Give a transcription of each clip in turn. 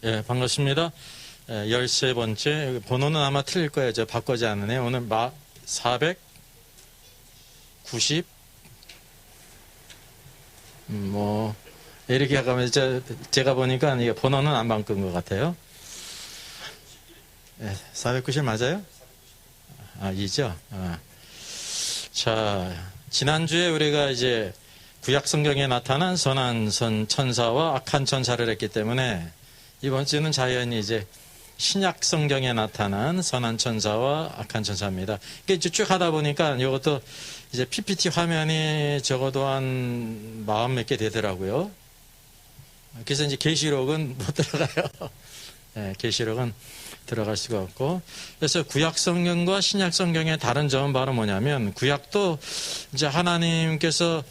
예, 반갑습니다. 13번째, 번호는 아마 틀릴 거예요. 저 바꾸지 않으네. 오늘 490, 이렇게 가면 제가 보니까 이게 번호는 안 바꾼 것 같아요. 예, 490 맞아요? 이죠? 자, 지난주에 우리가 이제 구약 성경에 나타난 선한 천사와 악한 천사를 했기 때문에 이번 주는 자연히 이제 신약 성경에 나타난 선한 천사와 악한 천사입니다. 이게 쭉 하다 보니까 이것도 이제 PPT 화면이 적어도 한 40몇 개 되더라고요. 그래서 이제 계시록은 못 들어가요. 네, 계시록은 들어갈 수가 없고. 그래서 구약 성경과 신약 성경의 다른 점은 바로 뭐냐면, 구약도 이제 하나님께서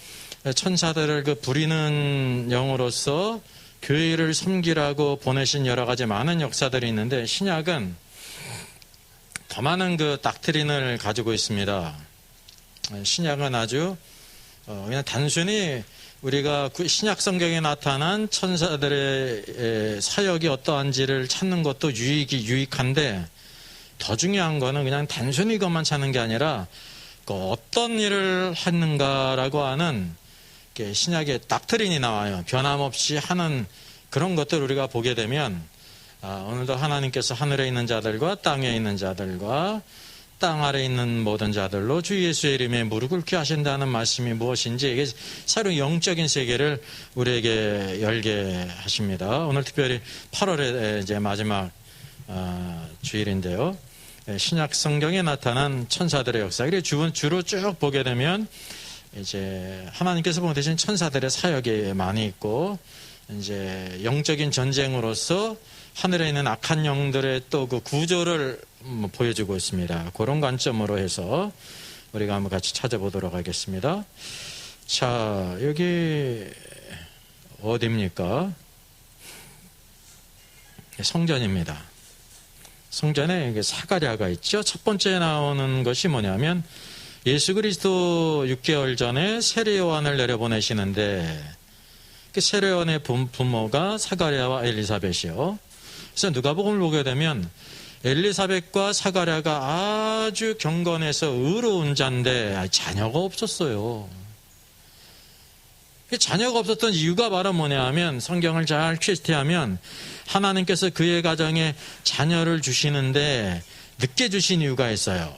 천사들을 부리는 영으로서 교회를 섬기라고 보내신 여러 가지 많은 역사들이 있는데, 신약은 더 많은 닥트린을 가지고 있습니다. 신약은 아주 그냥 단순히 우리가 신약 성경에 나타난 천사들의 사역이 어떠한지를 찾는 것도 유익한데, 더 중요한 거는 그냥 단순히 이것만 찾는 게 아니라 어떤 일을 했는가라고 하는 신약의 닥트린이 나와요. 변함없이 하는 그런 것들을 우리가 보게 되면, 오늘도 하나님께서 하늘에 있는 자들과 땅에 있는 자들과 땅 아래 있는 모든 자들로 주 예수의 이름에 무릎 꿇게 하신다는 말씀이 무엇인지, 이게 새로운 영적인 세계를 우리에게 열게 하십니다. 오늘 특별히 8월의 이제 마지막 주일인데요. 신약 성경에 나타난 천사들의 역사. 그래서 주로 쭉 보게 되면 이제 하나님께서 보내신 천사들의 사역이 많이 있고, 이제 영적인 전쟁으로서 하늘에 있는 악한 영들의 또 그 구조를 보여주고 있습니다. 그런 관점으로 해서 우리가 한번 같이 찾아보도록 하겠습니다. 자, 여기 어디입니까? 성전입니다. 성전에 사가랴가 있죠. 첫 번째 나오는 것이 뭐냐면, 예수 그리스도 6개월 전에 세례 요한을 내려보내시는데, 그 세례 요한의 부모가 사가랴와 엘리사벳이요. 그래서 누가복음을 보게 되면 엘리사벳과 사가랴가 아주 경건해서 의로운 자인데 자녀가 없었어요. 자녀가 없었던 이유가 바로 뭐냐면, 성경을 잘 퀘스트하면 하나님께서 그의 가정에 자녀를 주시는데 늦게 주신 이유가 있어요.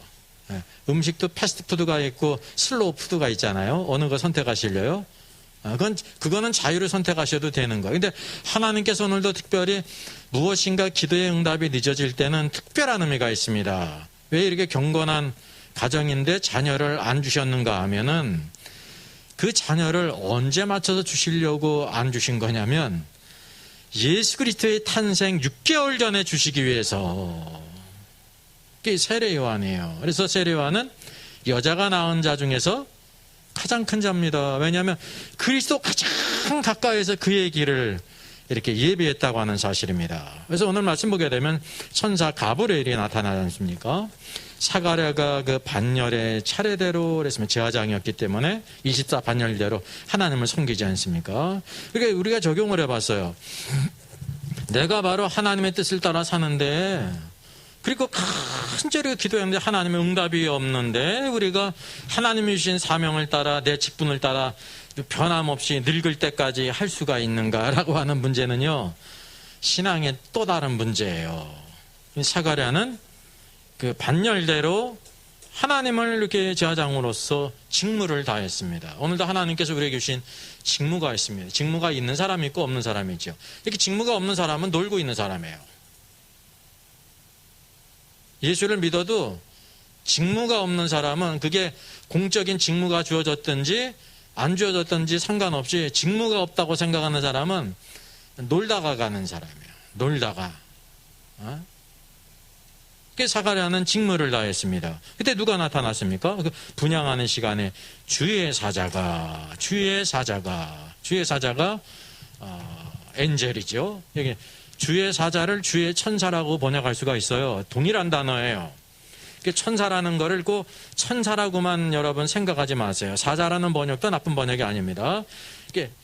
음식도 패스트푸드가 있고 슬로우 푸드가 있잖아요. 어느 거 선택하시려요? 그거는 자유를 선택하셔도 되는 거예요. 근데 하나님께서 오늘도 특별히 무엇인가 기도의 응답이 늦어질 때는 특별한 의미가 있습니다. 왜 이렇게 경건한 가정인데 자녀를 안 주셨는가 하면은, 그 자녀를 언제 맞춰서 주시려고 안 주신 거냐면, 예수 그리스도의 탄생 6개월 전에 주시기 위해서. 그게 세례 요한이에요. 그래서 세례 요한은 여자가 낳은 자 중에서 가장 큰 자입니다. 왜냐하면 그리스도 가장 가까이에서 그의 길을 이렇게 예비했다고 하는 사실입니다. 그래서 오늘 말씀 보게 되면 천사 가브리엘이 나타나지 않습니까? 사가랴가 그 반열의 차례대로 그랬으면 제사장이었기 때문에 24 반열대로 하나님을 섬기지 않습니까? 그러니까 우리가 적용을 해봤어요. 내가 바로 하나님의 뜻을 따라 사는데, 그리고 간절히 기도했는데 하나님의 응답이 없는데, 우리가 하나님이 주신 사명을 따라 내 직분을 따라 변함없이 늙을 때까지 할 수가 있는가라고 하는 문제는요, 신앙의 또 다른 문제예요. 사가랴는 그 반열대로 하나님을 이렇게 제사장으로서 직무를 다했습니다. 오늘도 하나님께서 우리에게 주신 직무가 있습니다. 직무가 있는 사람이 있고 없는 사람이 있죠. 이렇게 직무가 없는 사람은 놀고 있는 사람이에요. 예수를 믿어도 직무가 없는 사람은, 그게 공적인 직무가 주어졌든지 안 주어졌든지 상관없이 직무가 없다고 생각하는 사람은 놀다가 가는 사람이에요. 놀다가. 그게 사가랴는 직무를 다했습니다. 그때 누가 나타났습니까? 그 분향하는 시간에 주의 사자가 엔젤이죠. 여기 주의 사자를 주의 천사라고 번역할 수가 있어요. 동일한 단어예요. 천사라는 거를 꼭 천사라고만 여러분 생각하지 마세요. 사자라는 번역도 나쁜 번역이 아닙니다.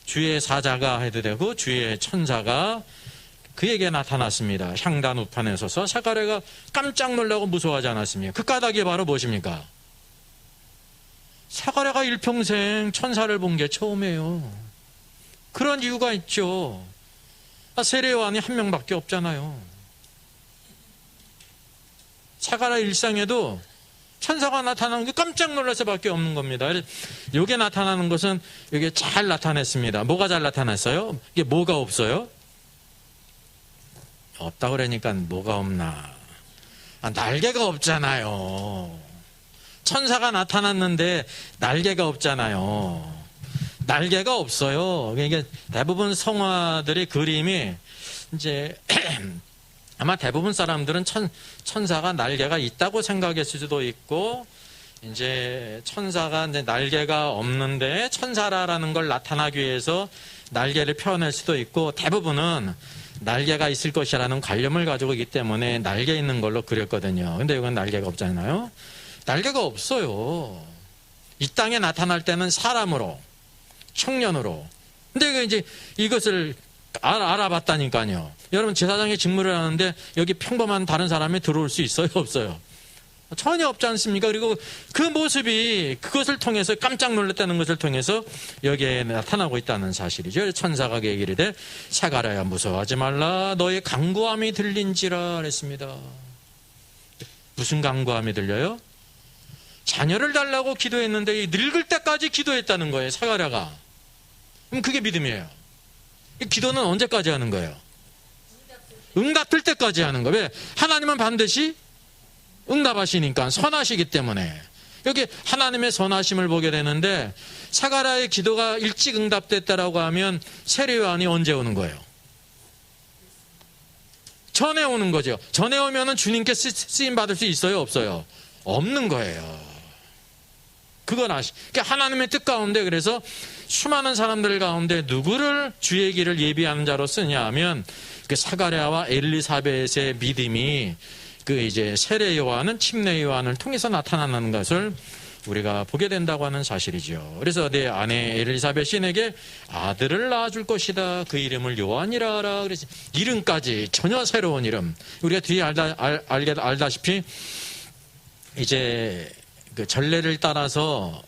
주의 사자가 해도 되고 주의 천사가 그에게 나타났습니다. 향단 우판에 서서 사가랴가 깜짝 놀라고 무서워하지 않았습니까? 그 까닭이 바로 무엇입니까? 사가랴가 일평생 천사를 본 게 처음이에요. 그런 이유가 있죠. 세례요한이 한 명밖에 없잖아요. 사가랴 일상에도 천사가 나타나는 게 깜짝 놀라서밖에 없는 겁니다. 이게 나타나는 것은 이게 잘 나타냈습니다. 뭐가 잘 나타났어요? 이게 뭐가 없어요? 없다 그러니까 뭐가 없나? 날개가 없잖아요. 천사가 나타났는데 날개가 없잖아요. 날개가 없어요. 그러니까 대부분 성화들의 그림이 이제 아마 대부분 사람들은 천사가 날개가 있다고 생각했을 수도 있고, 이제 천사가 이제 날개가 없는데 천사라는 걸 나타나기 위해서 날개를 표현할 수도 있고, 대부분은 날개가 있을 것이라는 관념을 가지고 있기 때문에 날개 있는 걸로 그렸거든요. 근데 이건 날개가 없잖아요. 날개가 없어요. 이 땅에 나타날 때는 사람으로, 청년으로. 근데 이제 이것을 알아봤다니까요. 여러분 제사장의 직무를 하는데 여기 평범한 다른 사람이 들어올 수 있어요? 없어요? 전혀 없지 않습니까? 그리고 그 모습이 그것을 통해서 깜짝 놀랐다는 것을 통해서 여기에 나타나고 있다는 사실이죠. 천사가 얘기를 해 사가랴야 무서워하지 말라 너의 간구함이 들린지라 그랬습니다. 무슨 간구함이 들려요? 자녀를 달라고 기도했는데 늙을 때까지 기도했다는 거예요. 사가랴가. 그럼 그게 믿음이에요. 이 기도는 언제까지 하는 거예요? 응답될 때까지 하는 거예요. 왜? 하나님은 반드시 응답하시니까, 선하시기 때문에. 여기 하나님의 선하심을 보게 되는데, 사가랴의 기도가 일찍 응답됐다라고 하면 세례요한이 언제 오는 거예요? 전에 오는 거죠. 전에 오면은 주님께 쓰임 받을 수 있어요? 없어요? 없는 거예요. 그건 그러니까 하나님의 뜻 가운데, 그래서 수많은 사람들 가운데 누구를 주의 길을 예비하는 자로 쓰냐 하면 그 사가랴와 엘리사벳의 믿음이 그 이제 세례 요한은 침례 요한을 통해서 나타나는 것을 우리가 보게 된다고 하는 사실이죠. 그래서 내 아내 엘리사벳이 내게 아들을 낳아줄 것이다. 그 이름을 요한이라 하라. 그래서 이름까지 전혀 새로운 이름. 우리가 뒤에 알다시피 이제 그 전례를 따라서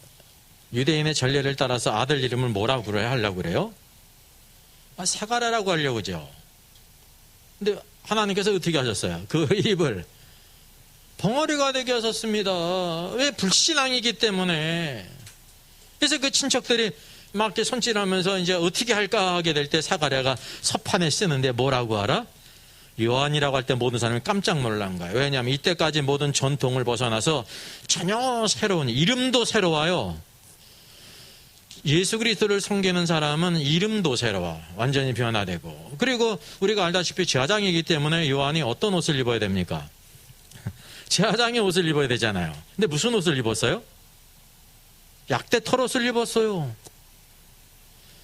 유대인의 전례를 따라서 아들 이름을 뭐라고 그래야 하려고 그래요? 사가랴라고 하려고 그러죠. 근데 하나님께서 어떻게 하셨어요? 그 입을 벙어리가 되게 하셨습니다. 왜? 불신앙이기 때문에. 그래서 그 친척들이 막 이렇게 손질하면서 이제 어떻게 할까 하게 될 때 사가랴가 서판에 쓰는데 뭐라고 알아? 요한이라고 할 때 모든 사람이 깜짝 놀란 거예요. 왜냐하면 이때까지 모든 전통을 벗어나서 전혀 새로운, 이름도 새로워요. 예수 그리스도를 섬기는 사람은 이름도 새로워. 완전히 변화되고. 그리고 우리가 알다시피 제사장이기 때문에 요한이 어떤 옷을 입어야 됩니까? 제사장의 옷을 입어야 되잖아요. 근데 무슨 옷을 입었어요? 약대 털옷을 입었어요.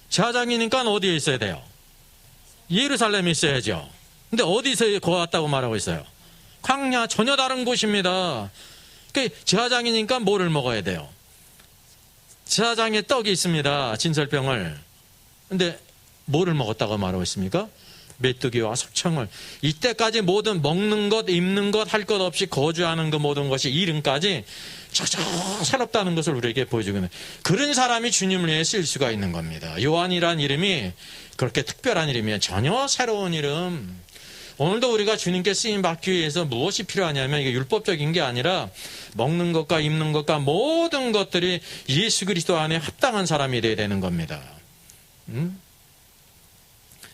제사장이니까 어디에 있어야 돼요? 예루살렘에 있어야죠. 근데 어디서 거왔다고 말하고 있어요? 광야, 전혀 다른 곳입니다. 그러니까 제사장이니까 뭐를 먹어야 돼요? 제사장에 떡이 있습니다. 진설병을. 근데 뭐를 먹었다고 말하고 있습니까? 메뚜기와 석청을. 이때까지 모든 먹는 것, 입는 것, 할 것 없이 거주하는 그 모든 것이 이름까지 저저 새롭다는 것을 우리에게 보여주고 있는, 그런 사람이 주님을 위해 쓸 수가 있는 겁니다. 요한이란 이름이 그렇게 특별한 이름이에요. 전혀 새로운 이름. 오늘도 우리가 주님께 쓰임 받기 위해서 무엇이 필요하냐면 이게 율법적인 게 아니라 먹는 것과 입는 것과 모든 것들이 예수 그리스도 안에 합당한 사람이 되어야 되는 겁니다.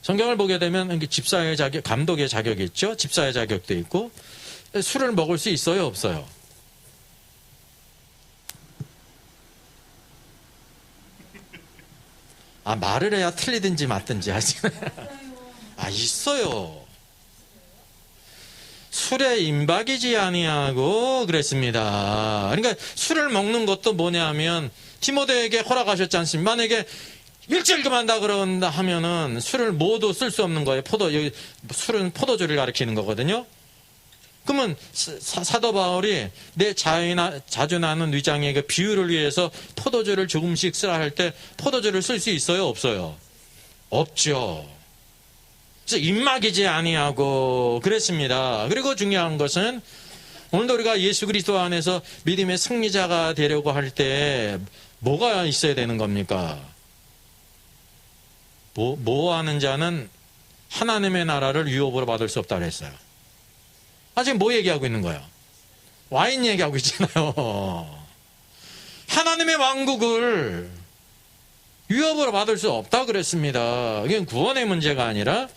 성경을 보게 되면 집사의 자격, 감독의 자격이 있죠. 집사의 자격도 있고. 술을 먹을 수 있어요? 없어요? 말을 해야 틀리든지 맞든지 하지. 있어요. 술에 임박이지 아니하고 그랬습니다. 그러니까 술을 먹는 것도 뭐냐면 디모데에게 허락하셨지 않습니까? 만약에 일절 금한다 그런다 하면은 술을 모두 쓸 수 없는 거예요. 술은 포도주를 가리키는 거거든요. 그러면 사도 바울이 내 자주 나는 위장의 그 비유를 위해서 포도주를 조금씩 쓰라 할 때 포도주를 쓸 수 있어요? 없어요? 없죠. 그래서 입막이지 아니하고 그랬습니다. 그리고 중요한 것은 오늘도 우리가 예수 그리스도 안에서 믿음의 승리자가 되려고 할 때 뭐가 있어야 되는 겁니까? 뭐 하는 자는 하나님의 나라를 유업으로 받을 수 없다고 했어요. 지금 뭐 얘기하고 있는 거예요? 와인 얘기하고 있잖아요. 하나님의 왕국을 유업으로 받을 수 없다고 그랬습니다. 이게 구원의 문제가 아니라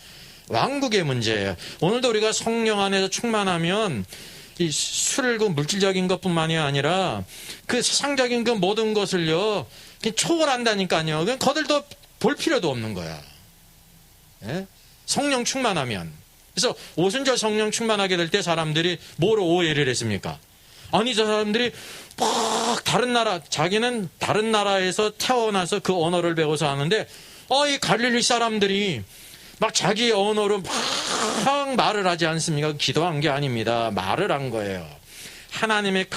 왕국의 문제예요. 오늘도 우리가 성령 안에서 충만하면 이 술을 그 물질적인 것뿐만이 아니라 그 세상적인 그 모든 것을요 초월한다니까요. 그냥 거들떠 볼 필요도 없는 거야. 예? 성령 충만하면. 그래서 오순절 성령 충만하게 될 때 사람들이 뭐로 오해를 했습니까? 아니 저 사람들이 막 다른 나라, 자기는 다른 나라에서 태어나서 그 언어를 배워서 하는데 이 갈릴리 사람들이 막 자기의 언어로 막 말을 하지 않습니까? 기도한 게 아닙니다. 말을 한 거예요. 하나님의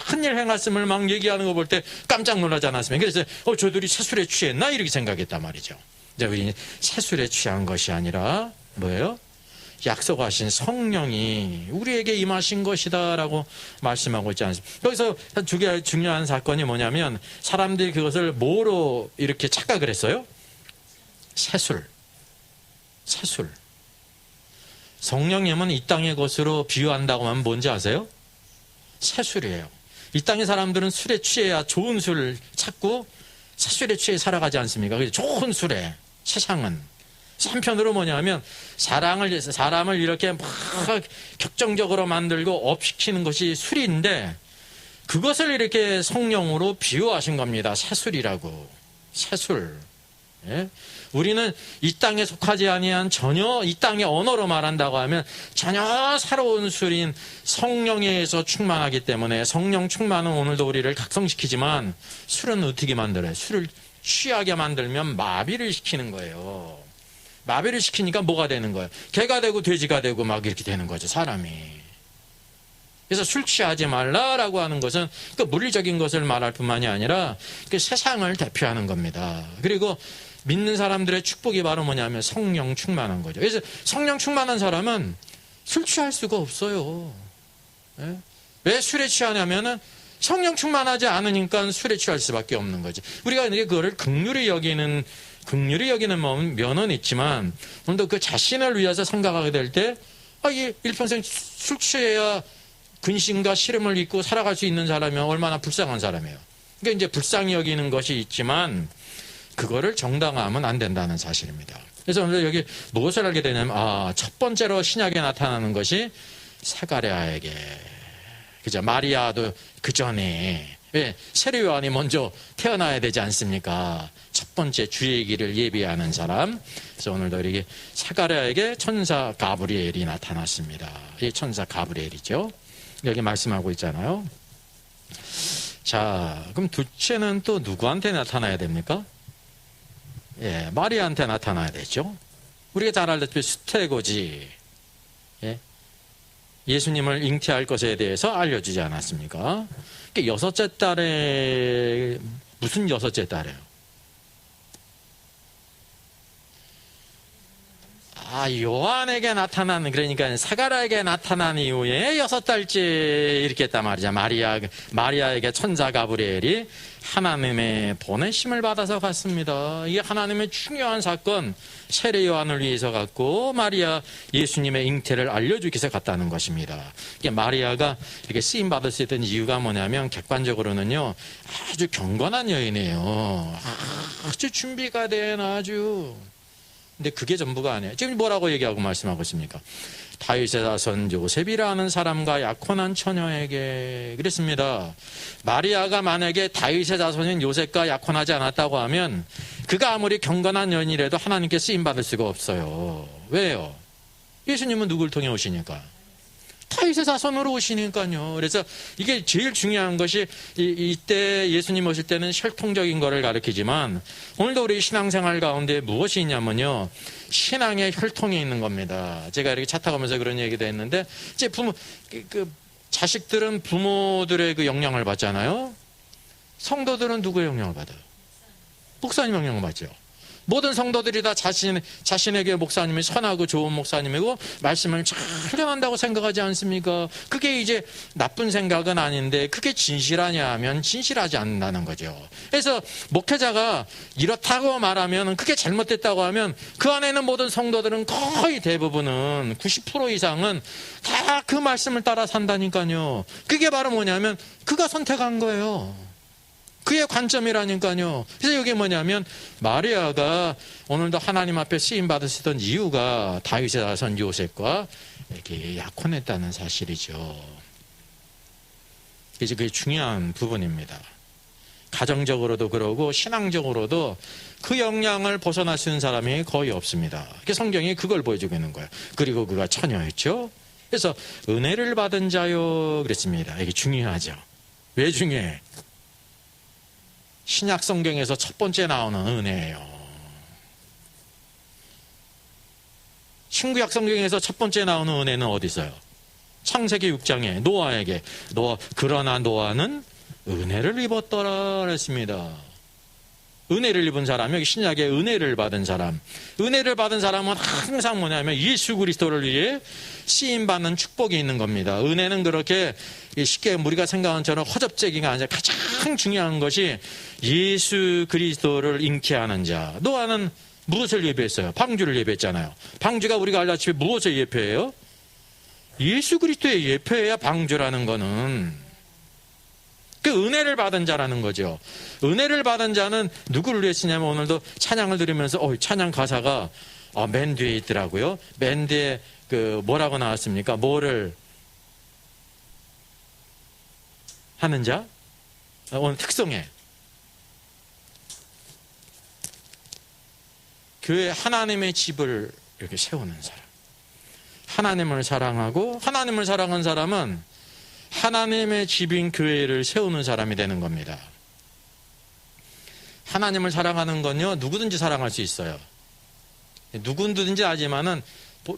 큰일 행하심을 막 얘기하는 거 볼 때 깜짝 놀라지 않았습니까? 그래서 저들이 새술에 취했나? 이렇게 생각했단 말이죠. 이제 우리 새술에 취한 것이 아니라 뭐예요? 약속하신 성령이 우리에게 임하신 것이다라고 말씀하고 있지 않습니까? 여기서 두 개 중요한 사건이 뭐냐면 사람들이 그것을 뭐로 이렇게 착각을 했어요? 새술. 성령님은 이 땅의 것으로 비유한다고 하면 뭔지 아세요? 새술이에요. 이 땅의 사람들은 술에 취해야 좋은 술 찾고 새술에 취해 살아가지 않습니까? 그래서 좋은 술에 세상은 한편으로 뭐냐면 사람을 이렇게 막 격정적으로 만들고 업시키는 것이 술인데 그것을 이렇게 성령으로 비유하신 겁니다. 새술이라고. 새술. 예? 우리는 이 땅에 속하지 아니한 전혀 이 땅의 언어로 말한다고 하면 전혀 새로운 술인 성령에 의해서 충만하기 때문에 성령 충만은 오늘도 우리를 각성시키지만 술은 어떻게 만들어요? 술을 취하게 만들면 마비를 시키는 거예요. 마비를 시키니까 뭐가 되는 거예요? 개가 되고 돼지가 되고 막 이렇게 되는 거죠, 사람이. 그래서 술 취하지 말라라고 하는 것은 그 물리적인 것을 말할 뿐만이 아니라 그 세상을 대표하는 겁니다. 그리고 믿는 사람들의 축복이 바로 뭐냐면 성령 충만한 거죠. 그래서 성령 충만한 사람은 술 취할 수가 없어요. 예? 왜 술에 취하냐면은 성령 충만하지 않으니까 술에 취할 수밖에 없는 거지. 우리가 이제 그거를 긍휼히 여기는 면은 있지만 오늘도 그 자신을 위해서 생각하게 될 때 일평생 술 취해야 근심과 시름을 잊고 살아갈 수 있는 사람이면 얼마나 불쌍한 사람이에요. 그러니까 이제 불쌍히 여기는 것이 있지만 그거를 정당화하면 안 된다는 사실입니다. 그래서 오늘 여기 무엇을 알게 되냐면 첫 번째로 신약에 나타나는 것이 사가랴에게 그죠? 마리아도 그 전에 세례 요한이 먼저 태어나야 되지 않습니까? 첫 번째 주의 길을 예비하는 사람. 그래서 오늘도 이렇게 사가랴에게 천사 가브리엘이 나타났습니다. 이 천사 가브리엘이죠. 여기 말씀하고 있잖아요. 자, 그럼 둘째는 또 누구한테 나타나야 됩니까? 마리아한테 나타나야 되죠. 우리가 잘 알다시피 수태고지. 예수님을 잉태할 것에 대해서 알려주지 않았습니까? 여섯째 딸에 무슨 여섯째 딸이에요? 요한에게 나타난 그러니까 사가랴에게 나타난 이후에 6달째 이렇게 했단 말이죠. 마리아에게 천사 가브리엘이 하나님의 보내심을 받아서 갔습니다. 이게 하나님의 중요한 사건, 세례 요한을 위해서 갔고 마리아 예수님의 잉태를 알려주기 위해서 갔다는 것입니다. 이게 마리아가 이렇게 쓰임 받을 수 있던 이유가 뭐냐면 객관적으로는요 아주 경건한 여인이에요. 아주 준비가 된 아주. 근데 그게 전부가 아니에요. 지금 뭐라고 얘기하고 말씀하고 있습니까? 다윗의 자손 요셉이라는 사람과 약혼한 처녀에게 그랬습니다. 마리아가 만약에 다윗의 자손인 요셉과 약혼하지 않았다고 하면 그가 아무리 경건한 여인이라도 하나님께 쓰임받을 수가 없어요. 왜요? 예수님은 누굴 통해 오시니까? 다윗의 자손으로 오시니까요. 그래서 이게 제일 중요한 것이 이때 예수님 오실 때는 혈통적인 거를 가르치지만 오늘도 우리 신앙생활 가운데 무엇이 있냐면요. 신앙의 혈통이 있는 겁니다. 제가 이렇게 차 타가면서 그런 얘기도 했는데 이제 자식들은 부모들의 그 영향을 받잖아요. 성도들은 누구의 영향을 받아요? 목사님 영향을 받죠. 모든 성도들이 다 자신에게 목사님이 선하고 좋은 목사님이고 말씀을 잘 전한다고 생각하지 않습니까? 그게 이제 나쁜 생각은 아닌데 그게 진실하냐 하면 진실하지 않는다는 거죠. 그래서 목회자가 이렇다고 말하면 그게 잘못됐다고 하면 그 안에 있는 모든 성도들은 거의 대부분은 90% 이상은 다 그 말씀을 따라 산다니까요. 그게 바로 뭐냐면 그가 선택한 거예요. 그의 관점이라니까요. 그래서 이게 뭐냐면 마리아가 오늘도 하나님 앞에 쓰임 받으시던 이유가 다윗의 자손 요셉과 이렇게 약혼했다는 사실이죠. 이제 그게 중요한 부분입니다. 가정적으로도 그러고 신앙적으로도 그 영향을 벗어날 수 있는 사람이 거의 없습니다. 성경이 그걸 보여주고 있는 거예요. 그리고 그가 처녀였죠. 그래서 은혜를 받은 자요 그랬습니다. 이게 중요하죠. 왜 중요해? 신약 성경에서 첫 번째 나오는 은혜예요. 신구약 성경에서 첫 번째 나오는 은혜는 어디 있어요? 창세기 6장에 노아에게 그러나 노아는 은혜를 입었더라 그랬습니다. 은혜를 입은 사람, 여기 신약에 은혜를 받은 사람. 은혜를 받은 사람은 항상 뭐냐면 예수 그리스도를 위해 쓰임받는 축복이 있는 겁니다. 은혜는 그렇게 쉽게 우리가 생각하는 것처럼 허접재기가 아니라 가장 중요한 것이 예수 그리스도를 잉태하는 자. 노아는 무엇을 예배했어요? 방주를 예배했잖아요. 방주가 우리가 알다시피 무엇을 예표해요? 예수 그리스도의 예표해야 방주라는 거는. 그 은혜를 받은 자라는 거죠. 은혜를 받은 자는 누구를 위해 쓰냐면 오늘도 찬양을 들으면서 찬양 가사가 맨 뒤에 있더라고요. 맨 뒤에 그 뭐라고 나왔습니까? 뭐를 하는 자? 오늘 특성에 교회 하나님의 집을 이렇게 세우는 사람. 하나님을 사랑하고 하나님을 사랑한 사람은 하나님의 집인 교회를 세우는 사람이 되는 겁니다. 하나님을 사랑하는 건요, 누구든지 사랑할 수 있어요. 누구든지 하지만은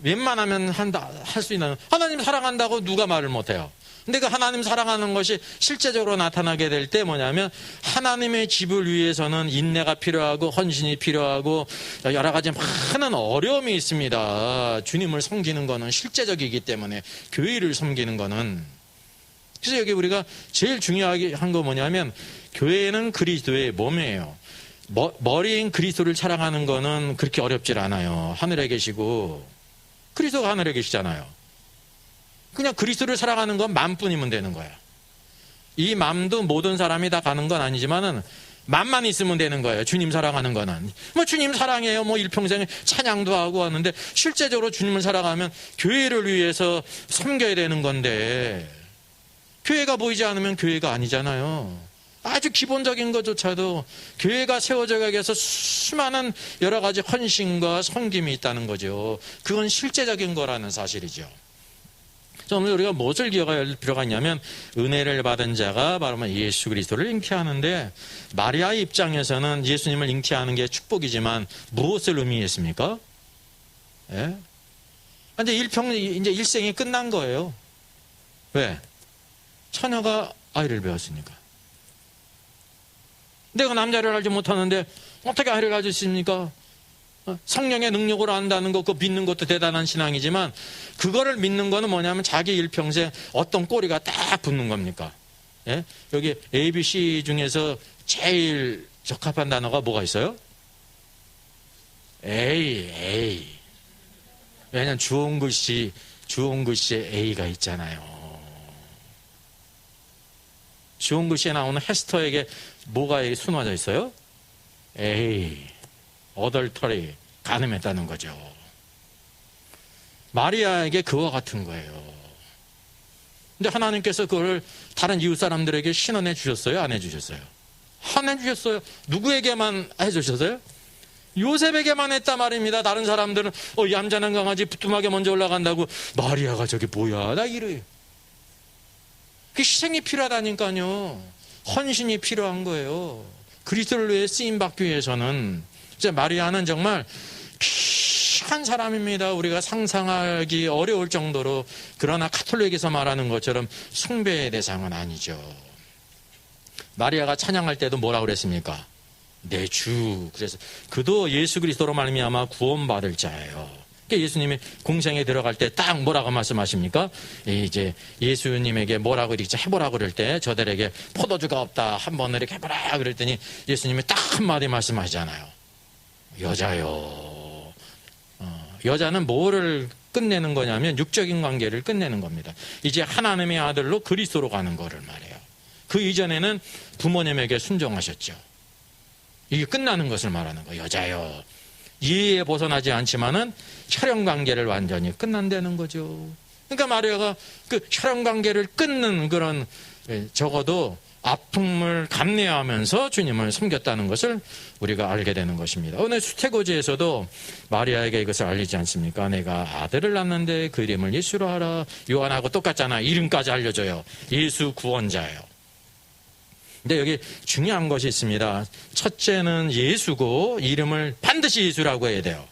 웬만하면 할 수 있는, 하나님 사랑한다고 누가 말을 못해요. 근데 그 하나님 사랑하는 것이 실제적으로 나타나게 될 때 뭐냐면 하나님의 집을 위해서는 인내가 필요하고 헌신이 필요하고 여러 가지 많은 어려움이 있습니다. 주님을 섬기는 거는 실제적이기 때문에 교회를 섬기는 거는. 그래서 여기 우리가 제일 중요하게 한 거 뭐냐면 교회는 그리스도의 몸이에요. 머리인 그리스도를 사랑하는 거는 그렇게 어렵질 않아요. 하늘에 계시고 그리스도가 하늘에 계시잖아요. 그냥 그리스도를 사랑하는 건 마음뿐이면 되는 거야. 이 마음도 모든 사람이 다 가는 건 아니지만은 마음만 있으면 되는 거예요. 주님 사랑하는 거는. 주님 사랑해요. 일평생 찬양도 하고 하는데 실제적으로 주님을 사랑하면 교회를 위해서 섬겨야 되는 건데 교회가 보이지 않으면 교회가 아니잖아요. 아주 기본적인 것조차도 교회가 세워져 가기 위해서 수많은 여러 가지 헌신과 섬김이 있다는 거죠. 그건 실제적인 거라는 사실이죠. 오늘 우리가 무엇을 기억할 필요가 있냐면 은혜를 받은 자가 바로 예수 그리스도를 잉태하는데 마리아의 입장에서는 예수님을 잉태하는 게 축복이지만 무엇을 의미했습니까? 예? 이제 일생이 끝난 거예요. 왜? 처녀가 아이를 배웠으니까. 내가 남자를 알지 못하는데 어떻게 아이를 가질 수 있습니까? 성령의 능력으로 안다는 것, 그거 믿는 것도 대단한 신앙이지만 그거를 믿는 거는 뭐냐면 자기 일평생 어떤 꼬리가 딱 붙는 겁니까? 예? 여기 ABC 중에서 제일 적합한 단어가 뭐가 있어요? A. 왜냐면 주온 글씨에 A가 있잖아요. 주온 글씨에 나오는 헤스터에게 뭐가 순화져 있어요? A. 어덜터리, 간음했다는 거죠. 마리아에게 그와 같은 거예요. 근데 하나님께서 그걸 다른 이웃 사람들에게 신원해 주셨어요? 안 해주셨어요? 안 해주셨어요. 누구에게만 해주셨어요? 요셉에게만 했단 말입니다. 다른 사람들은 얌전한 강아지 부뚜막에 먼저 올라간다고 마리아가 저게 뭐야? 나 이래요. 그 희생이 필요하다니까요. 헌신이 필요한 거예요. 그리스도를 위해 쓰임받기 위해서는 이제 마리아는 정말 귀한 사람입니다. 우리가 상상하기 어려울 정도로. 그러나 가톨릭에서 말하는 것처럼 숭배의 대상은 아니죠. 마리아가 찬양할 때도 뭐라고 그랬습니까? 내 주. 그래서 그도 예수 그리스도로 말미암아 구원받을 자예요. 그러니까 예수님이 공생에 들어갈 때 딱 뭐라고 말씀하십니까? 이제 예수님에게 뭐라고 이렇게 해보라고 그럴 때 저들에게 포도주가 없다. 한번 이렇게 해보라. 그랬더니 예수님이 딱 한마디 말씀하시잖아요. 여자요. 여자는 뭐를 끝내는 거냐면 육적인 관계를 끝내는 겁니다. 이제 하나님의 아들로 그리스도로 가는 거를 말해요. 그 이전에는 부모님에게 순종하셨죠. 이게 끝나는 것을 말하는 거예요. 여자요. 이해에 벗어나지 않지만은 혈연 관계를 완전히 끝난다는 거죠. 그러니까 마리아가 그 혈연 관계를 끊는 그런 적어도 아픔을 감내하면서 주님을 섬겼다는 것을 우리가 알게 되는 것입니다. 오늘 수태고지에서도 마리아에게 이것을 알리지 않습니까? 내가 아들을 낳는데 그 이름을 예수로 하라. 요한하고 똑같잖아. 이름까지 알려줘요. 예수 구원자예요. 근데 여기 중요한 것이 있습니다. 첫째는 예수고 이름을 반드시 예수라고 해야 돼요.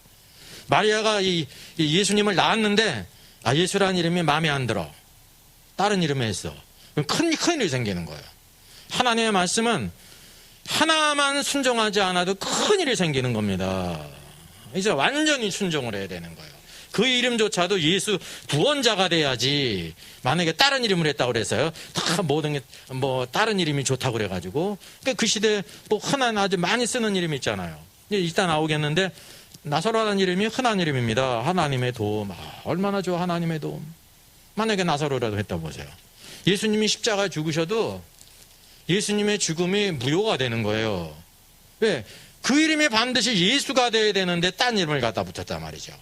마리아가 이 예수님을 낳았는데 예수라는 이름이 마음에 안 들어. 다른 이름을 했어. 그럼 큰일이 생기는 거예요. 하나님의 말씀은 하나만 순종하지 않아도 큰일이 생기는 겁니다. 이제 완전히 순종을 해야 되는 거예요. 그 이름조차도 예수 구원자가 돼야지. 만약에 다른 이름을 했다고 그래서요. 다 모든 게 뭐 다른 이름이 좋다고 그래가지고. 그러니까 그 시대에 뭐 흔한 아주 많이 쓰는 이름이 있잖아요. 이따 나오겠는데 나사로라는 이름이 흔한 이름입니다. 하나님의 도움. 얼마나 좋아 하나님의 도움. 만약에 나사로라도 했다고 보세요. 예수님이 십자가에 죽으셔도 예수님의 죽음이 무효가 되는 거예요. 왜? 그 이름이 반드시 예수가 돼야 되는데 딴 이름을 갖다 붙였단 말이죠.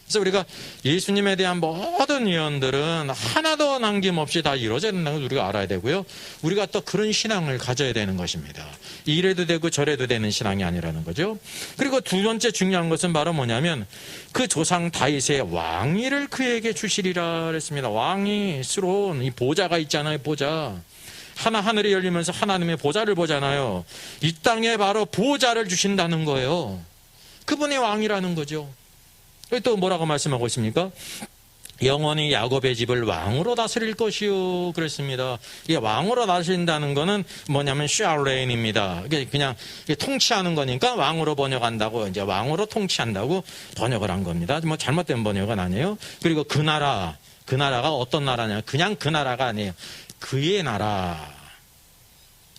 그래서 우리가 예수님에 대한 모든 예언들은 하나도 남김없이 다 이루어져야 된다는 걸 우리가 알아야 되고요. 우리가 또 그런 신앙을 가져야 되는 것입니다. 이래도 되고 저래도 되는 신앙이 아니라는 거죠. 그리고 두 번째 중요한 것은 바로 뭐냐면 그 조상 다윗의 왕위를 그에게 주시리라 그랬습니다. 왕이 스러운 이 보좌가 있잖아요. 보좌. 하늘이 열리면서 하나님의 보좌를 보잖아요. 이 땅에 바로 보좌를 주신다는 거예요. 그분이 왕이라는 거죠. 또 뭐라고 말씀하고 있습니까? 영원히 야곱의 집을 왕으로 다스릴 것이요 그랬습니다. 이게 왕으로 다스린다는 거는 뭐냐면 샬레인입니다. 그냥 통치하는 거니까 왕으로 번역한다고 이제 왕으로 통치한다고 번역을 한 겁니다. 뭐 잘못된 번역은 아니에요. 그리고 그 나라가 어떤 나라냐? 그냥 그 나라가 아니에요. 그의 나라.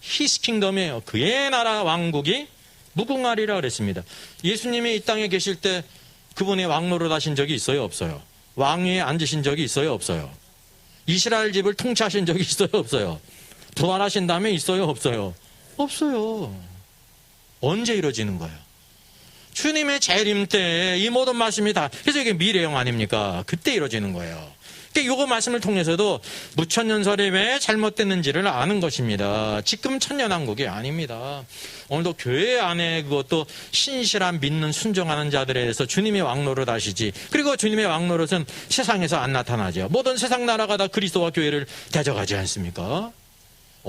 His kingdom이에요. 그의 나라 왕국이 무궁하리라 그랬습니다. 예수님이 이 땅에 계실 때 그분이 왕노릇 하신 적이 있어요? 없어요? 왕위에 앉으신 적이 있어요? 없어요? 이스라엘 집을 통치하신 적이 있어요? 없어요? 부활하신 다음에 있어요? 없어요? 없어요. 언제 이루어지는 거예요? 주님의 재림 때 이 모든 말씀이 다, 그래서 이게 미래형 아닙니까? 그때 이루어지는 거예요. 그러니까 이거 말씀을 통해서도 무천년설이 왜 잘못됐는지를 아는 것입니다. 지금 천년왕국이 아닙니다. 오늘도 교회 안에 그것도 신실한 믿는 순종하는 자들에 대해서 주님의 왕노릇 하시지. 그리고 주님의 왕노릇은 세상에서 안 나타나죠. 모든 세상 나라가 다 그리스도와 교회를 대적하지 않습니까?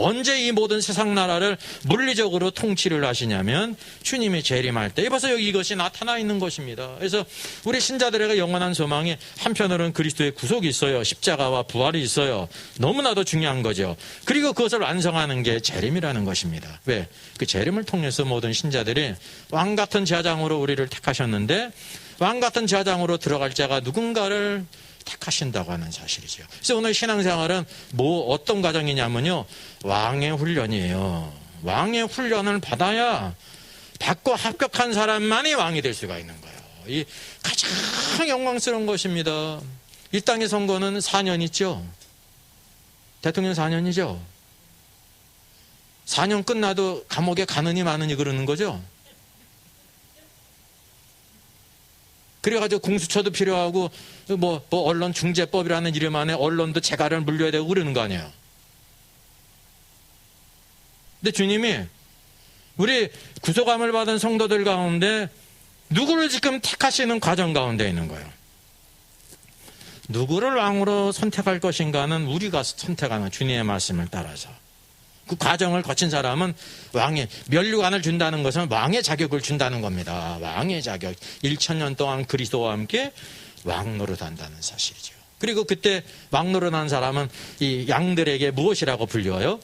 언제 이 모든 세상 나라를 물리적으로 통치를 하시냐면 주님이 재림할 때 벌써 여기 이것이 나타나 있는 것입니다. 그래서 우리 신자들에게 영원한 소망이 한편으로는 그리스도의 구속이 있어요. 십자가와 부활이 있어요. 너무나도 중요한 거죠. 그리고 그것을 완성하는 게 재림이라는 것입니다. 왜? 그 재림을 통해서 모든 신자들이 왕같은 제사장으로 우리를 택하셨는데 왕같은 제사장으로 들어갈 자가 누군가를 택하신다고 하는 사실이죠. 그래서 오늘 신앙생활은 어떤 과정이냐면요. 왕의 훈련이에요. 왕의 훈련을 받고 합격한 사람만이 왕이 될 수가 있는 거예요. 이 가장 영광스러운 것입니다. 이 땅의 선거는 4년 있죠. 대통령 4년이죠. 4년 끝나도 감옥에 가느니 마느니 그러는 거죠. 그래가지고 공수처도 필요하고 뭐 언론중재법이라는 이름 안에 언론도 재가를 물려야 되고 그러는 거 아니에요. 근데 주님이 우리 구속함을 받은 성도들 가운데 누구를 지금 택하시는 과정 가운데 있는 거예요. 누구를 왕으로 선택할 것인가는 우리가 선택하는 주님의 말씀을 따라서. 그 과정을 거친 사람은 왕의 면류관을 준다는 것은 왕의 자격을 준다는 겁니다. 왕의 자격. 1000년 동안 그리스도와 함께 왕노릇한다는 사실이죠. 그리고 그때 왕노릇한 사람은 이 양들에게 무엇이라고 불려요?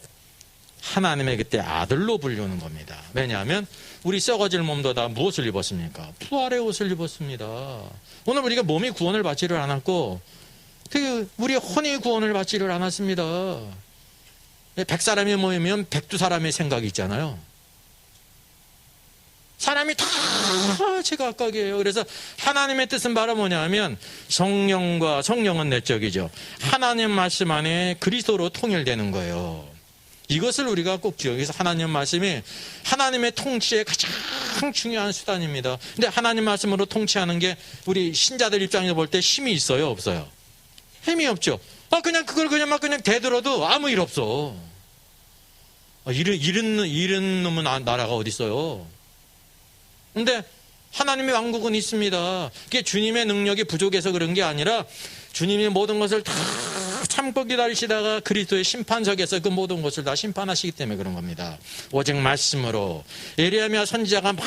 하나님의 그때 아들로 부르는 겁니다. 왜냐하면 우리 썩어질 몸도 다 무엇을 입었습니까? 부활의 옷을 입었습니다. 오늘 우리가 몸이 구원을 받지를 않았고 우리 혼이 구원을 받지를 않았습니다. 100사람이 모이면 102사람의 생각이 있잖아요. 사람이 다 제각각이에요. 그래서 하나님의 뜻은 바로 뭐냐면 성령은 내적이죠. 하나님 말씀 안에 그리스도로 통일되는 거예요. 이것을 우리가 꼭 기억해서 하나님 말씀이 하나님의 통치의 가장 중요한 수단입니다. 근데 하나님 말씀으로 통치하는 게 우리 신자들 입장에서 볼 때 힘이 있어요, 없어요? 힘이 없죠. 그냥 그걸 그냥 대들어도 아무 일 없어. 이런 놈은 나라가 어디 있어요? 근데 하나님의 왕국은 있습니다. 그게 주님의 능력이 부족해서 그런 게 아니라 주님이 모든 것을 다 참고 기다리시다가 그리스도의 심판석에서 그 모든 것을 다 심판하시기 때문에 그런 겁니다. 오직 말씀으로. 에레미야 선지자가 막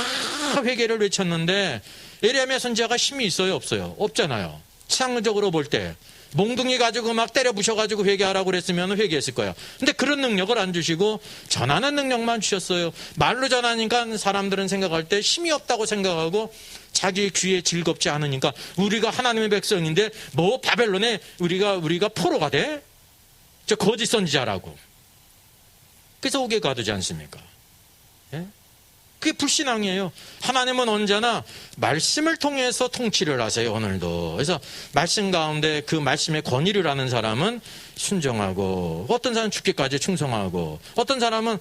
회개를 외쳤는데 에레미야 선지자가 힘이 있어요, 없어요? 없잖아요. 치상적으로 볼 때 몽둥이 가지고 막 때려 부셔가지고 회개하라고 그랬으면 회개했을 거예요. 근데 그런 능력을 안 주시고 전하는 능력만 주셨어요. 말로 전하니까 사람들은 생각할 때 힘이 없다고 생각하고 자기 귀에 즐겁지 않으니까 우리가 하나님의 백성인데 뭐 바벨론에 우리가 포로가 돼? 저 거짓 선지자라고. 그래서 오게 가두지 않습니까? 예? 그게 불신앙이에요. 하나님은 언제나 말씀을 통해서 통치를 하세요, 오늘도. 그래서 말씀 가운데 그 말씀의 권위를 아는 사람은 순종하고, 어떤 사람은 죽기까지 충성하고, 어떤 사람은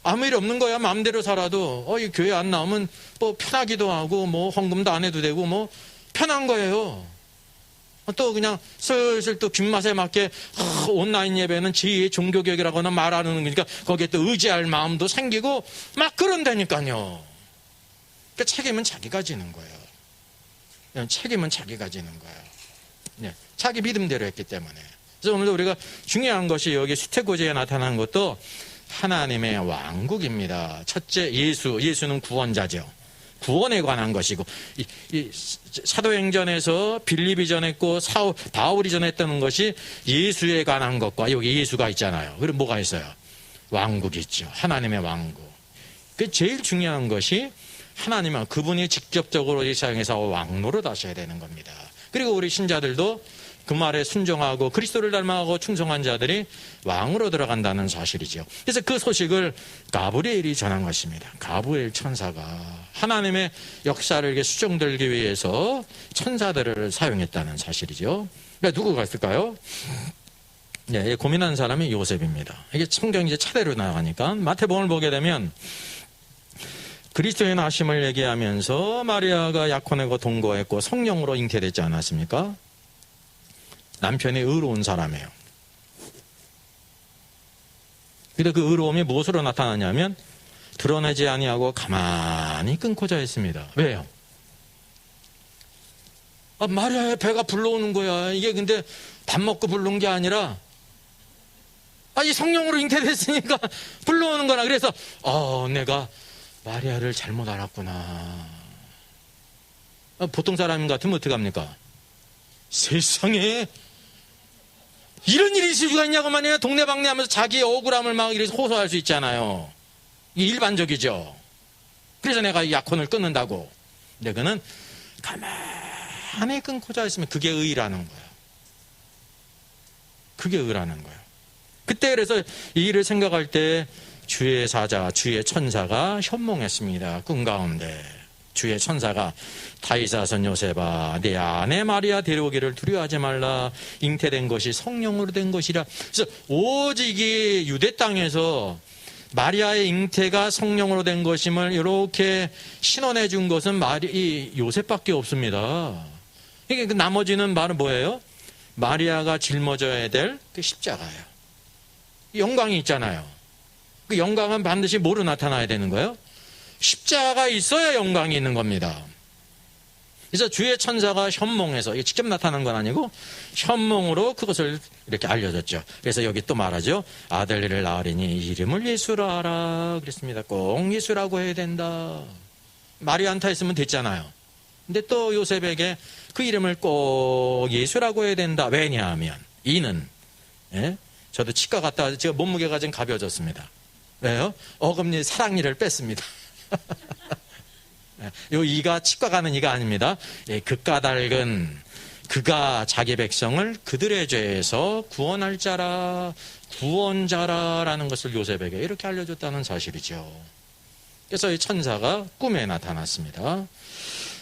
아무 일 없는 거야, 마음대로 살아도 이 교회 안 나오면 편하기도 하고 헌금도 안 해도 되고 편한 거예요. 또 그냥 슬슬 또 귓맛에 맞게 온라인 예배는 제2의 종교개혁이라거나 말하는 거니까 거기에 또 의지할 마음도 생기고 막 그런다니까요. 그러니까 책임은 자기가 지는 거예요. 책임은 자기가 지는 거예요. 자기 믿음대로 했기 때문에. 그래서 오늘도 우리가 중요한 것이 여기 수태고지에 나타난 것도 하나님의 왕국입니다. 첫째, 예수는 구원자죠. 구원에 관한 것이고, 이 사도행전에서 빌립이 전했고 바울이 전했다는 것이 예수에 관한 것과 여기 예수가 있잖아요. 그럼 뭐가 있어요? 왕국이 있죠. 하나님의 왕국. 그 제일 중요한 것이 하나님은 그분이 직접적으로 이 세상에서 왕노릇 하셔야 되는 겁니다. 그리고 우리 신자들도 그 말에 순종하고 그리스도를 닮아가고 충성한 자들이 왕으로 들어간다는 사실이죠. 그래서 그 소식을 가브리엘이 전한 것입니다. 가브리엘 천사가 하나님의 역사를 이렇게 수정들기 위해서 천사들을 사용했다는 사실이죠. 그러니까 누구가 있을까요? 고민하는 사람이 요셉입니다. 이게 성경이 이제 차례로 나가니까 마태복음을 보게 되면 그리스도의 나심을 얘기하면서 마리아가 약혼하고 동거했고 성령으로 잉태됐지 않았습니까? 남편이 의로운 사람이에요. 근데 그 의로움이 무엇으로 나타나냐면 드러내지 아니하고 가만히 끊고자 했습니다. 왜요? 마리아의 배가 불러오는 거야. 이게 근데 밥 먹고 부른 게 아니라 이 성령으로 잉태됐으니까 불러오는 거라. 그래서 내가 마리아를 잘못 알았구나. 보통 사람 같으면 어떻게 합니까? 세상에 이런 일이 있을 수가 있냐고 말이야. 동네방네 하면서 자기의 억울함을 막 이렇게 호소할 수 있잖아요. 이게 일반적이죠. 그래서 내가 약혼을 끊는다고. 근데 그는 가만히 끊고자 했으면 그게 의라는 거예요. 그게 의라는 거예요. 그때 그래서 이 일을 생각할 때 주의 사자, 주의 천사가 현몽했습니다. 꿈 가운데. 주의 천사가 다윗아선 요셉아 내 아내 마리아 데려오기를 두려워하지 말라. 잉태된 것이 성령으로 된 것이라. 그래서 오직 이 유대 땅에서 마리아의 잉태가 성령으로 된 것임을 이렇게 신원해 준 것은 이 요셉밖에 없습니다. 이게 나머지는 말은 뭐예요? 마리아가 짊어져야 될 그 십자가예요. 영광이 있잖아요. 그 영광은 반드시 뭐로 나타나야 되는 거예요? 십자가가 있어야 영광이 있는 겁니다. 그래서 주의 천사가 현몽해서, 이게 직접 나타난 건 아니고 현몽으로 그것을 이렇게 알려줬죠. 그래서 여기 또 말하죠. 아들을 낳으리니 이름을 예수라 하라 그랬습니다. 꼭 예수라고 해야 된다. 마리안타 했으면 됐잖아요. 근데 또 요셉에게 그 이름을 꼭 예수라고 해야 된다. 왜냐하면 이는 저도 치과 갔다 제가 몸무게가 좀 가벼워졌습니다. 왜요? 어금니 사랑니를 뺐습니다. 요 이가 치과 가는 이가 아닙니다. 예, 그 까닭은 그가 자기 백성을 그들의 죄에서 구원할 자라, 구원자라라는 것을 요셉에게 이렇게 알려줬다는 사실이죠. 그래서 이 천사가 꿈에 나타났습니다.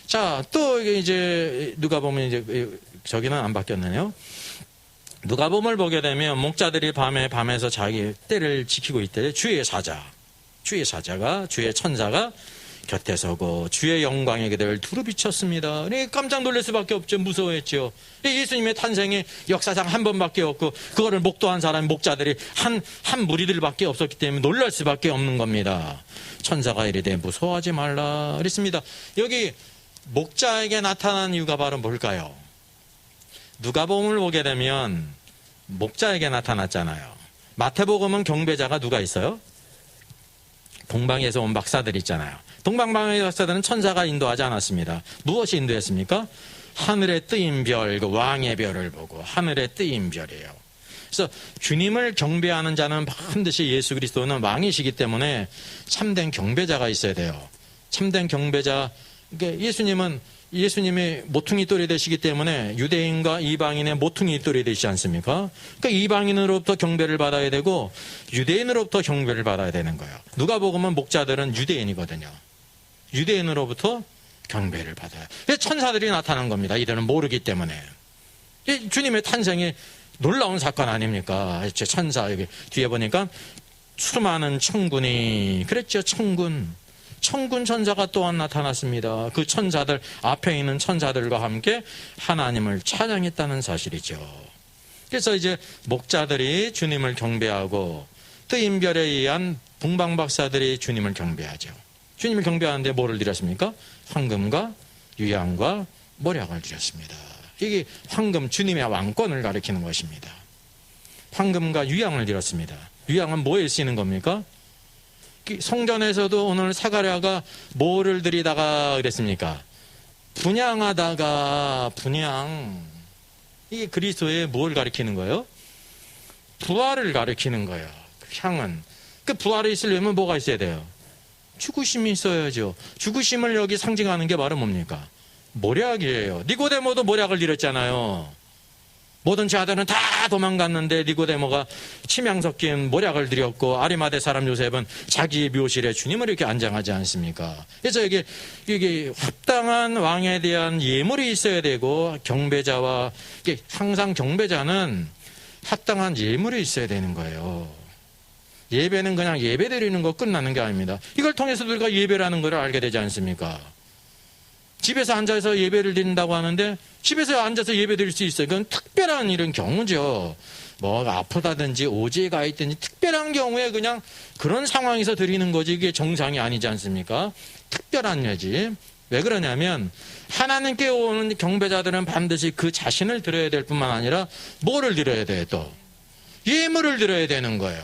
자, 또 이제 누가 보면 이제 저기는 안 바뀌었네요. 누가복음을 보게 되면 목자들이 밤에서 자기 때를 지키고 있대. 주의 사자가 주의 천사가 곁에 서고 주의 영광에 그들을 두루 비쳤습니다. 깜짝 놀랄 수밖에 없죠. 무서워했죠. 예수님의 탄생이 역사상 한 번밖에 없고 그거를 목도한 사람 목자들이 한 무리들밖에 없었기 때문에 놀랄 수밖에 없는 겁니다. 천사가 이르되 무서워하지 말라 그랬습니다. 여기 목자에게 나타난 이유가 바로 뭘까요? 누가복음을 보게 되면 목자에게 나타났잖아요. 마태복음은 경배자가 누가 있어요? 동방에서 온 박사들 있잖아요. 동방방의 박사들은 천사가 인도하지 않았습니다. 무엇이 인도했습니까? 하늘에 뜨인 별, 그 왕의 별을 보고 하늘에 뜨인 별이에요. 그래서 주님을 경배하는 자는 반드시 예수 그리스도는 왕이시기 때문에 참된 경배자가 있어야 돼요. 참된 경배자, 그러니까 예수님이 모퉁이 돌이 되시기 때문에 유대인과 이방인의 모퉁이 돌이 되시지 않습니까? 그러니까 이방인으로부터 경배를 받아야 되고 유대인으로부터 경배를 받아야 되는 거예요. 누가복음은 목자들은 유대인이거든요. 유대인으로부터 경배를 받아요. 천사들이 나타난 겁니다. 이들은 모르기 때문에. 주님의 탄생이 놀라운 사건 아닙니까? 천사 여기 뒤에 보니까 수많은 천군이 그랬죠. 천군 천사가 또한 나타났습니다. 그 천사들 앞에 있는 천사들과 함께 하나님을 찬양했다는 사실이죠. 그래서 이제 목자들이 주님을 경배하고 뜨인 별에 의한 동방박사들이 주님을 경배하죠. 주님을 경배하는데 뭐를 드렸습니까? 황금과 유향과 모략을 드렸습니다. 이게 황금, 주님의 왕권을 가리키는 것입니다. 황금과 유향을 드렸습니다. 유향은 뭐에 쓰이는 겁니까? 성전에서도 오늘 사가랴가 뭐를 드리다가 그랬습니까? 분향하다가 분향. 이게 그리스도의 뭘 가리키는 거예요? 부활을 가리키는 거예요. 향은. 그 부활이 있으려면 뭐가 있어야 돼요? 죽으심이 있어야죠. 죽으심을 여기 상징하는 게 바로 뭡니까? 모략이에요. 니고데모도 모략을 드렸잖아요. 모든 자들은 다 도망갔는데 니고데모가 치명 섞인 모략을 드렸고 아리마대 사람 요셉은 자기 묘실에 주님을 이렇게 안장하지 않습니까? 그래서 이게 합당한 왕에 대한 예물이 있어야 되고 경배자와 항상 경배자는 합당한 예물이 있어야 되는 거예요. 예배는 그냥 예배 드리는 거 끝나는 게 아닙니다. 이걸 통해서 우리가 예배라는 걸 알게 되지 않습니까? 집에서 앉아서 예배를 드린다고 하는데 집에서 앉아서 예배 드릴 수 있어요. 그건 특별한 이런 경우죠. 뭐 아프다든지 오지가 있든지 특별한 경우에 그냥 그런 상황에서 드리는 거지 이게 정상이 아니지 않습니까? 특별한 예지. 왜 그러냐면 하나님께 오는 경배자들은 반드시 그 자신을 드려야 될 뿐만 아니라 뭐를 드려야 돼요 또? 예물을 드려야 되는 거예요.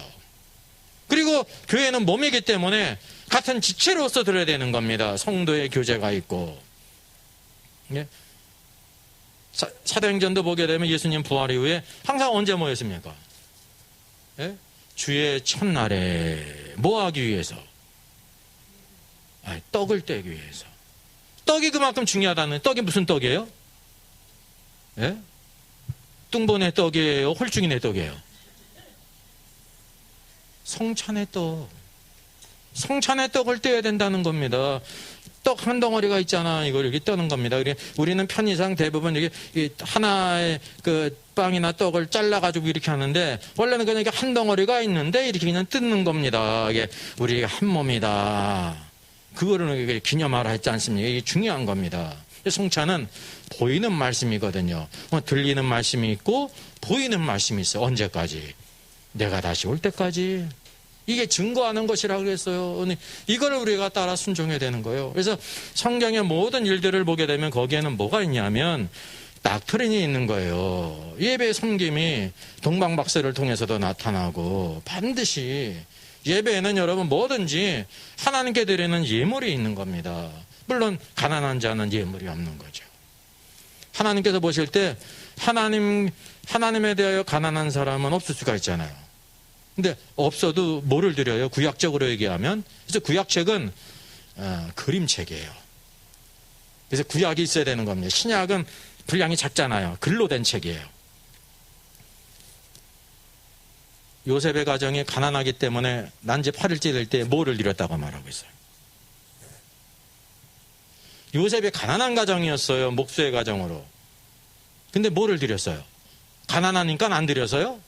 그리고 교회는 몸이기 때문에 같은 지체로서 드려야 되는 겁니다. 성도의 교제가 있고. 예? 사도행전도 보게 되면 예수님 부활 이후에 항상 언제 모였습니까? 예? 주의 첫날에 뭐 하기 위해서? 떡을 떼기 위해서. 떡이 그만큼 중요하다는. 떡이 무슨 떡이에요? 예? 뚱보네 떡이에요? 홀쭉이네 떡이에요? 성찬의 떡. 성찬의 떡을 떼야 된다는 겁니다. 떡 한 덩어리가 있잖아. 이걸 이렇게 떠는 겁니다. 우리는 편의상 대부분 이게 하나의 그 빵이나 떡을 잘라가지고 이렇게 하는데 원래는 그냥 이게 한 덩어리가 있는데 이렇게 그냥 뜯는 겁니다. 이게 우리가 한 몸이다. 그거를 기념하라 했지 않습니까? 이게 중요한 겁니다. 성찬은 보이는 말씀이거든요. 들리는 말씀이 있고 보이는 말씀이 있어요. 언제까지? 내가 다시 올 때까지. 이게 증거하는 것이라고 그랬어요. 이걸 우리가 따라 순종해야 되는 거예요. 그래서 성경의 모든 일들을 보게 되면 거기에는 뭐가 있냐면 닥트린이 있는 거예요. 예배 섬김이 동방박사를 통해서도 나타나고 반드시 예배에는 여러분 뭐든지 하나님께 드리는 예물이 있는 겁니다. 물론 가난한 자는 예물이 없는 거죠. 하나님께서 보실 때 하나님에 대하여 가난한 사람은 없을 수가 있잖아요. 근데 없어도 뭐를 드려요? 구약적으로 얘기하면. 그래서 구약책은 그림책이에요. 그래서 구약이 있어야 되는 겁니다. 신약은 분량이 작잖아요. 글로 된 책이에요. 요셉의 가정이 가난하기 때문에 난지 8일째 될 때 뭐를 드렸다고 말하고 있어요. 요셉이 가난한 가정이었어요. 목수의 가정으로. 근데 뭐를 드렸어요? 가난하니까 안 드려서요?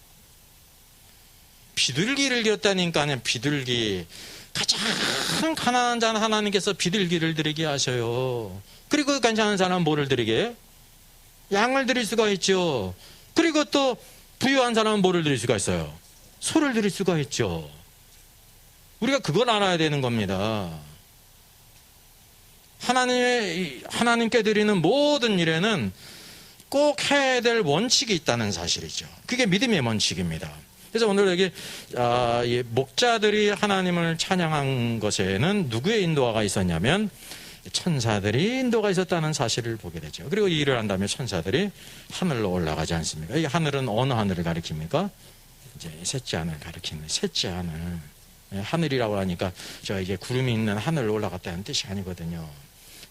비둘기를 드렸다니까요. 비둘기. 가장 가난한 자는 하나님께서 비둘기를 드리게 하셔요. 그리고 괜찮은 사람은 뭐를 드리게 해요? 양을 드릴 수가 있죠. 그리고 또 부유한 사람은 뭐를 드릴 수가 있어요? 소를 드릴 수가 있죠. 우리가 그걸 알아야 되는 겁니다. 하나님께 드리는 모든 일에는 꼭 해야 될 원칙이 있다는 사실이죠. 그게 믿음의 원칙입니다. 그래서 오늘 여기 목자들이 하나님을 찬양한 것에는 누구의 인도가 있었냐면 천사들이 인도가 있었다는 사실을 보게 되죠. 그리고 이 일을 한다면 천사들이 하늘로 올라가지 않습니까? 이 하늘은 어느 하늘을 가리킵니까? 이제 셋째 하늘을 가리키는 셋째 하늘. 하늘이라고 하니까 이게 구름이 있는 하늘로 올라갔다는 뜻이 아니거든요.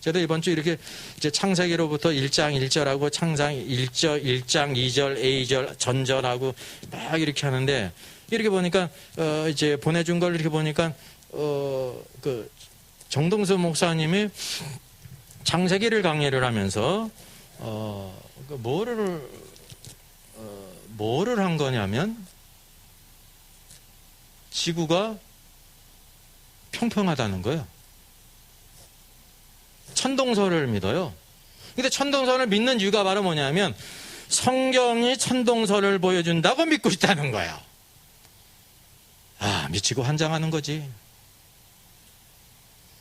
저도 이번 주 이렇게 이제 창세기로부터 1장 1절하고 창상 1장 2절, A절, 전절하고 막 이렇게 하는데 이렇게 보니까 이제 보내준 걸 이렇게 보니까 그 정동수 목사님이 창세기를 강의를 하면서 뭐를 한 거냐면 지구가 평평하다는 거예요. 천동설을 믿어요. 근데 천동설을 믿는 이유가 바로 뭐냐면 성경이 천동설을 보여준다고 믿고 있다는 거예요. 미치고 환장하는 거지.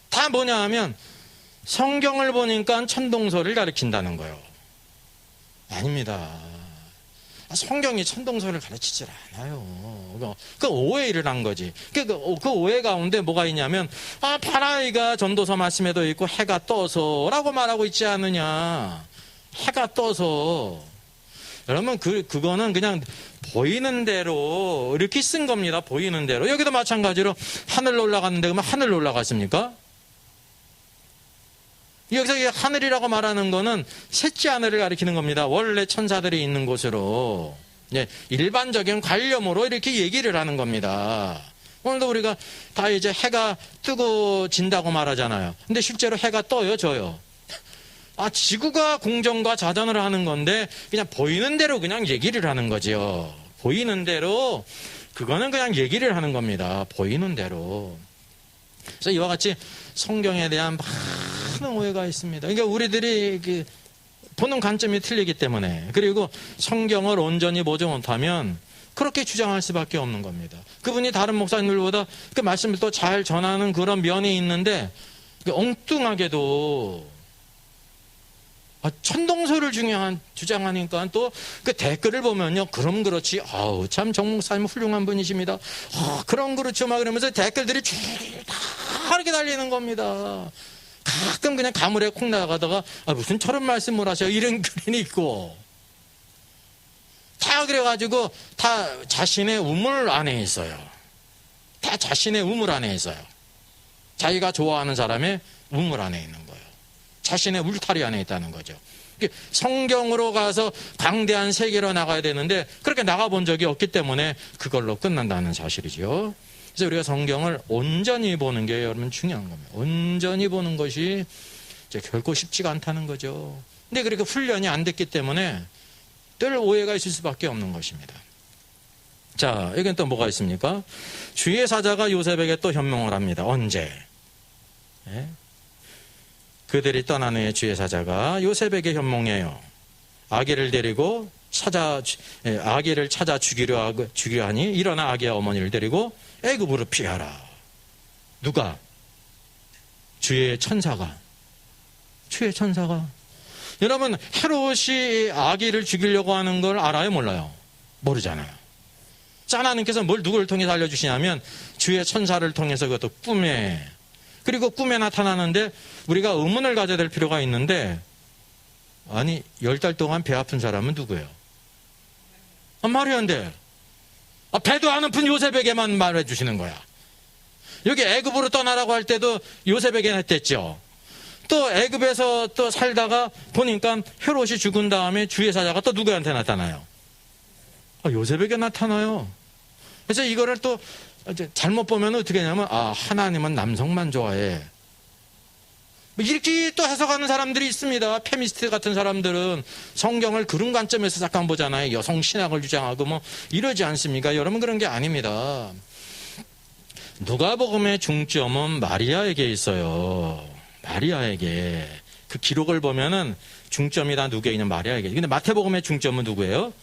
다 뭐냐 하면 성경을 보니까 천동설을 가르친다는 거예요. 아닙니다. 성경이 천동설을 가르치질 않아요. 그 오해를 한 거지. 그 오해 가운데 뭐가 있냐면 파라이가 전도서 말씀에도 있고 해가 떠서 라고 말하고 있지 않느냐. 해가 떠서. 여러분 그거는 그냥 보이는 대로 이렇게 쓴 겁니다. 보이는 대로. 여기도 마찬가지로 하늘로 올라갔는데 그러면 하늘로 올라갔습니까? 여기서 이 하늘이라고 말하는 거는 셋째 하늘을 가리키는 겁니다. 원래 천사들이 있는 곳으로 일반적인 관념으로 이렇게 얘기를 하는 겁니다. 오늘도 우리가 다 이제 해가 뜨고 진다고 말하잖아요. 근데 실제로 해가 떠요, 져요? 지구가 공전과 자전을 하는 건데 그냥 보이는 대로 그냥 얘기를 하는 거죠. 보이는 대로 그거는 그냥 얘기를 하는 겁니다. 보이는 대로. 그래서 이와 같이 성경에 대한 많은 오해가 있습니다. 그러니까 우리들이 보는 관점이 틀리기 때문에 그리고 성경을 온전히 보지 못하면 그렇게 주장할 수밖에 없는 겁니다. 그분이 다른 목사님들보다 그 말씀을 또 잘 전하는 그런 면이 있는데 엉뚱하게도 천동설을 주장하니까 또 그 댓글을 보면요. 그럼 그렇지. 참 정 목사님 훌륭한 분이십니다. 그럼 그렇죠. 막 그러면서 댓글들이 쭉 다 이렇게 달리는 겁니다. 가끔 그냥 가물에 콩 나가다가 무슨 저런 말씀을 하셔. 이런 글이 있고. 다 그래가지고 다 자신의 우물 안에 있어요. 다 자신의 우물 안에 있어요. 자기가 좋아하는 사람의 우물 안에 있는 거예요. 자신의 울타리 안에 있다는 거죠. 성경으로 가서 광대한 세계로 나가야 되는데 그렇게 나가본 적이 없기 때문에 그걸로 끝난다는 사실이죠. 그래서 우리가 성경을 온전히 보는 게 여러분 중요한 겁니다. 온전히 보는 것이 이제 결코 쉽지가 않다는 거죠. 근데 그렇게 훈련이 안 됐기 때문에 늘 오해가 있을 수밖에 없는 것입니다. 자, 여기는 또 뭐가 있습니까? 주의 사자가 요셉에게 또 현몽을 합니다. 언제? 그들이 떠난 후에 주의 사자가 요셉에게 현몽해요. 아기를 데리고 아기를 찾아 죽이려 하니 일어나 아기와 어머니를 데리고 애굽으로 피하라. 누가? 주의 천사가. 여러분 헤롯이 아기를 죽이려고 하는 걸 알아요, 몰라요? 모르잖아요. 하나님께서 뭘 누구를 통해서 알려주시냐면 주의 천사를 통해서 그것도 꿈에, 그리고 꿈에 나타나는데 우리가 의문을 가져야 될 필요가 있는데, 아니 10달 동안 배 아픈 사람은 누구예요? 말이 안 돼. 배도 안 고픈 요셉에게만 말해 주시는 거야. 여기 애굽으로 떠나라고 할 때도 요셉에게 했댔죠. 또 애굽에서 또 살다가 보니까 헤롯이 죽은 다음에 주의 사자가 또 누구한테 나타나요? 요셉에게 나타나요. 그래서 이거를 또 잘못 보면 어떻게 하냐면 하나님은 남성만 좋아해. 이렇게 또 해석하는 사람들이 있습니다. 페미니스트 같은 사람들은 성경을 그런 관점에서 잠깐 보잖아요. 여성 신학을 주장하고 뭐 이러지 않습니까? 여러분, 그런 게 아닙니다. 누가복음의 중점은 마리아에게 있어요. 마리아에게. 그 기록을 보면은 중점이 다 누구에게 있냐? 마리아에게. 근데 마태복음의 중점은 누구예요?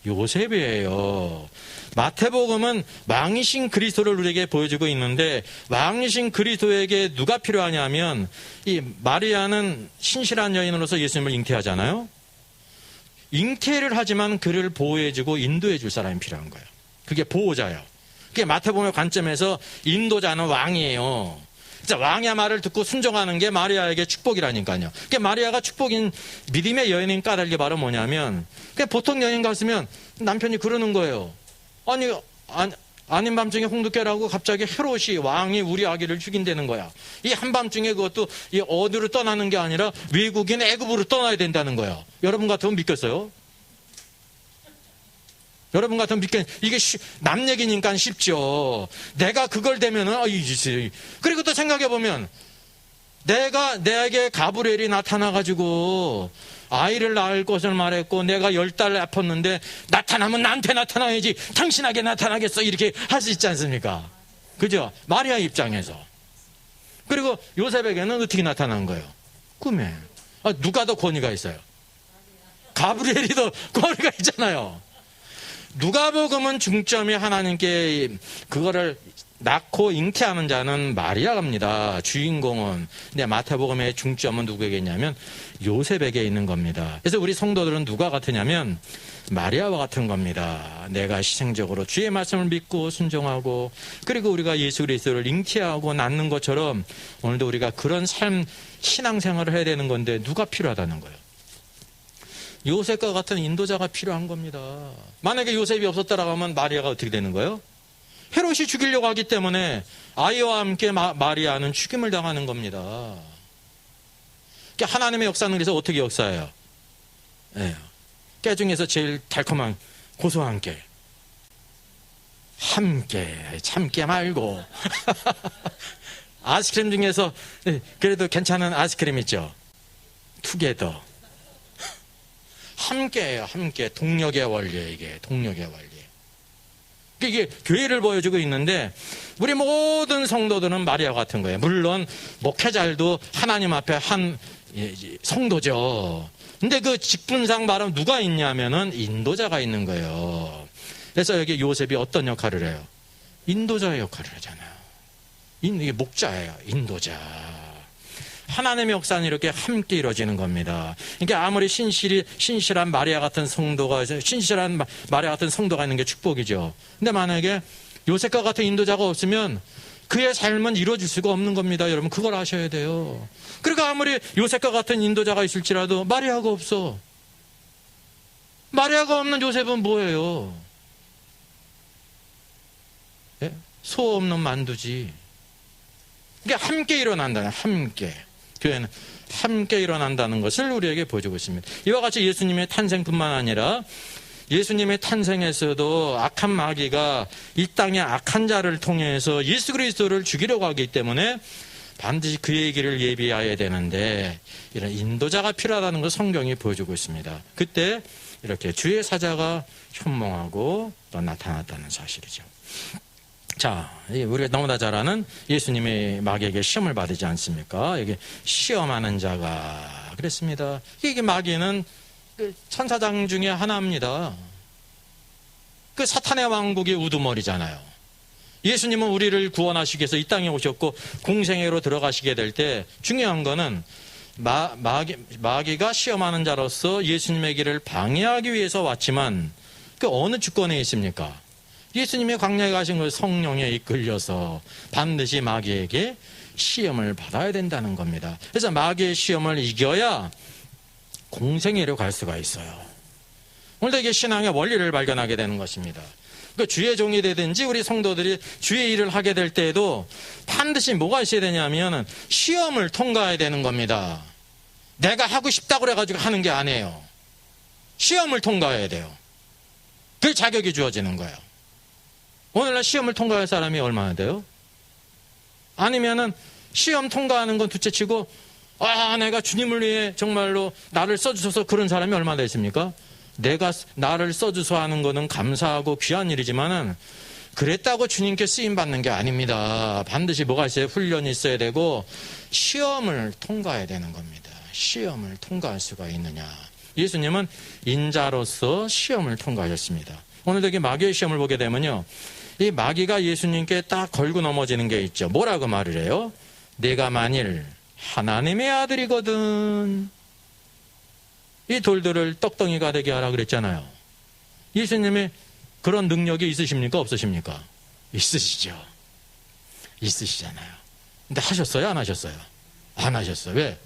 요셉이에요. 마태복음은 왕이신 그리스도를 우리에게 보여주고 있는데, 왕이신 그리스도에게 누가 필요하냐면, 이 마리아는 신실한 여인으로서 예수님을 잉태하잖아요. 잉태를 하지만 그를 보호해주고 인도해줄 사람이 필요한 거예요. 그게 보호자예요. 그게 마태복음의 관점에서 인도자는 왕이에요. 왕의 말을 듣고 순종하는 게 마리아에게 축복이라니까요. 그게 마리아가 축복인 믿음의 여인인 까닭이 바로 뭐냐면, 보통 여인 같으면 남편이 그러는 거예요. 아닌 밤중에 홍두깨라고 갑자기 헤롯이 왕이 우리 아기를 죽인다는 거야. 이 한밤중에 그것도 이 어디로 떠나는 게 아니라 외국인 애굽으로 떠나야 된다는 거야. 여러분 같으면 믿겠어요? 여러분 같으면 이게 남 얘기니까 쉽죠. 내가 그걸 되면은 그리고 또 생각해보면, 내에게 가브리엘이 나타나가지고 아이를 낳을 것을 말했고 내가 10달 아팠는데 나타나면 나한테 나타나야지 당신에게 나타나겠어, 이렇게 할 수 있지 않습니까? 그죠? 마리아 입장에서. 그리고 요셉에게는 어떻게 나타난 거예요? 꿈에. 누가 더 권위가 있어요? 가브리엘이 더 권위가 있잖아요. 누가복음은 중점이 하나님께 그거를 낳고 잉태하는 자는 마리아입니다. 주인공은. 근데 마태복음의 중점은 누구에게 있냐면 요셉에게 있는 겁니다. 그래서 우리 성도들은 누가 같으냐면 마리아와 같은 겁니다. 내가 희생적으로 주의 말씀을 믿고 순종하고, 그리고 우리가 예수 그리스도를 잉태하고 낳는 것처럼 오늘도 우리가 그런 신앙생활을 해야 되는 건데, 누가 필요하다는 거예요? 요셉과 같은 인도자가 필요한 겁니다. 만약에 요셉이 없었다라고 하면 마리아가 어떻게 되는 거예요? 헤롯이 죽이려고 하기 때문에 아이와 함께 마리아는 죽임을 당하는 겁니다. 하나님의 역사는 그래서 어떻게 역사해요? 깨 중에서 제일 달콤한 고소한 깨. 함께, 참깨 말고. 아이스크림 중에서 그래도 괜찮은 아이스크림 있죠? 투게더. 함께예요, 함께. 동력의 원리예요, 이게. 동력의 원리. 이게 교회를 보여주고 있는데, 우리 모든 성도들은 마리아 같은 거예요. 물론 목회자들도 하나님 앞에 한 성도죠. 근데 그 직분상 말하면 누가 있냐면은 인도자가 있는 거예요. 그래서 여기 요셉이 어떤 역할을 해요? 인도자의 역할을 하잖아요. 이게 목자예요, 인도자. 하나님의 역사는 이렇게 함께 이루어지는 겁니다. 그러니까 아무리 신실한 마리아 같은 성도가, 신실한 마리아 같은 성도가 있는 게 축복이죠. 근데 만약에 요셉과 같은 인도자가 없으면 그의 삶은 이루어질 수가 없는 겁니다. 여러분, 그걸 아셔야 돼요. 그러니까 아무리 요셉과 같은 인도자가 있을지라도 마리아가 없어. 마리아가 없는 요셉은 뭐예요? 소 없는 만두지. 이게 함께 일어난다는, 함께. 교회는 함께 일어난다는 것을 우리에게 보여주고 있습니다. 이와 같이 예수님의 탄생뿐만 아니라 예수님의 탄생에서도 악한 마귀가 이 땅의 악한 자를 통해서 예수 그리스도를 죽이려고 하기 때문에 반드시 그의 길을 예비해야 되는데, 이런 인도자가 필요하다는 것을 성경이 보여주고 있습니다. 그때 이렇게 주의 사자가 현몽하고 또 나타났다는 사실이죠. 자, 우리가 너무나 잘 아는 예수님의 마귀에게 시험을 받지 않습니까? 이게 시험하는 자가 그랬습니다. 이게 마귀는 천사장 중에 하나입니다. 그 사탄의 왕국의 우두머리잖아요. 예수님은 우리를 구원하시기 위해서 이 땅에 오셨고 공생애로 들어가시게 될 때 중요한 거는 마귀가 시험하는 자로서 예수님의 길을 방해하기 위해서 왔지만, 그 어느 주권에 있습니까? 예수님의 광야에 가신 걸 성령에 이끌려서 반드시 마귀에게 시험을 받아야 된다는 겁니다. 그래서 마귀의 시험을 이겨야 공생애로 갈 수가 있어요. 오늘도 이게 신앙의 원리를 발견하게 되는 것입니다. 그 주의 종이 되든지 우리 성도들이 주의 일을 하게 될 때에도 반드시 뭐가 있어야 되냐면 시험을 통과해야 되는 겁니다. 내가 하고 싶다고 그래가지고 하는 게 아니에요. 시험을 통과해야 돼요. 그 자격이 주어지는 거예요. 오늘날 시험을 통과할 사람이 얼마나 돼요? 아니면은 시험 통과하는 건 둘째치고 내가 주님을 위해 정말로 나를 써주셔서 그런 사람이 얼마나 있습니까? 내가 나를 써주셔서 하는 거는 감사하고 귀한 일이지만은 그랬다고 주님께 쓰임 받는 게 아닙니다. 반드시 뭐가 있어요? 훈련이 있어야 되고 시험을 통과해야 되는 겁니다. 시험을 통과할 수가 있느냐? 예수님은 인자로서 시험을 통과하셨습니다. 오늘 여기 마귀의 시험을 보게 되면요, 이 마귀가 예수님께 딱 걸고 넘어지는 게 있죠. 뭐라고 말을 해요? 내가 만일 하나님의 아들이거든 이 돌들을 떡덩이가 되게 하라 그랬잖아요. 예수님이 그런 능력이 있으십니까? 없으십니까? 있으시죠. 있으시잖아요. 근데 하셨어요? 안 하셨어요? 안 하셨어요. 왜?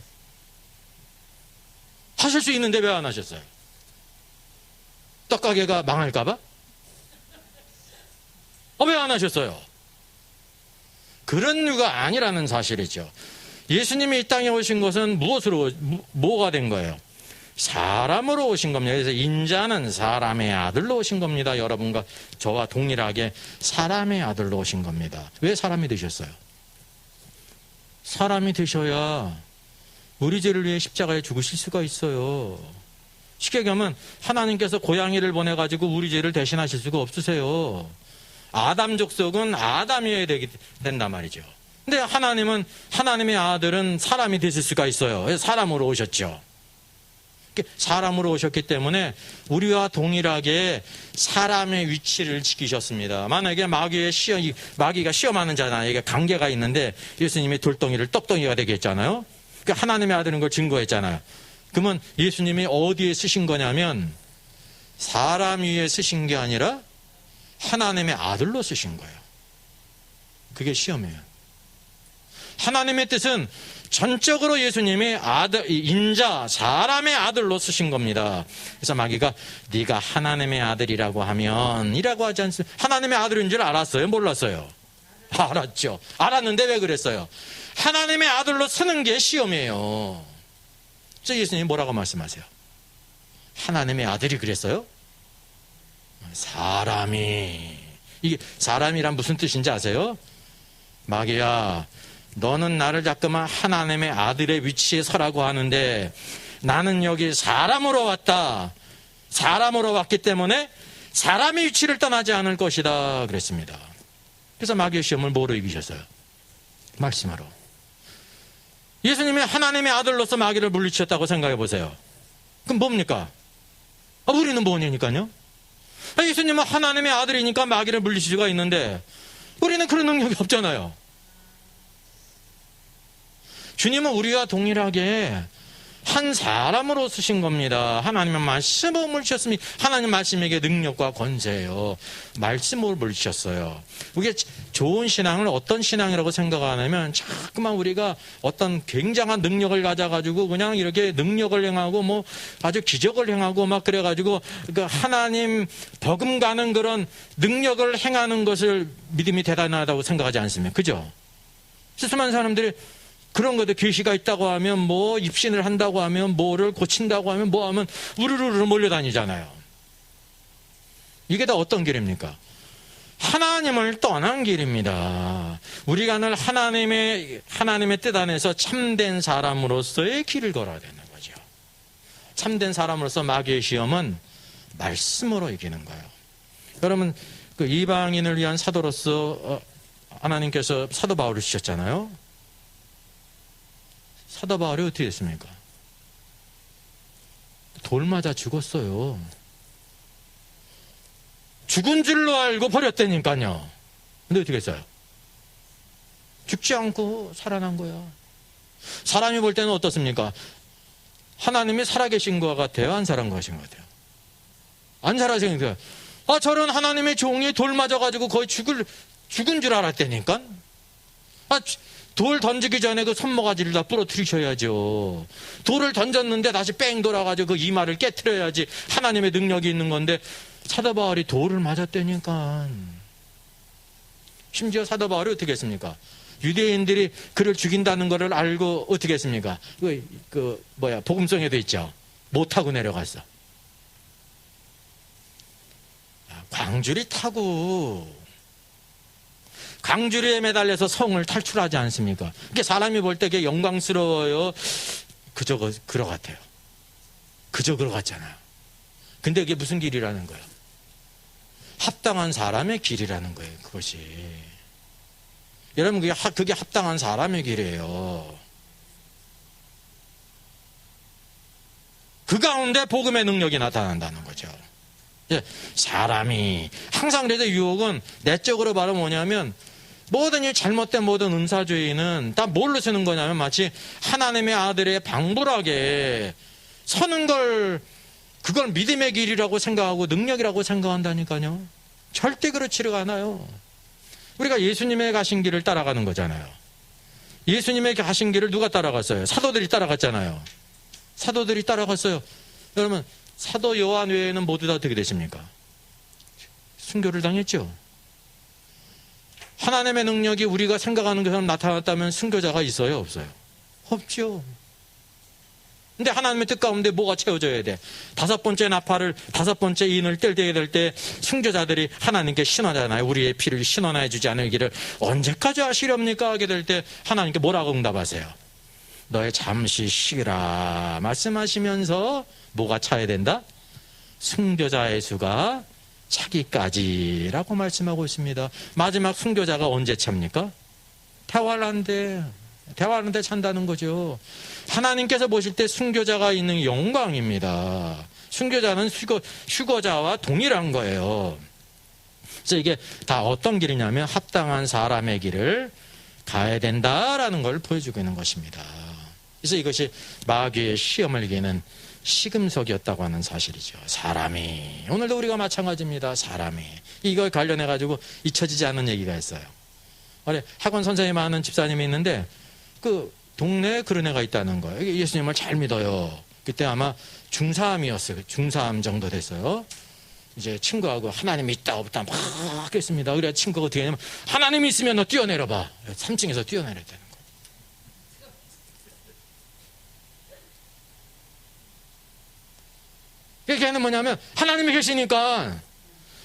하실 수 있는데 왜 안 하셨어요? 떡가게가 망할까봐? 왜 안 하셨어요? 그런 이유가 아니라는 사실이죠. 예수님이 이 땅에 오신 것은 무엇으로, 뭐가 된 거예요? 사람으로 오신 겁니다. 그래서 인자는 사람의 아들로 오신 겁니다. 여러분과 저와 동일하게 사람의 아들로 오신 겁니다. 왜 사람이 되셨어요? 사람이 되셔야 우리 죄를 위해 십자가에 죽으실 수가 있어요. 쉽게 얘기하면 하나님께서 고양이를 보내가지고 우리 죄를 대신하실 수가 없으세요. 아담 족속은 아담이어야 된단 말이죠. 근데 하나님은, 하나님의 아들은 사람이 되실 수가 있어요. 사람으로 오셨죠. 사람으로 오셨기 때문에 우리와 동일하게 사람의 위치를 지키셨습니다. 만약에 마귀가 시험하는 자에게 관계가 있는데 예수님이 돌덩이를 떡덩이가 되게 했잖아요. 그러니까 하나님의 아들인 걸 증거했잖아요. 그러면 예수님이 어디에 쓰신 거냐면 사람 위에 쓰신 게 아니라 하나님의 아들로 쓰신 거예요. 그게 시험이에요. 하나님의 뜻은 전적으로 예수님이 인자, 사람의 아들로 쓰신 겁니다. 그래서 마귀가 네가 하나님의 아들이라고 하면 이라고 하지 않습니까? 하나님의 아들인 줄 알았어요? 몰랐어요? 알았죠. 알았는데 왜 그랬어요? 하나님의 아들로 쓰는 게 시험이에요. 그래서 예수님이 뭐라고 말씀하세요? 하나님의 아들이 그랬어요? 사람이. 이게 사람이란 무슨 뜻인지 아세요? 마귀야, 너는 나를 자꾸만 하나님의 아들의 위치에 서라고 하는데 나는 여기 사람으로 왔다. 사람으로 왔기 때문에 사람의 위치를 떠나지 않을 것이다 그랬습니다. 그래서 마귀의 시험을 뭐로 이기셨어요? 말씀으로. 예수님이 하나님의 아들로서 마귀를 물리치셨다고 생각해 보세요. 그럼 뭡니까? 우리는 뭐냐니까요? 예수님은 하나님의 아들이니까 마귀를 물리칠 수가 있는데 우리는 그런 능력이 없잖아요. 주님은 우리와 동일하게 한 사람으로 쓰신 겁니다. 하나님의 말씀을 물리셨으니 하나님 말씀에게 능력과 권세예요. 말씀을 물리셨어요. 이게 좋은 신앙을 어떤 신앙이라고 생각하냐면 자꾸만 우리가 어떤 굉장한 능력을 가져가지고 그냥 이렇게 능력을 행하고 뭐 아주 기적을 행하고 막 그래가지고 그 하나님 버금가는 그런 능력을 행하는 것을 믿음이 대단하다고 생각하지 않습니까? 그죠? 수많은 사람들이 그런 것도 계시가 있다고 하면 뭐 입신을 한다고 하면 뭐를 고친다고 하면 뭐 하면 우르르르 몰려다니잖아요. 이게 다 어떤 길입니까? 하나님을 떠난 길입니다. 우리가 늘 하나님의 뜻 안에서 참된 사람으로서의 길을 걸어야 되는 거죠. 참된 사람으로서 마귀의 시험은 말씀으로 이기는 거예요. 여러분 그 이방인을 위한 사도로서 하나님께서 사도 바울을 주셨잖아요. 사도 바울이 어떻게 됐습니까? 돌 맞아 죽었어요. 죽은 줄로 알고 버렸다니까요. 근데 어떻게 했어요? 죽지 않고 살아난 거야. 사람이 볼 때는 어떻습니까? 하나님이 살아계신 것 같아요? 안 살아계신 것 같아요? 안 살아계신 것 같아요. 저런 하나님의 종이 돌 맞아가지고 거의 죽은 줄 알았다니까? 돌 던지기 전에 그 손모가지를 다 부러뜨리셔야죠. 돌을 던졌는데 다시 뺑 돌아가지고 그 이마를 깨트려야지 하나님의 능력이 있는 건데 사도 바울이 돌을 맞았다니까. 심지어 사도 바울이 어떻게 했습니까? 유대인들이 그를 죽인다는 것을 알고 어떻게 했습니까? 복음성에도 있죠. 못하고 내려갔어. 광주리 타고 광주리에 매달려서 성을 탈출하지 않습니까? 그게 사람이 볼 때 그게 영광스러워요. 그저 그러 같아요. 그저 그러 같잖아요. 근데 그게 무슨 길이라는 거예요? 합당한 사람의 길이라는 거예요. 그것이. 여러분 그게 합당한 사람의 길이에요. 그 가운데 복음의 능력이 나타난다는 거죠. 사람이 항상 그래서 유혹은 내적으로 바로 뭐냐면 모든 이 잘못된 모든 은사주의는 다 뭘로 쓰는 거냐면 마치 하나님의 아들의 방불하게 서는 걸 그걸 믿음의 길이라고 생각하고 능력이라고 생각한다니까요. 절대 그렇지가 않아요. 우리가 예수님의 가신 길을 따라가는 거잖아요. 예수님의 가신 길을 누가 따라갔어요? 사도들이 따라갔잖아요. 사도들이 따라갔어요. 여러분 사도 요한 외에는 모두 다 어떻게 되십니까? 순교를 당했죠. 하나님의 능력이 우리가 생각하는 것처럼 나타났다면 순교자가 있어요? 없어요? 없죠. 근데 하나님의 뜻 가운데 뭐가 채워져야 돼? 다섯 번째 인을 뗄때게 될 때 순교자들이 하나님께 신원하잖아요. 우리의 피를 신원해 주지 않을기를 언제까지 하시렵니까? 하게 될 때 하나님께 뭐라고 응답하세요? 너의 잠시 쉬라 말씀하시면서 뭐가 차야 된다? 순교자의 수가 차기까지라고 말씀하고 있습니다. 마지막 순교자가 언제 찹니까? 대환란 때 찬다는 거죠. 하나님께서 보실 때 순교자가 있는 영광입니다. 순교자는 휴거자와 동일한 거예요. 그래서 이게 다 어떤 길이냐면 합당한 사람의 길을 가야 된다라는 걸 보여주고 있는 것입니다. 그래서 이것이 마귀의 시험을 이기는 시금석이었다고 하는 사실이죠. 사람이 오늘도 우리가 마찬가지입니다. 사람이 이걸 관련해 가지고 잊혀지지 않는 얘기가 있어요. 학원 선생님 하는 집사님이 있는데 그 동네에 그런 애가 있다는 거예요. 예수님을 잘 믿어요. 그때 아마 중3이었어요. 중3 정도 됐어요. 이제 친구하고 하나님 있다 없다 막 했습니다. 그래 친구가 어떻게 하냐면 하나님 있으면 너 뛰어내려봐. 3층에서 뛰어내렸다는 거예요. 걔는 뭐냐면 하나님이 계시니까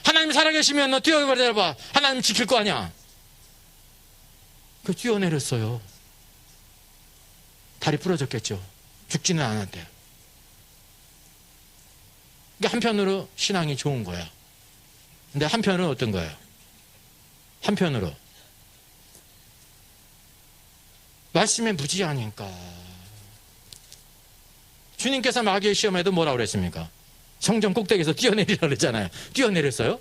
하나님이 살아계시면 너 뛰어내려봐. 하나님 지킬 거 아니야. 그 뛰어내렸어요. 다리 부러졌겠죠. 죽지는 않았대요. 그러니까 한편으로 신앙이 좋은 거야. 근데 한편으로 어떤 거예요? 한편으로 말씀에 무지하니까. 주님께서 마귀의 시험에도 뭐라고 그랬습니까? 성전 꼭대기에서 뛰어내리라고 그랬잖아요. 뛰어내렸어요?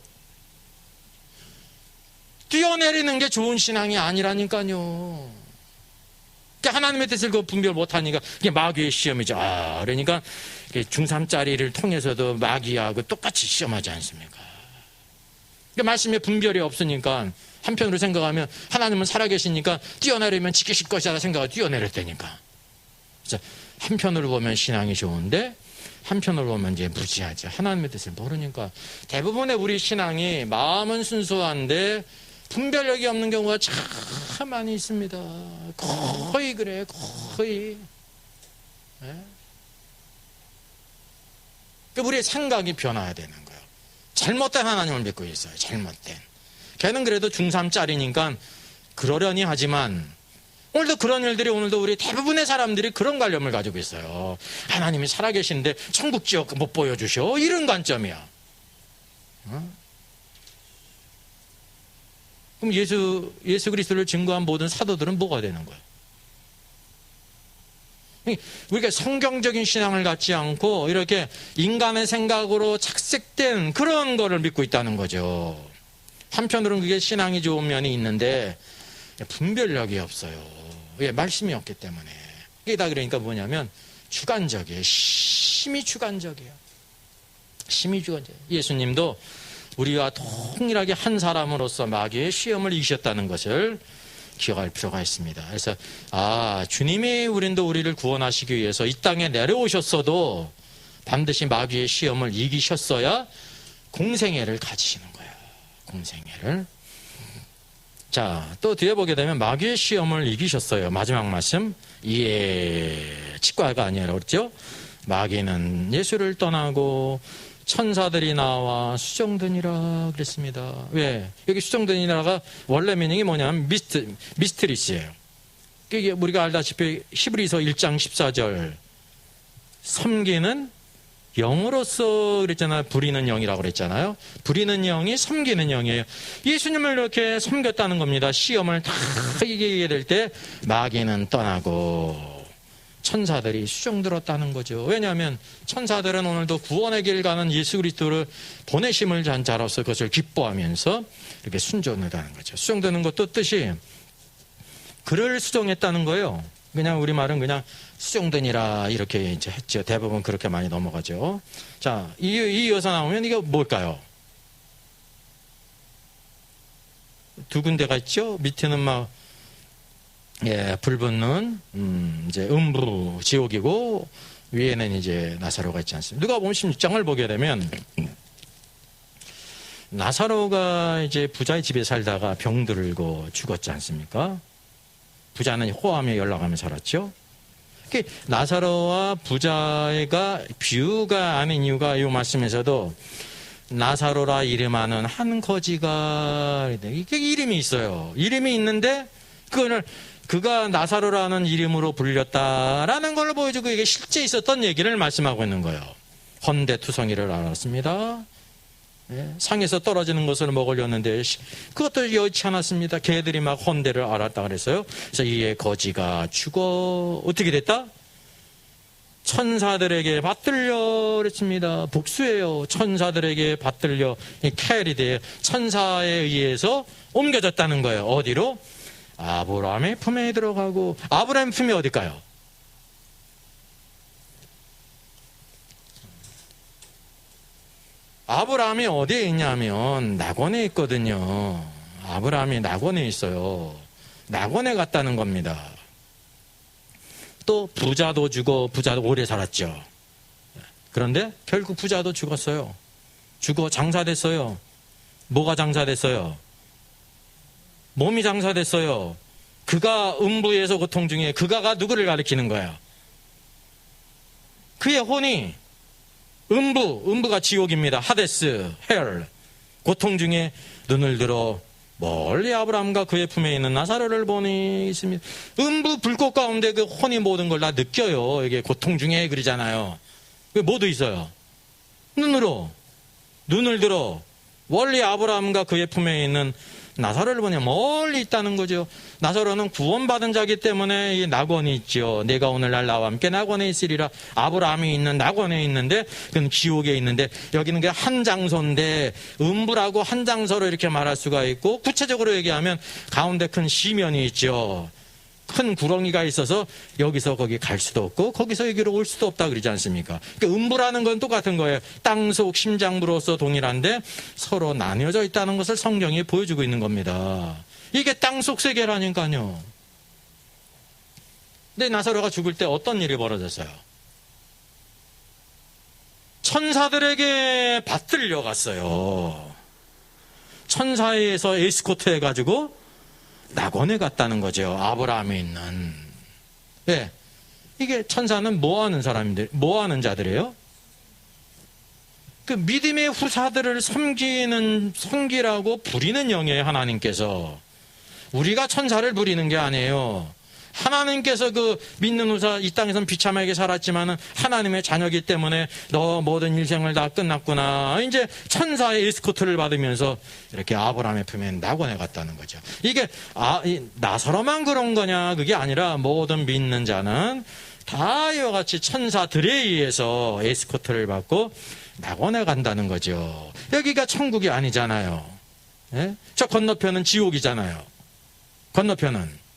뛰어내리는 게 좋은 신앙이 아니라니까요. 그러니까 하나님의 뜻을 분별 못하니까 이게 마귀의 시험이죠. 그러니까 중3짜리를 통해서도 마귀하고 똑같이 시험하지 않습니까? 그러니까 말씀에 분별이 없으니까 한편으로 생각하면 하나님은 살아계시니까 뛰어내리면 지키실 것이라 생각하고 뛰어내렸다니까. 그래서 한편으로 보면 신앙이 좋은데 한편으로 보면 이제 무지하죠. 하나님의 뜻을 모르니까. 대부분의 우리 신앙이 마음은 순수한데 분별력이 없는 경우가 참 많이 있습니다. 거의 그래, 거의. 네? 그러니까 우리의 생각이 변화해야 되는 거예요. 잘못된 하나님을 믿고 있어요. 잘못된. 걔는 그래도 중3짜리니까 그러려니 하지만 오늘도 그런 일들이 오늘도 우리 대부분의 사람들이 그런 관념을 가지고 있어요. 하나님이 살아계신데 천국 지역 못 보여주셔. 이런 관점이야. 그럼 예수 그리스도를 증거한 모든 사도들은 뭐가 되는 거예요? 우리가 성경적인 신앙을 갖지 않고 이렇게 인간의 생각으로 착색된 그런 거를 믿고 있다는 거죠. 한편으로는 그게 신앙이 좋은 면이 있는데 분별력이 없어요. 왜? 말씀이 없기 때문에. 이게 다 그러니까 뭐냐면 주관적이에요. 심히 주관적이에요. 심히 주관적이에요. 예수님도 우리와 동일하게 한 사람으로서 마귀의 시험을 이기셨다는 것을 기억할 필요가 있습니다. 그래서 주님이 우리를 구원하시기 위해서 이 땅에 내려오셨어도 반드시 마귀의 시험을 이기셨어야 공생애를 가지시는 거예요. 공생애를. 자, 또 뒤에 보게 되면 마귀의 시험을 이기셨어요. 마지막 말씀. 치과가 아니라 그랬죠. 마귀는 예수를 떠나고 천사들이 나와 수정드니라 그랬습니다. 왜? 여기 수정드니라가 원래 미닝이 뭐냐면 미스트리스예요. 이게 우리가 알다시피 히브리서 1장 14절 섬기는 영으로서 그랬잖아요. 부리는 영이라고 그랬잖아요. 부리는 영이 섬기는 영이에요. 예수님을 이렇게 섬겼다는 겁니다. 시험을 다 이기게 될 때 마귀는 떠나고 천사들이 수종들었다는 거죠. 왜냐하면 천사들은 오늘도 구원의 길 가는 예수 그리스도를 보내심을 잔 자로서 그것을 기뻐하면서 이렇게 순종을 하는 거죠. 수종되는 것도 뜻이 그를 수종했다는 거예요. 그냥 우리말은 그냥 수종되니라 이렇게 이제 했죠. 대부분 그렇게 많이 넘어가죠. 자, 이어서 나오면 이게 뭘까요? 두 군데가 있죠. 밑에는 막 불 붙는 이제 음부 지옥이고 위에는 이제 나사로가 있지 않습니까? 누가 보면 16장을 보게 되면 나사로가 이제 부자의 집에 살다가 병들고 죽었지 않습니까? 부자는 호암에 연락하며 살았죠. 나사로와 부자가 비유가 아닌 이유가 이 말씀에서도 나사로라 이름하는 한 거지가 이게 이름이 있어요. 이름이 있는데 그가 나사로라는 이름으로 불렸다라는 걸 보여주고 이게 실제 있었던 얘기를 말씀하고 있는 거예요. 헌대투성이를 알았습니다. 상에서 떨어지는 것을 먹으려는데 그것도 여의치 않았습니다. 개들이 막 헌대를 알았다 그랬어요. 그래서 이에 거지가 죽어 어떻게 됐다? 천사들에게 받들려 그랬습니다. 복수예요. 천사들에게 받들려 캐리드에 천사에 의해서 옮겨졌다는 거예요. 어디로? 아브라함의 품에 들어가고. 아브라함 품이 어딜까요? 아브라함이 어디에 있냐면 낙원에 있거든요. 아브라함이 낙원에 있어요. 낙원에 갔다는 겁니다. 또 부자도 죽어 부자도 오래 살았죠. 그런데 결국 부자도 죽었어요. 죽어 장사됐어요. 뭐가 장사됐어요? 몸이 장사됐어요. 그가 음부에서 고통 중에 그가가 누구를 가리키는 거야? 그의 혼이 음부가 지옥입니다. 하데스, 헬. 고통 중에 눈을 들어 멀리 아브라함과 그의 품에 있는 나사로를 보니 있습니다. 음부 불꽃 가운데 그 혼이 모든 걸 다 느껴요. 이게 고통 중에 그러잖아요. 뭐도 있어요. 눈을 들어 멀리 아브라함과 그의 품에 있는 나사로를 보니 멀리 있다는 거죠. 나사로는 구원받은 자기 때문에 이 낙원이 있죠. 내가 오늘날 나와 함께 낙원에 있으리라. 아브라함이 있는 낙원에 있는데 그건 지옥에 있는데 여기는 그 한 장소인데 음부라고 한 장소로 이렇게 말할 수가 있고 구체적으로 얘기하면 가운데 큰 시면이 있죠. 큰 구렁이가 있어서 여기서 거기 갈 수도 없고 거기서 여기로 올 수도 없다 그러지 않습니까? 그러니까 음부라는 건 똑같은 거예요. 땅속 심장부로서 동일한데 서로 나뉘어져 있다는 것을 성경이 보여주고 있는 겁니다. 이게 땅속 세계라니까요. 근데 나사로가 죽을 때 어떤 일이 벌어졌어요? 천사들에게 받들려 갔어요. 천사에서 에스코트 해가지고 낙원에 갔다는 거죠. 아브라함이 있는. 네. 이게 천사는 뭐 하는 사람인데, 뭐 하는 자들이에요? 그 믿음의 후사들을 섬기라고 부리는 영이에요, 하나님께서. 우리가 천사를 부리는 게 아니에요. 하나님께서 그 믿는 후사 이 땅에서는 비참하게 살았지만은 하나님의 자녀이기 때문에 너 모든 일생을 다 끝났구나. 이제 천사의 에스코트를 받으면서 이렇게 아브라함의 품에 낙원에 갔다는 거죠. 이게 나사로만 그런 거냐? 그게 아니라 모든 믿는 자는 다 이와 같이 천사들에 의해서 에스코트를 받고 낙원에 간다는 거죠. 여기가 천국이 아니잖아요. 예? 저 건너편은 지옥이잖아요. 건너편은.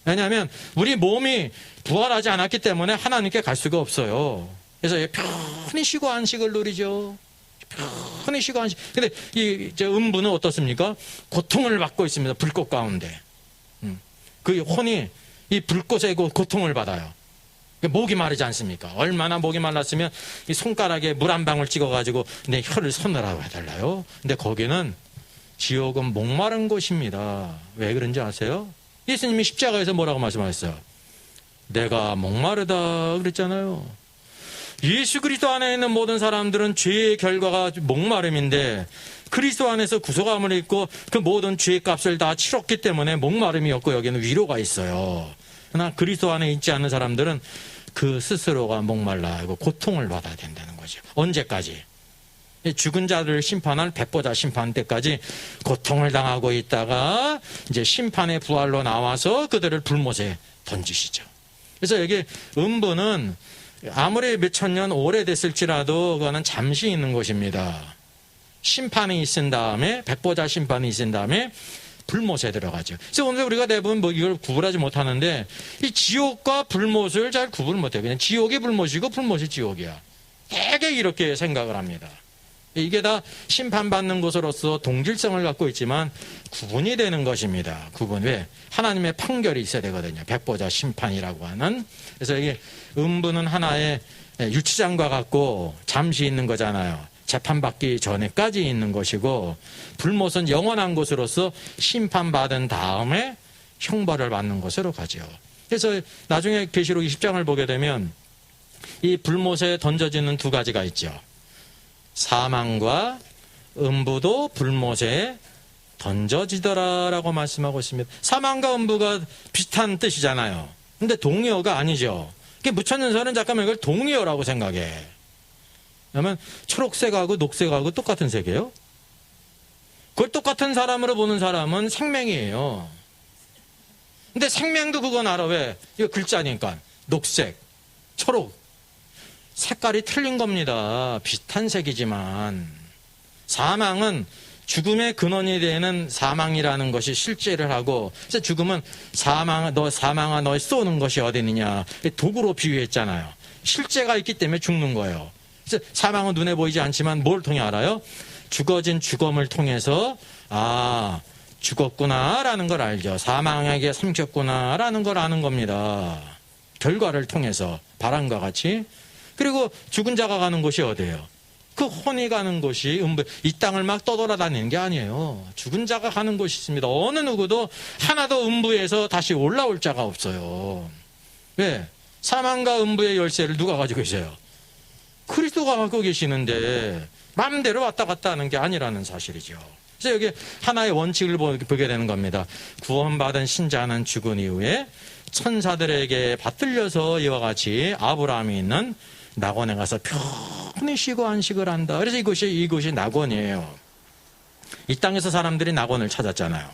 왜냐하면 우리 몸이 부활하지 않았기 때문에 하나님께 갈 수가 없어요. 그래서 편히 쉬고 안식을 누리죠. 편히 쉬고 안식. 근데 이 음부는 어떻습니까? 고통을 받고 있습니다. 불꽃 가운데. 그 혼이 이 불꽃에 고통을 받아요. 목이 마르지 않습니까? 얼마나 목이 말랐으면 이 손가락에 물 한 방울 찍어가지고 내 혀를 손으라고 해달라요. 근데 거기는 지옥은 목마른 곳입니다. 왜 그런지 아세요? 예수님이 십자가에서 뭐라고 말씀하셨어요? 내가 목마르다 그랬잖아요. 예수 그리스도 안에 있는 모든 사람들은 죄의 결과가 목마름인데 그리스도 안에서 구속함을 입고 그 모든 죄의 값을 다 치렀기 때문에 목마름이 없고 여기는 위로가 있어요. 그러나 그리스도 안에 있지 않는 사람들은 그 스스로가 목말라하고 고통을 받아야 된다는 거죠. 언제까지? 죽은 자들을 심판할 백보자 심판 때까지 고통을 당하고 있다가 이제 심판의 부활로 나와서 그들을 불못에 던지시죠. 그래서 여기 음부는 아무리 몇천 년 오래됐을지라도 그거는 잠시 있는 곳입니다. 심판이 있은 다음에 백보자 심판이 있은 다음에 불못에 들어가죠. 그래서 오늘 우리가 대부분 뭐 이걸 구분하지 못하는데 이 지옥과 불못을 잘 구분을 못해요. 그냥 지옥이 불못이고 불못이 지옥이야. 되게 이렇게 생각을 합니다. 이게 다 심판받는 곳으로서 동질성을 갖고 있지만 구분이 되는 것입니다. 구분. 왜? 하나님의 판결이 있어야 되거든요. 백보자 심판이라고 하는. 그래서 이게 음부는 하나의 유치장과 같고 잠시 있는 거잖아요. 재판받기 전에까지 있는 것이고 불못은 영원한 곳으로서 심판받은 다음에 형벌을 받는 곳으로 가죠. 그래서 나중에 계시록 20장을 보게 되면 이 불못에 던져지는 두 가지가 있죠. 사망과 음부도 불못에 던져지더라라고 말씀하고 있습니다. 사망과 음부가 비슷한 뜻이잖아요. 근데 동의어가 아니죠. 무천년설은 잠깐만 이걸 동의어라고 생각해. 그러면 초록색하고 녹색하고 똑같은 색이에요. 그걸 똑같은 사람으로 보는 사람은 생명이에요. 근데 생명도 그건 알아. 왜? 이거 글자니까. 녹색, 초록. 색깔이 틀린 겁니다. 비슷한 색이지만. 사망은 죽음의 근원이 되는 사망이라는 것이 실제를 하고, 그래서 죽음은 사망아 너의 쏘는 것이 어디 있느냐. 도구로 비유했잖아요. 실제가 있기 때문에 죽는 거예요. 그래서 사망은 눈에 보이지 않지만 뭘 통해 알아요? 죽어진 죽음을 통해서 죽었구나라는 걸 알죠. 사망에게 삼켰구나라는 걸 아는 겁니다. 결과를 통해서 바람과 같이. 그리고 죽은 자가 가는 곳이 어디예요? 그 혼이 가는 곳이 음부. 이 땅을 막 떠돌아다니는 게 아니에요. 죽은 자가 가는 곳이 있습니다. 어느 누구도 하나도 음부에서 다시 올라올 자가 없어요. 왜? 사망과 음부의 열쇠를 누가 가지고 계세요? 그리스도가 갖고 계시는데 마음대로 왔다 갔다 하는 게 아니라는 사실이죠. 그래서 여기 하나의 원칙을 보게 되는 겁니다. 구원받은 신자는 죽은 이후에 천사들에게 받들려서 이와 같이 아브라함이 있는 낙원에 가서 편히 쉬고 안식을 한다. 그래서 이곳이 낙원이에요. 이 땅에서 사람들이 낙원을 찾았잖아요.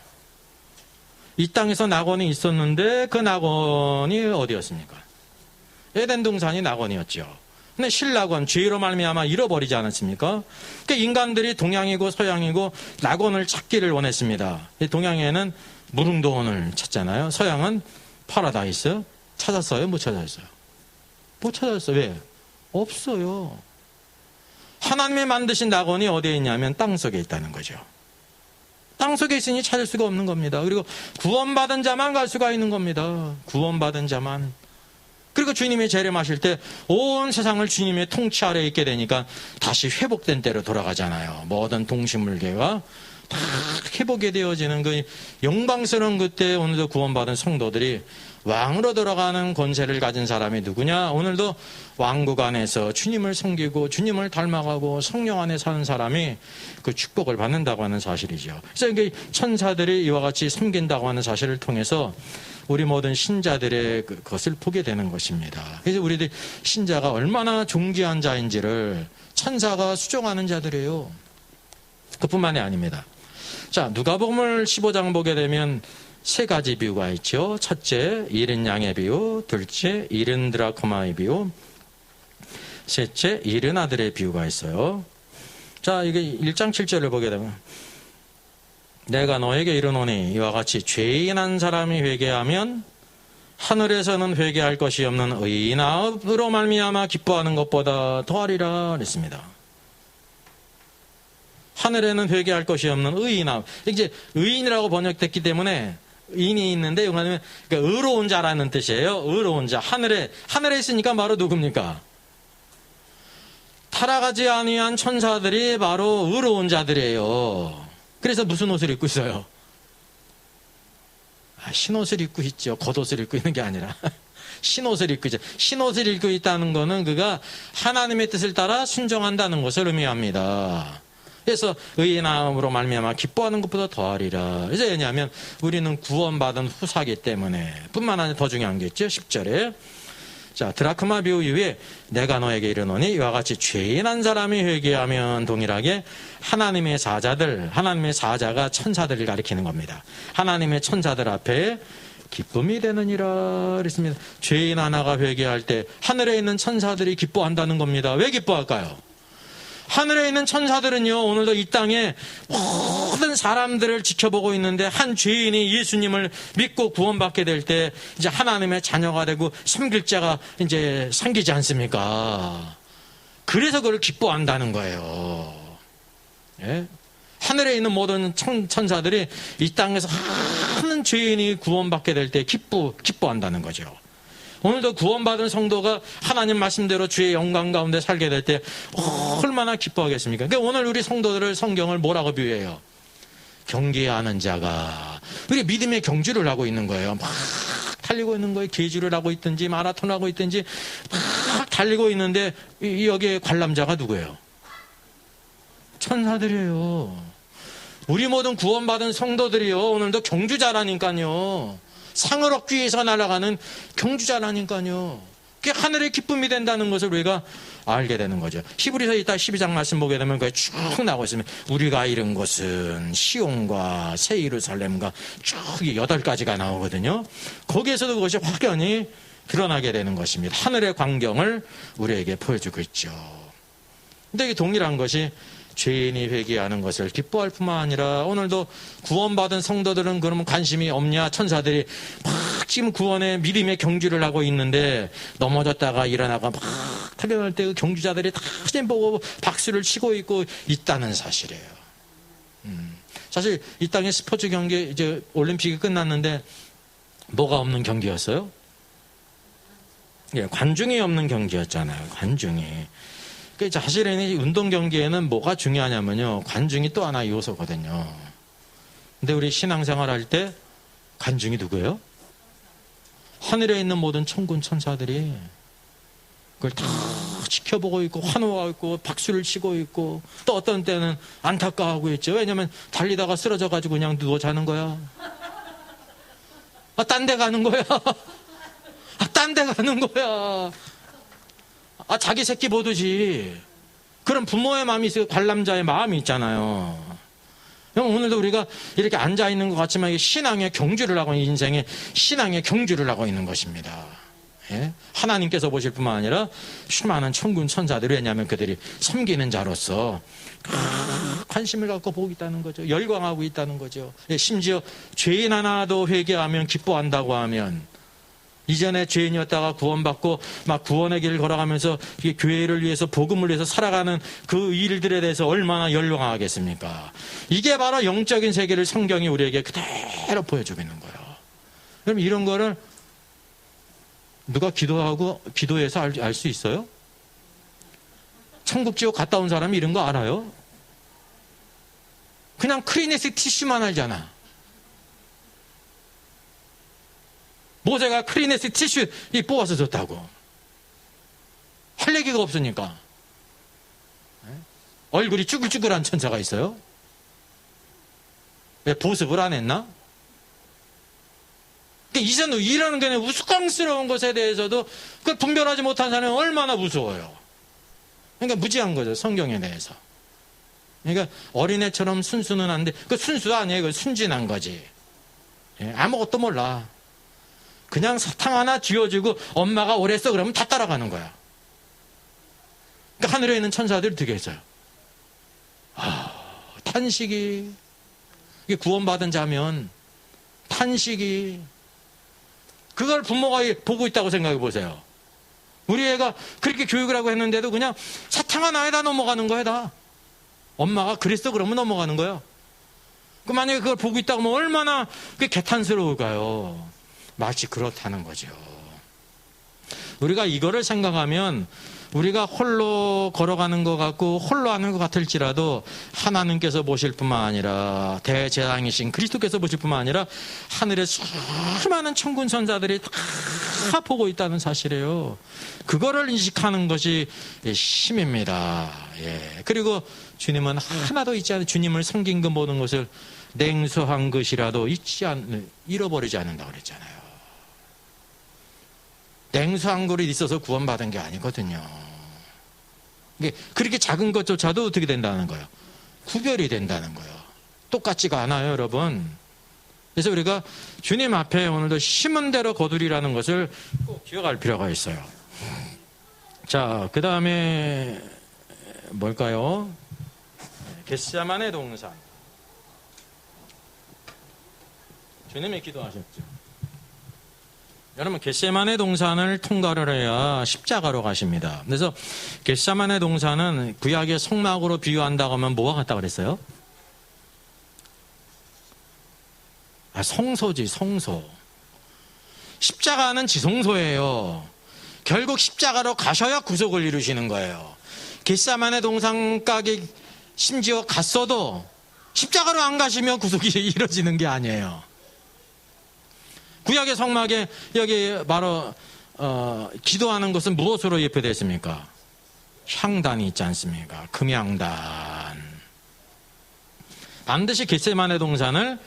이 땅에서 낙원이 있었는데 그 낙원이 어디였습니까? 에덴 동산이 낙원이었죠. 근데 신락원, 죄로 말미암아 잃어버리지 않았습니까? 그러니까 인간들이 동양이고 서양이고 낙원을 찾기를 원했습니다. 동양에는 무릉도원을 찾잖아요. 서양은 파라다이스 찾았어요? 못 찾았어요? 못 찾았어요. 왜? 없어요. 하나님이 만드신 낙원이 어디에 있냐면 땅속에 있다는 거죠. 땅속에 있으니 찾을 수가 없는 겁니다. 그리고 구원받은 자만 갈 수가 있는 겁니다. 구원받은 자만. 그리고 주님이 재림하실 때 온 세상을 주님의 통치 아래에 있게 되니까 다시 회복된 때로 돌아가잖아요. 모든 동식물계가 다 회복이 되어지는 그 영광스러운 그때 오늘도 구원받은 성도들이 왕으로 돌아가는 권세를 가진 사람이 누구냐? 오늘도 왕국 안에서 주님을 섬기고 주님을 닮아가고 성령 안에 사는 사람이 그 축복을 받는다고 하는 사실이죠. 그래서 이게 천사들이 이와 같이 섬긴다고 하는 사실을 통해서 우리 모든 신자들의 그것을 보게 되는 것입니다. 그래서 우리들 신자가 얼마나 존귀한 자인지를 천사가 수종하는 자들이에요. 그뿐만이 아닙니다. 자, 누가복음을 15장 보게 되면 세 가지 비유가 있죠. 첫째, 잃은 양의 비유. 둘째, 잃은 드라크마의 비유. 셋째, 잃은 아들의 비유가 있어요. 자, 이게 1장 7절을 보게 되면 내가 너에게 이르노니 이와 같이 죄인한 사람이 회개하면 하늘에서는 회개할 것이 없는 의인으로 말미암아 기뻐하는 것보다 더하리라 그랬습니다. 하늘에는 회개할 것이 없는 의인아. 이제 의인이라고 번역됐기 때문에 인이 있는데 이거는 그러니까 의로운 자라는 뜻이에요. 의로운 자. 하늘에 있으니까 바로 누굽니까? 타락하지 아니한 천사들이 바로 의로운 자들이에요. 그래서 무슨 옷을 입고 있어요? 흰옷을 입고 있죠. 겉옷을 입고 있는 게 아니라 흰옷을 입고 있죠. 흰옷을 입고 있다는 것은 그가 하나님의 뜻을 따라 순종한다는 것을 의미합니다. 그래서 의인함으로 말미암아 기뻐하는 것보다 더하리라. 그래서 왜냐하면 우리는 구원받은 후사기 때문에 뿐만 아니라 더 중요한 게 있죠. 10절에 자, 드라크마 비유 이후에 내가 너에게 이르노니 이와 같이 죄인 한 사람이 회개하면 동일하게 하나님의 사자가 천사들을 가리키는 겁니다. 하나님의 천사들 앞에 기쁨이 되느니라 그랬습니다. 죄인 하나가 회개할 때 하늘에 있는 천사들이 기뻐한다는 겁니다. 왜 기뻐할까요? 하늘에 있는 천사들은요, 오늘도 이 땅에 모든 사람들을 지켜보고 있는데 한 죄인이 예수님을 믿고 구원받게 될 때 이제 하나님의 자녀가 되고 섬길 자가 이제 생기지 않습니까? 그래서 그걸 기뻐한다는 거예요. 예? 하늘에 있는 모든 천사들이 이 땅에서 한 죄인이 구원받게 될 때 기뻐한다는 거죠. 오늘도 구원받은 성도가 하나님 말씀대로 주의 영광 가운데 살게 될 때 얼마나 기뻐하겠습니까? 그러니까 오늘 우리 성도들을 성경을 뭐라고 비유해요? 경계하는 자가. 우리 믿음의 경주를 하고 있는 거예요. 막 달리고 있는 거예요. 계주를 하고 있든지 마라톤 하고 있든지 막 달리고 있는데 여기에 관람자가 누구예요? 천사들이에요. 우리 모든 구원받은 성도들이요, 오늘도 경주자라니까요. 상을 얻기 위해서 날아가는 경주자라니까요. 그게 하늘의 기쁨이 된다는 것을 우리가 알게 되는 거죠. 히브리서 이따 12장 말씀 보게 되면 그게 쭉 나오고 있으면 우리가 이룬 것은 시온과 새 예루살렘과 쭉 8가지가 나오거든요. 거기에서도 그것이 확연히 드러나게 되는 것입니다. 하늘의 광경을 우리에게 보여주고 있죠. 근데 이게 동일한 것이 죄인이 회개하는 것을 기뻐할 뿐만 아니라 오늘도 구원받은 성도들은 그러면 관심이 없냐? 천사들이 막 지금 구원의 믿음의 경주를 하고 있는데 넘어졌다가 일어나가 막 탈려날 때 그 경주자들이 다 사진 보고 박수를 치고 있다는 사실이에요. 사실 이 땅의 스포츠 경기 이제 올림픽이 끝났는데 뭐가 없는 경기였어요? 예, 관중이 없는 경기였잖아요. 관중이. 사실은 운동 경기에는 뭐가 중요하냐면요, 관중이 또 하나 요소거든요. 근데 우리 신앙생활 할 때 관중이 누구예요? 하늘에 있는 모든 천군 천사들이 그걸 다 지켜보고 있고 환호하고 있고 박수를 치고 있고 또 어떤 때는 안타까워하고 있죠. 왜냐하면 달리다가 쓰러져가지고 그냥 누워 자는 거야. 딴 데 가는 거야. 딴 데 가는 거야. 자기 새끼 보듯이. 그런 부모의 마음이 있어요. 관람자의 마음이 있잖아요. 오늘도 우리가 이렇게 앉아있는 것 같지만 이게 신앙의 경주를 하고 있는, 인생의 신앙의 경주를 하고 있는 것입니다. 예? 하나님께서 보실 뿐만 아니라 수많은 천군 천사들이, 왜냐하면 그들이 섬기는 자로서 관심을 갖고 보고 있다는 거죠. 열광하고 있다는 거죠. 예, 심지어 죄인 하나도 회개하면 기뻐한다고 하면, 이전에 죄인이었다가 구원받고 막 구원의 길을 걸어가면서 교회를 위해서 복음을 위해서 살아가는 그 일들에 대해서 얼마나 열광하겠습니까? 이게 바로 영적인 세계를 성경이 우리에게 그대로 보여주고 있는 거예요. 그럼 이런 거를 누가 기도해서 알 수 있어요? 천국 지옥 갔다 온 사람이 이런 거 알아요? 그냥 크리네스 티슈만 알잖아. 모세가 크리네스 티슈 뽑아서 줬다고. 할 얘기가 없으니까. 얼굴이 쭈글쭈글한 천사가 있어요? 왜 보습을 안 했나? 이제는 이런 그냥 우스꽝스러운 것에 대해서도 그 분별하지 못한 사람은 얼마나 무서워요. 그러니까 무지한 거죠, 성경에 대해서. 그러니까 어린애처럼 순수는 한데 그 순수 아니에요. 그 순진한 거지. 아무것도 몰라. 그냥 사탕 하나 쥐어주고 엄마가 오랬어 그러면 다 따라가는 거야. 그러니까 하늘에 있는 천사들이 어떻게 했어요? 탄식이. 이게 구원받은 자면 탄식이. 그걸 부모가 보고 있다고 생각해 보세요. 우리 애가 그렇게 교육을 하고 했는데도 그냥 사탕 하나에다 넘어가는 거야 다. 엄마가 그랬어 그러면 넘어가는 거야. 만약에 그걸 보고 있다고 하면 얼마나 그게 개탄스러울까요? 마치 그렇다는 거죠. 우리가 이거를 생각하면 우리가 홀로 걸어가는 것 같고 홀로 하는 것 같을지라도 하나님께서 보실 뿐만 아니라 대제사장이신 그리스도께서 보실 뿐만 아니라 하늘의 수많은 천군 천사들이 다 보고 있다는 사실이에요. 그거를 인식하는 것이 힘입니다. 예. 그리고 주님은 하나도 잊지 않는, 주님을 섬긴 그 모든 것을 냉소한 것이라도 잃어버리지 않는다고 그랬잖아요. 냉소한 것이 있어서 구원받은 게 아니거든요. 그렇게 작은 것조차도 어떻게 된다는 거예요? 구별이 된다는 거예요. 똑같지가 않아요, 여러분. 그래서 우리가 주님 앞에 오늘도 심은 대로 거두리라는 것을 꼭 기억할 필요가 있어요. 자, 그 다음에 뭘까요? 겟세마네 동산. 주님이 기도하셨죠. 여러분, 겟세마네 동산을 통과를 해야 십자가로 가십니다. 그래서 겟세마네 동산은 구약의 성막으로 비유한다고 하면 뭐와 같다고 그랬어요? 성소지, 성소. 십자가는 지성소예요. 결국 십자가로 가셔야 구속을 이루시는 거예요. 겟세마네 동산까지 심지어 갔어도 십자가로 안 가시면 구속이 이루어지는 게 아니에요. 구약의 성막에 여기 바로 기도하는 것은 무엇으로 예표되어 있습니까? 향단이 있지 않습니까? 금향단. 반드시 겟세마네 동산을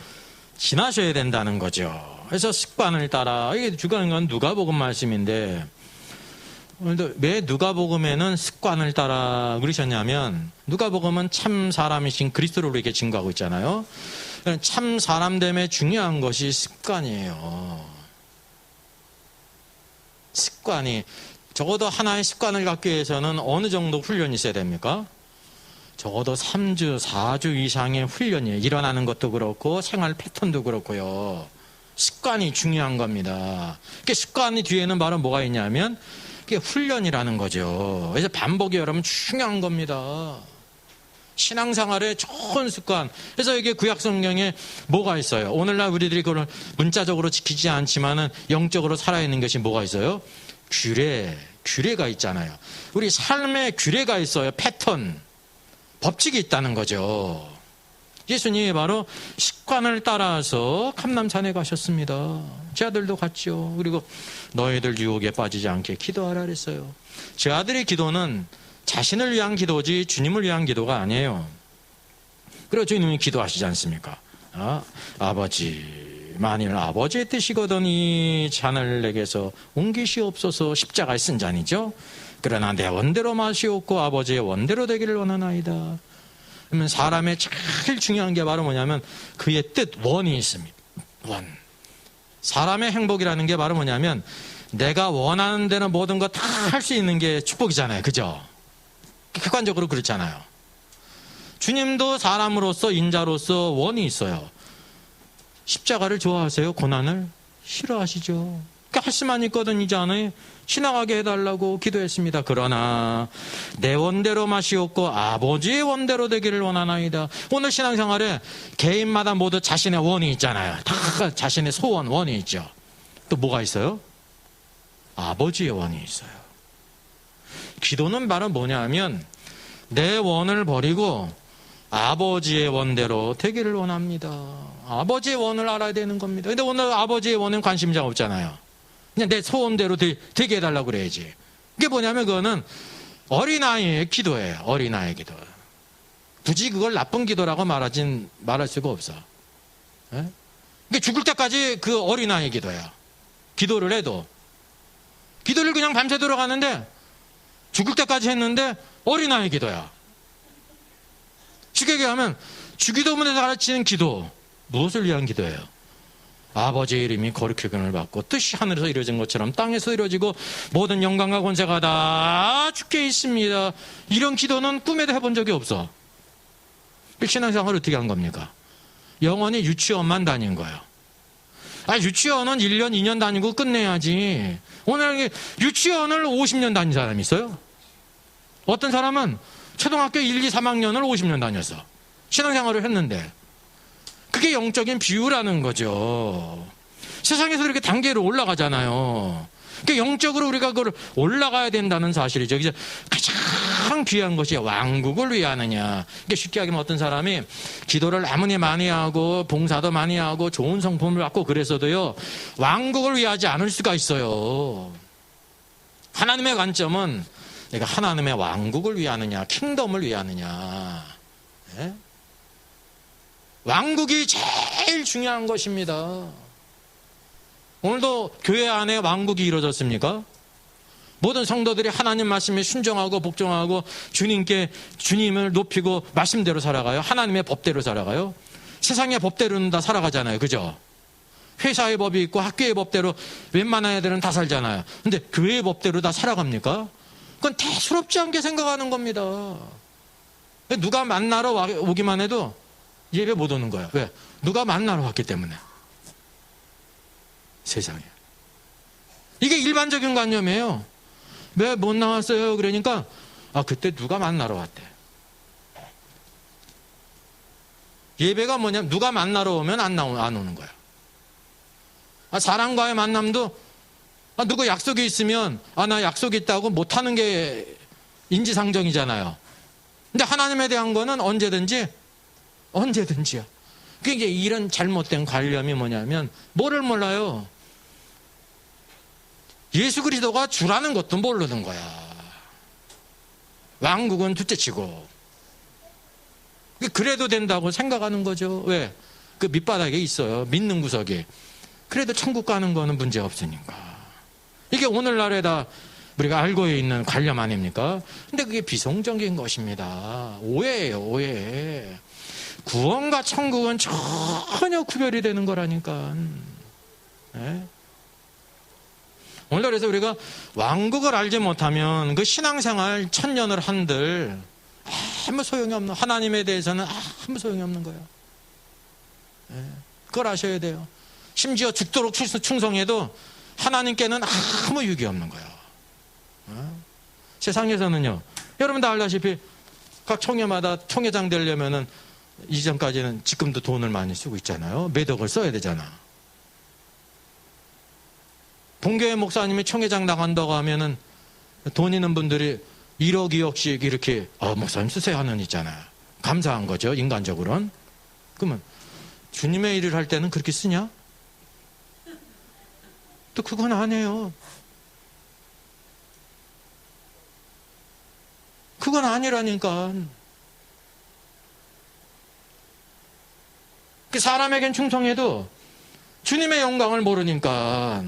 지나셔야 된다는 거죠. 그래서 습관을 따라, 이게 주관인 건 누가복음 말씀인데, 왜 누가복음에는 습관을 따라 그러셨냐면, 누가복음은 참 사람이신 그리스도를 우리에게 증거하고 있잖아요. 참 사람됨에 중요한 것이 습관이에요. 습관이, 적어도 하나의 습관을 갖기 위해서는 어느 정도 훈련이 있어야 됩니까? 적어도 3주, 4주 이상의 훈련이 일어나는 것도 그렇고 생활 패턴도 그렇고요. 습관이 중요한 겁니다. 습관이 뒤에는 바로 뭐가 있냐면 그게 훈련이라는 거죠. 그래서 반복이 여러분 중요한 겁니다. 신앙생활의 좋은 습관. 그래서 이게 구약 성경에 뭐가 있어요? 오늘날 우리들이 그걸 문자적으로 지키지 않지만은 영적으로 살아있는 것이 뭐가 있어요? 규례가 있잖아요. 우리 삶에 규례가 있어요. 패턴, 법칙이 있다는 거죠. 예수님이 바로 습관을 따라서 감람산에 가셨습니다. 제 아들도 갔죠. 그리고 너희들 유혹에 빠지지 않게 기도하라 그랬어요. 제 아들의 기도는 자신을 위한 기도지 주님을 위한 기도가 아니에요. 그리고 주님이 기도하시지 않습니까? 아버지, 만일 아버지의 뜻이거더니 잔을 내게서 옮기시옵소서. 십자가에 쓴 잔이죠. 그러나 내 원대로 마시옵고 아버지의 원대로 되기를 원하나이다. 그러면 사람의 제일 중요한 게 바로 뭐냐면 그의 뜻, 원이 있습니다. 원. 사람의 행복이라는 게 바로 뭐냐면 내가 원하는 대로 모든 거 다 할 수 있는 게 축복이잖아요. 그죠? 객관적으로 그렇잖아요. 주님도 사람으로서 인자로서 원이 있어요. 십자가를 좋아하세요? 고난을 싫어하시죠? 할 수만 있거든 이제 안에 지나가게 해달라고 기도했습니다. 그러나 내 원대로 마시옵고 아버지의 원대로 되기를 원하나이다. 오늘 신앙생활에 개인마다 모두 자신의 원이 있잖아요. 다 자신의 소원, 원이 있죠. 또 뭐가 있어요? 아버지의 원이 있어요. 기도는 바로 뭐냐면 내 원을 버리고 아버지의 원대로 되기를 원합니다. 아버지의 원을 알아야 되는 겁니다. 근데 오늘 아버지의 원은 관심이 없잖아요. 그냥 내 소원대로 되게 해달라고 그래야지. 이게 뭐냐면 그거는 어린아이의 기도예요. 어린아이의 기도. 굳이 그걸 나쁜 기도라고 말할 수가 없어. 그러니까 죽을 때까지 그 어린아이의 기도예요. 기도를 해도. 기도를 그냥 밤새도록 하는데 죽을 때까지 했는데 어린아이의 기도야. 쉽게 얘기하면 주기도문에서 가르치는 기도. 무엇을 위한 기도예요? 아버지의 이름이 거룩히 근을 받고 뜻이 하늘에서 이루어진 것처럼 땅에서 이루어지고 모든 영광과 권세가 다 주께 있습니다. 이런 기도는 꿈에도 해본 적이 없어. 신앙생활을 어떻게 한 겁니까? 영원히 유치원만 다닌 거예요. 유치원은 1년, 2년 다니고 끝내야지. 오늘 유치원을 50년 다닌 사람이 있어요. 어떤 사람은 초등학교 1, 2, 3학년을 50년 다녔어. 신앙생활을 했는데. 그게 영적인 비유라는 거죠. 세상에서 이렇게 단계로 올라가잖아요. 그러니까 영적으로 우리가 그걸 올라가야 된다는 사실이죠. 이제 가장 귀한 것이 왕국을 위하느냐. 그러니까 쉽게 하면 어떤 사람이 기도를 아무리 많이 하고 봉사도 많이 하고 좋은 성품을 갖고 그래서도요, 왕국을 위하지 않을 수가 있어요. 하나님의 관점은 내가 하나님의 왕국을 위하느냐, 킹덤을 위하느냐. 네? 왕국이 제일 중요한 것입니다. 오늘도 교회 안에 왕국이 이루어졌습니까? 모든 성도들이 하나님 말씀에 순종하고 복종하고 주님을 높이고 말씀대로 살아가요? 하나님의 법대로 살아가요? 세상의 법대로는 다 살아가잖아요. 그죠? 회사의 법이 있고 학교의 법대로 웬만한 애들은 다 살잖아요. 근데 교회의 법대로 다 살아갑니까? 그건 대수롭지 않게 생각하는 겁니다. 누가 만나러 오기만 해도 예배 못 오는 거야. 왜? 누가 만나러 왔기 때문에. 세상에. 이게 일반적인 관념이에요. 왜 못 나왔어요? 그러니까 그때 누가 만나러 왔대. 예배가 뭐냐면 누가 만나러 오면 안 오는 거야. 사람과의 만남도 누구 약속이 있으면 나 약속이 있다고 못하는 게 인지상정이잖아요. 근데 하나님에 대한 거는 언제든지야. 그게 이런 잘못된 관념이 뭐냐면 뭐를 몰라요? 예수 그리스도가 주라는 것도 모르는 거야. 왕국은 둘째치고. 그래도 된다고 생각하는 거죠. 왜? 그 밑바닥에 있어요. 믿는 구석이. 그래도 천국 가는 거는 문제 없으니까. 이게 오늘날에다 우리가 알고 있는 관념 아닙니까? 근데 그게 비성적인 것입니다. 오해예요, 오해. 구원과 천국은 전혀 구별이 되는 거라니까. 네? 오늘 그래서 우리가 왕국을 알지 못하면 그 신앙생활 1000년을 한들 아무 소용이 없는, 하나님에 대해서는 아무 소용이 없는 거예요. 네. 그걸 아셔야 돼요. 심지어 죽도록 충성해도 하나님께는 아무 유익이 없는 거예요. 세상에서는요, 여러분 다 알다시피 각 총회마다 총회장 되려면은 이전까지는 지금도 돈을 많이 쓰고 있잖아요. 몇 억을 써야 되잖아. 본교회 목사님이 총회장 나간다고 하면은 돈 있는 분들이 1억, 2억씩 이렇게 목사님 쓰세요 하는 있잖아요. 감사한 거죠, 인간적으로는. 그러면 주님의 일을 할 때는 그렇게 쓰냐? 또 그건 아니에요. 그건 아니라니까. 사람에겐 충성해도 주님의 영광을 모르니까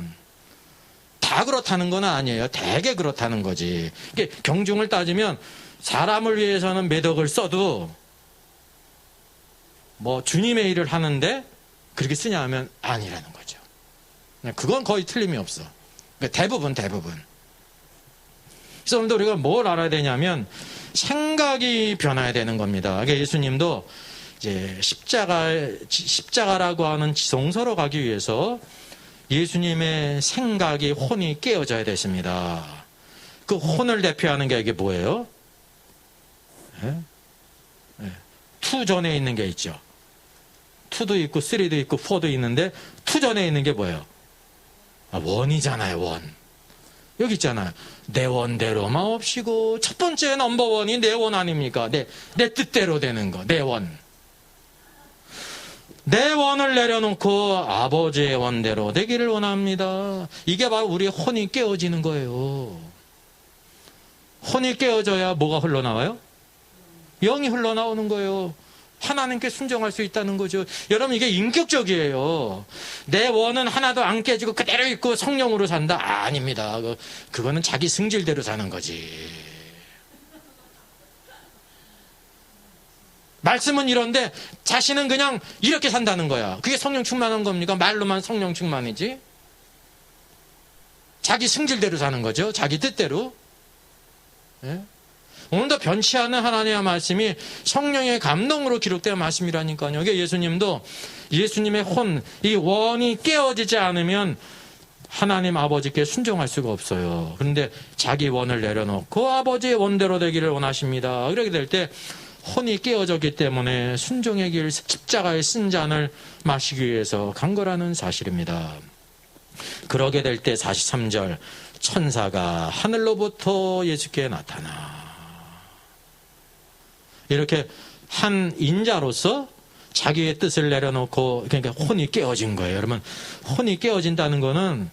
다 그렇다는 건 아니에요. 대개 그렇다는 거지. 경중을 따지면 사람을 위해서는 몇 억을 써도 뭐 주님의 일을 하는데 그렇게 쓰냐 하면 아니라는 거죠. 그건 거의 틀림이 없어. 대부분. 그래서 오늘도 우리가 뭘 알아야 되냐면 생각이 변화해야 되는 겁니다. 그러니까 예수님도 이제 십자가라고 하는 지성소로 가기 위해서 예수님의 생각이, 혼이 깨어져야 됐습니다. 그 혼을 대표하는 게 이게 뭐예요? 네? 네. 2 전에 있는 게 있죠. 2도 있고 3도 있고 4도 있는데 2 전에 있는 게 뭐예요? 원이잖아요, 원. 여기 있잖아요. 내 원대로 마옵시고, 첫 번째 넘버원이 내 원 아닙니까? 내 뜻대로 되는 거, 내 원. 내 원을 내려놓고 아버지의 원대로 되기를 원합니다. 이게 바로 우리의 혼이 깨어지는 거예요. 혼이 깨어져야 뭐가 흘러나와요? 영이 흘러나오는 거예요. 하나님께 순종할 수 있다는 거죠. 여러분, 이게 인격적이에요. 내 원은 하나도 안 깨지고 그대로 있고 성령으로 산다? 아닙니다. 그거는 자기 승질대로 사는 거지. 말씀은 이런데 자신은 그냥 이렇게 산다는 거야. 그게 성령 충만한 겁니까? 말로만 성령 충만이지. 자기 승질대로 사는 거죠. 자기 뜻대로. 네? 오늘도 변치 않은 하나님의 말씀이 성령의 감동으로 기록된 말씀이라니까요. 이게 예수님도 예수님의 혼, 이 원이 깨어지지 않으면 하나님 아버지께 순종할 수가 없어요. 그런데 자기 원을 내려놓고 아버지의 원대로 되기를 원하십니다. 그렇게 될 때 혼이 깨어졌기 때문에 순종의 길 십자가의 쓴 잔을 마시기 위해서 간 거라는 사실입니다. 그러게 될 때 43절 천사가 하늘로부터 예수께 나타나 이렇게 한 인자로서 자기의 뜻을 내려놓고 그러니까 혼이 깨어진 거예요. 여러분 혼이 깨어진다는 거는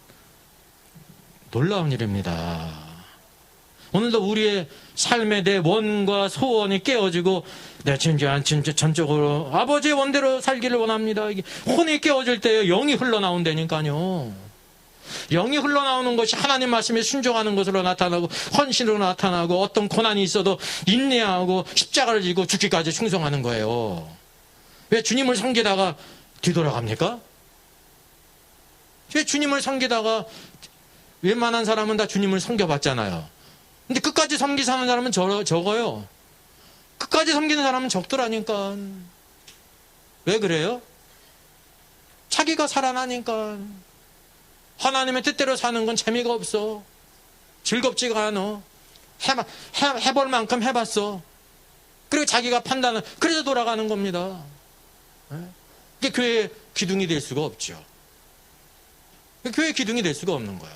놀라운 일입니다. 오늘도 우리의 삶에 내 원과 소원이 깨어지고 내 진짜 전적으로 아버지의 원대로 살기를 원합니다. 이게 혼이 깨어질 때 영이 흘러나온다니까요. 영이 흘러나오는 것이 하나님 말씀에 순종하는 것으로 나타나고 헌신으로 나타나고 어떤 고난이 있어도 인내하고 십자가를 지고 죽기까지 충성하는 거예요. 왜 주님을 섬기다가 뒤돌아갑니까? 왜 주님을 섬기다가 웬만한 사람은 다 주님을 섬겨봤잖아요. 근데 끝까지 섬기 사는 사람은 적어요. 끝까지 섬기는 사람은 적더라니까. 왜 그래요? 자기가 살아나니까. 하나님의 뜻대로 사는 건 재미가 없어. 즐겁지가 않아. 해볼 만큼 해봤어. 그리고 자기가 판단을 그래서 돌아가는 겁니다. 이게 교회의 기둥이 될 수가 없죠. 교회의 기둥이 될 수가 없는 거예요.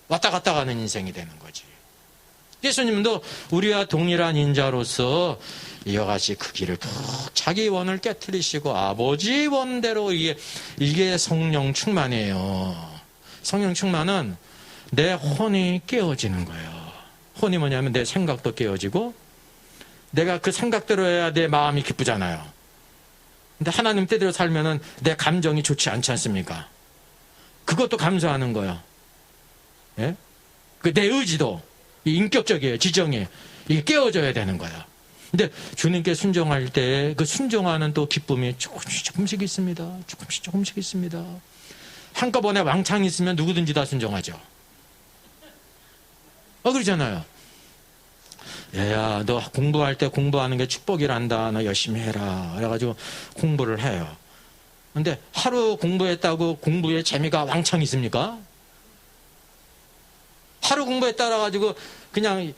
왔다 갔다 가는 인생이 되는 거지. 예수님도 우리와 동일한 인자로서 이와 같이 그 길을 푹 자기 원을 깨트리시고 아버지 원대로 이게 성령 충만이에요. 성령 충만은 내 혼이 깨어지는 거예요. 혼이 뭐냐면 내 생각도 깨어지고 내가 그 생각대로 해야 내 마음이 기쁘잖아요. 근데 하나님 뜻대로 살면은 내 감정이 좋지 않지 않습니까? 그것도 감수하는 거예요. 예? 내 의지도 인격적이에요. 지정이에요. 이게 깨어져야 되는 거야. 근데 주님께 순종할 때 그 순종하는 또 기쁨이 조금씩 있습니다. 조금씩 있습니다. 한꺼번에 왕창 있으면 누구든지 다 순종하죠. 그러잖아요. 얘야, 너 공부할 때 공부하는 게 축복이란다. 너 열심히 해라. 그래가지고 공부를 해요. 근데 하루 공부했다고 공부에 재미가 왕창 있습니까? 하루 공부에 따라가지고 그냥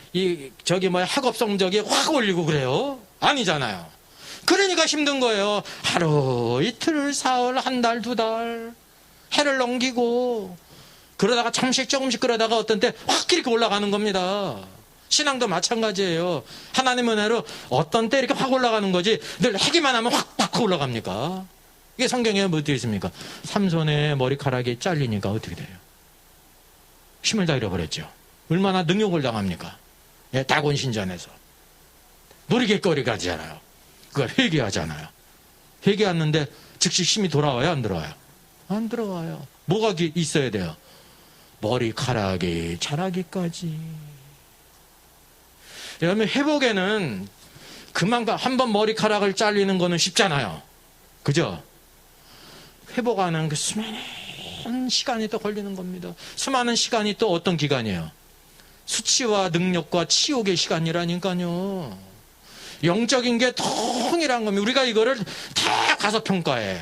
학업 성적이 확 올리고 그래요? 아니잖아요. 그러니까 힘든 거예요. 하루, 이틀, 사흘, 한 달, 두 달 해를 넘기고 그러다가 조금씩 그러다가 어떤 때 확 이렇게 올라가는 겁니다. 신앙도 마찬가지예요. 하나님 은혜로 어떤 때 이렇게 확 올라가는 거지 늘 하기만 하면 확 올라갑니까? 이게 성경에 뭐 어떻게 있습니까? 삼손의 머리카락이 잘리니까 어떻게 돼요? 힘을 다 잃어버렸죠. 얼마나 능욕을 당합니까? 다곤 신전에서. 놀이개거리 가잖아요. 그걸 회개하잖아요. 회개하는데 즉시 힘이 돌아와요? 안 들어와요? 안 들어와요. 뭐가 있어야 돼요? 머리카락이 자라기까지. 여러분 회복에는 그만큼 한번 머리카락을 잘리는 거는 쉽잖아요. 그죠? 회복하는 그 수많은 시간이 또 걸리는 겁니다. 수많은 시간이 또 어떤 기간이에요? 수치와 능력과 치욕의 시간이라니까요. 영적인 게 통일한 겁니다. 우리가 이거를 다 가서 평가해.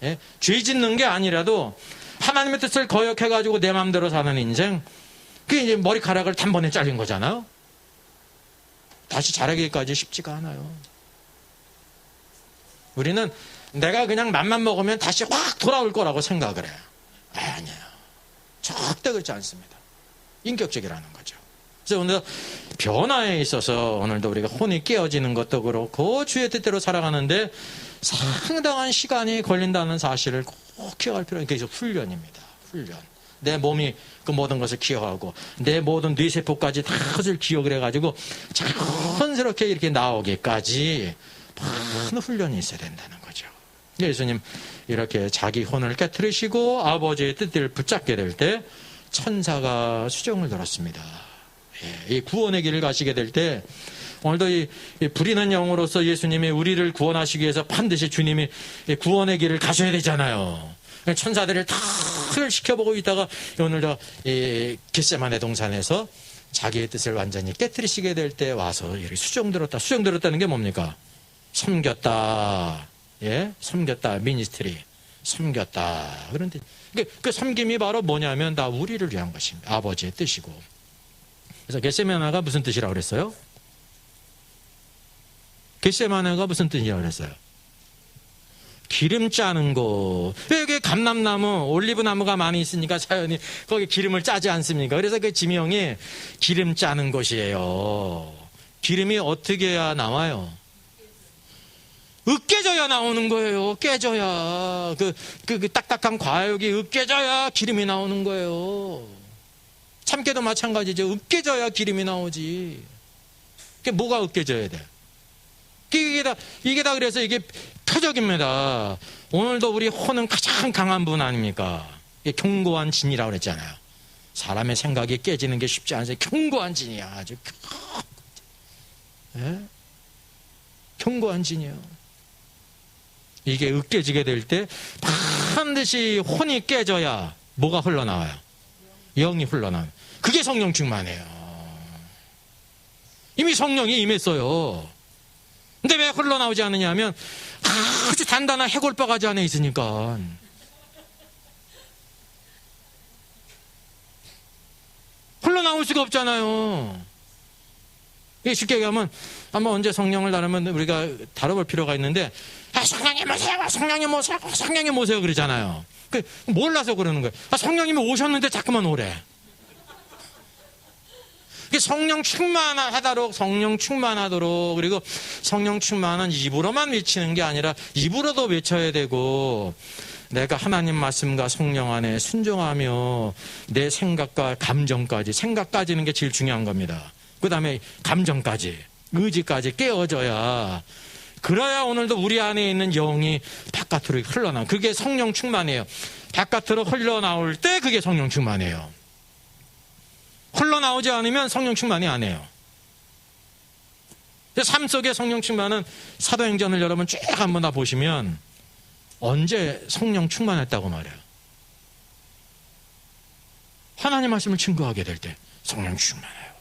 예? 죄 짓는 게 아니라도 하나님의 뜻을 거역해가지고 내 마음대로 사는 인생, 그게 이제 머리카락을 단번에 잘린 거잖아요. 다시 자라기까지 쉽지가 않아요. 우리는 내가 그냥 맘만 먹으면 다시 확 돌아올 거라고 생각을 해요. 아니에요. 절대 그렇지 않습니다. 인격적이라는 거죠. 그래서 오늘 변화에 있어서 오늘도 우리가 혼이 깨어지는 것도 그렇고 주의 뜻대로 살아가는데 상당한 시간이 걸린다는 사실을 꼭 기억할 필요가 있는 게 훈련입니다. 훈련. 내 몸이 그 모든 것을 기억하고 내 모든 뇌세포까지 다 것을 기억을 해가지고 자연스럽게 이렇게 나오기까지 많은 훈련이 있어야 된다는 거죠. 예수님 이렇게 자기 혼을 깨트리시고 아버지의 뜻을 붙잡게 될 때 천사가 수종을 들었습니다. 이 구원의 길을 가시게 될 때 오늘도 이 불의는 영으로서 예수님이 우리를 구원하시기 위해서 반드시 주님이 구원의 길을 가셔야 되잖아요. 천사들을 다 지켜보고 있다가 오늘도 이 겟세마네 동산에서 자기의 뜻을 완전히 깨트리시게 될 때 와서 이렇게 수종 들었다. 수종 들었다는 게 뭡니까? 섬겼다. 예? 섬겼다. 미니스트리. 섬겼다. 그런데 그 섬김이 바로 뭐냐면 다 우리를 위한 것입니다. 아버지의 뜻이고. 그래서 겟세마네가 무슨 뜻이라고 그랬어요? 겟세마네가 무슨 뜻이냐고 그랬어요. 기름 짜는 곳. 여기 감람나무, 올리브나무가 많이 있으니까 자연히 거기 기름을 짜지 않습니까? 그래서 그 지명이 기름 짜는 곳이에요. 기름이 어떻게 해야 나와요? 으깨져야 나오는 거예요. 깨져야. 그 딱딱한 과육이 으깨져야 기름이 나오는 거예요. 참깨도 마찬가지죠. 으깨져야 기름이 나오지. 그게 뭐가 으깨져야 돼? 이게 다 그래서 이게 표적입니다. 오늘도 우리 혼은 가장 강한 분 아닙니까? 이게 견고한 진이라고 그랬잖아요. 사람의 생각이 깨지는 게 쉽지 않아서 견고한 진이야. 아주 견고한 진이에요. 이게 으깨지게 될 때 반드시 혼이 깨져야 뭐가 흘러나와요? 영이 흘러나와요. 그게 성령 충만이에요. 이미 성령이 임했어요. 근데 왜 흘러나오지 않느냐 하면 아주 단단한 해골바가지 안에 있으니까. 흘러나올 수가 없잖아요. 쉽게 얘기하면 한번 언제 성령을 다루면 우리가 다뤄볼 필요가 있는데 성령님 오세요, 성령님 오세요, 성령님 오세요 그러잖아요. 몰라서 그러는 거예요. 성령님이 오셨는데 자꾸만 오래. 성령 충만하도록, 성령 충만하도록, 그리고 성령 충만은 입으로만 외치는 게 아니라 입으로도 외쳐야 되고, 내가 하나님 말씀과 성령 안에 순종하며 내 생각과 감정까지, 생각까지는 게 제일 중요한 겁니다. 그 다음에 감정까지, 의지까지 깨어져야, 그래야 오늘도 우리 안에 있는 영이 바깥으로 흘러나와. 그게 성령 충만이에요. 바깥으로 흘러나올 때 그게 성령 충만이에요. 흘러나오지 않으면 성령 충만이 안 해요. 삶 속의 성령 충만은 사도행전을 여러분 쭉 한번 다 보시면 언제 성령 충만했다고 말해요? 하나님 말씀을 증거하게 될 때 성령 충만해요.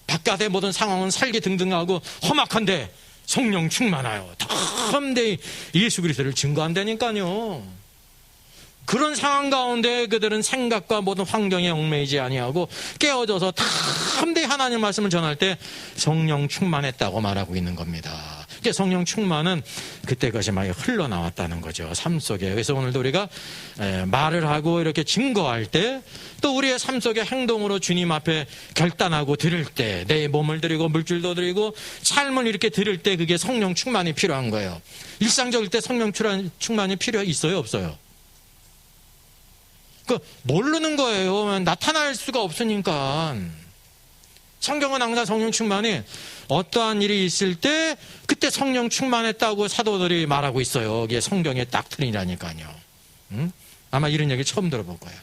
바깥의 모든 상황은 살기 등등하고 험악한데 성령 충만하여 담대히 예수 그리스도를 증거한다니까요. 그런 상황 가운데 그들은 생각과 모든 환경에 얽매이지 아니하고 깨어져서 담대히 하나님 말씀을 전할 때 성령 충만했다고 말하고 있는 겁니다. 성령 충만은 그때 것이 막 흘러나왔다는 거죠. 삶 속에. 그래서 오늘도 우리가 말을 하고 이렇게 증거할 때 또 우리의 삶 속의 행동으로 주님 앞에 결단하고 드릴 때 내 몸을 드리고 물질도 드리고 삶을 이렇게 드릴 때 그게 성령 충만이 필요한 거예요. 일상적일 때 성령 충만이 있어요, 없어요? 모르는 거예요. 나타날 수가 없으니까. 성경은 항상 성령 충만이 어떠한 일이 있을 때 그때 성령 충만했다고 사도들이 말하고 있어요. 이게 성경의 닥트린이라니까요. 아마 이런 얘기 처음 들어볼 거예요.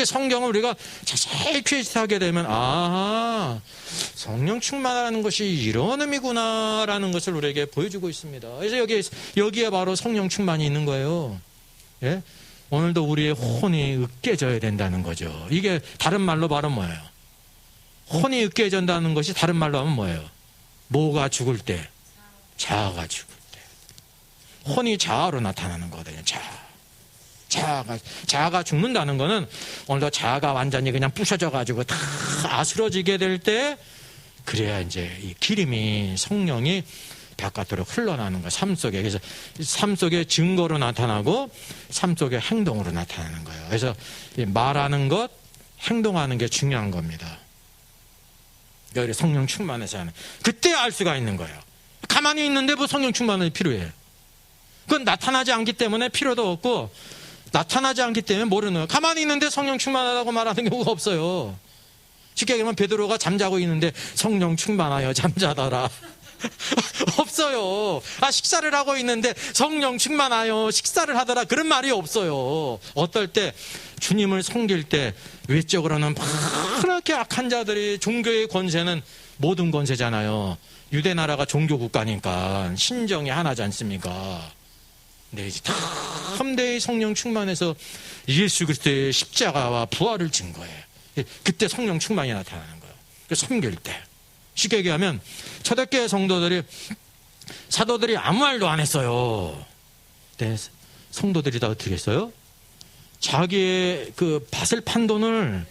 성경을 우리가 자세히 퀴즈하게 되면 성령 충만하는 것이 이런 의미구나라는 것을 우리에게 보여주고 있습니다. 그래서 여기에 바로 성령 충만이 있는 거예요. 예? 오늘도 우리의 혼이 으깨져야 된다는 거죠. 이게 다른 말로 바로 뭐예요? 혼이 으깨진다는 것이 다른 말로 하면 뭐예요? 뭐가 죽을 때? 자아가 죽을 때. 혼이 자아로 나타나는 거거든요. 자아가 죽는다는 거는 오늘도 자아가 완전히 그냥 부셔져가지고 다 아스러지게 될 때 그래야 이제 이 기름이 성령이 바깥으로 흘러나는 거예요. 삶 속에. 그래서 삶 속에 증거로 나타나고 삶 속에 행동으로 나타나는 거예요. 그래서 말하는 것, 행동하는 게 중요한 겁니다. 그러니까 성령 충만해서 하는. 그때 알 수가 있는 거예요. 가만히 있는데 뭐 성령 충만이 필요해. 그건 나타나지 않기 때문에 필요도 없고 나타나지 않기 때문에 모르는 거예요. 가만히 있는데 성령 충만하다고 말하는 경우가 없어요. 쉽게 얘기하면 베드로가 잠자고 있는데 성령 충만하여 잠자더라. 없어요. 식사를 하고 있는데 성령 충만하여 식사를 하더라. 그런 말이 없어요. 어떨 때 주님을 섬길 때 외적으로는 그렇게 악한 자들이 종교의 권세는 모든 권세잖아요. 유대 나라가 종교 국가니까 신정이 하나지 않습니까? 네, 이제 담대히 성령 충만해서 예수 그리스도의 십자가와 부활을 증거해. 그때 성령 충만이 나타나는 거예요. 섬길 때. 쉽게 얘기하면 초대교회 성도들이 사도들이 아무 말도 안 했어요. 네, 성도들이 다 어떻게 했어요? 자기의 그 밭을 판 돈을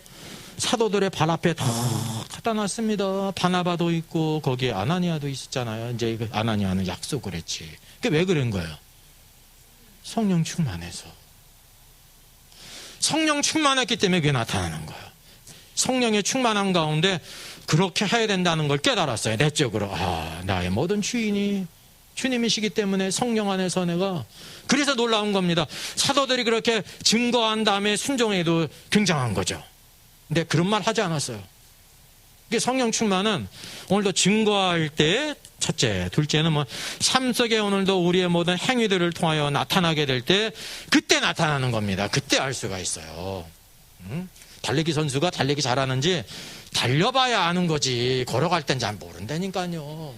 사도들의 발 앞에 다 갖다 놨습니다. 바나바도 있고 거기에 아나니아도 있었잖아요. 이제 그 아나니아는 약속을 했지. 그게 왜 그런 거예요? 성령 충만해서. 성령 충만했기 때문에 그게 나타나는 거예요. 성령의 충만한 가운데 그렇게 해야 된다는 걸 깨달았어요. 내적으로. 나의 모든 주인이 주님이시기 때문에 성령 안에서 내가. 그래서 놀라운 겁니다. 사도들이 그렇게 증거한 다음에 순종해도 굉장한 거죠. 근데 그런 말 하지 않았어요. 이게 성령 충만은 오늘도 증거할 때 첫째, 둘째는 삶 속에 오늘도 우리의 모든 행위들을 통하여 나타나게 될 때 그때 나타나는 겁니다. 그때 알 수가 있어요. 달리기 선수가 달리기 잘하는지 달려봐야 아는 거지 걸어갈 땐 잘 모른다니까요.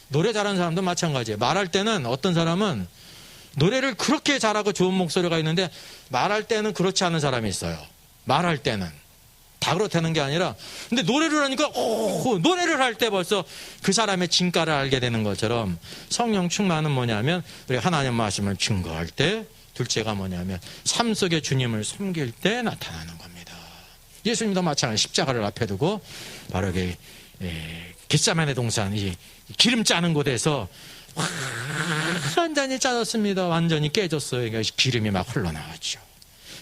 노래 잘하는 사람도 마찬가지예요. 말할 때는 어떤 사람은 노래를 그렇게 잘하고 좋은 목소리가 있는데 말할 때는 그렇지 않은 사람이 있어요. 말할 때는 다 그렇다는 게 아니라 근데 노래를 하니까 노래를 할 때 벌써 그 사람의 진가를 알게 되는 것처럼 성령 충만은 뭐냐면 우리 하나님 말씀을 증거할 때, 둘째가 뭐냐면 삶 속에 주님을 섬길 때 나타나는 겁니다. 예수님도 마찬가지 십자가를 앞에 두고 바로 겟세마네 동산 이 기름 짜는 곳에서 완전히 짜졌습니다. 완전히 깨졌어요. 그러니까 기름이 막 흘러나왔죠.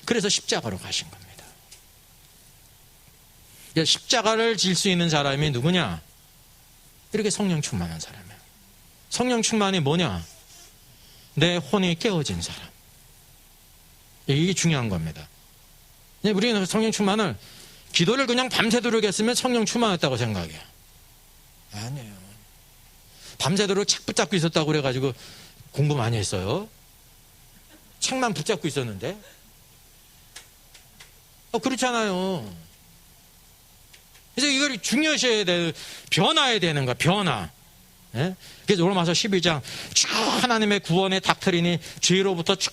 그래서 십자가로 가신 겁니다. 십자가를 질 수 있는 사람이 누구냐? 이렇게 성령 충만한 사람이에요. 성령 충만이 뭐냐? 내 혼이 깨어진 사람. 이게 중요한 겁니다. 우리는 성령 충만을 기도를 그냥 밤새도록 했으면 성령 충만했다고 생각해요. 아니에요. 밤새도록 책 붙잡고 있었다고 그래가지고 공부 많이 했어요. 책만 붙잡고 있었는데. 그렇잖아요. 그래서 이걸 중요시해야 될, 변화해야 되는 거야, 변화. 예? 그래서 로마서 12장 쭉 하나님의 구원의 닥트린이 죄로부터 쭉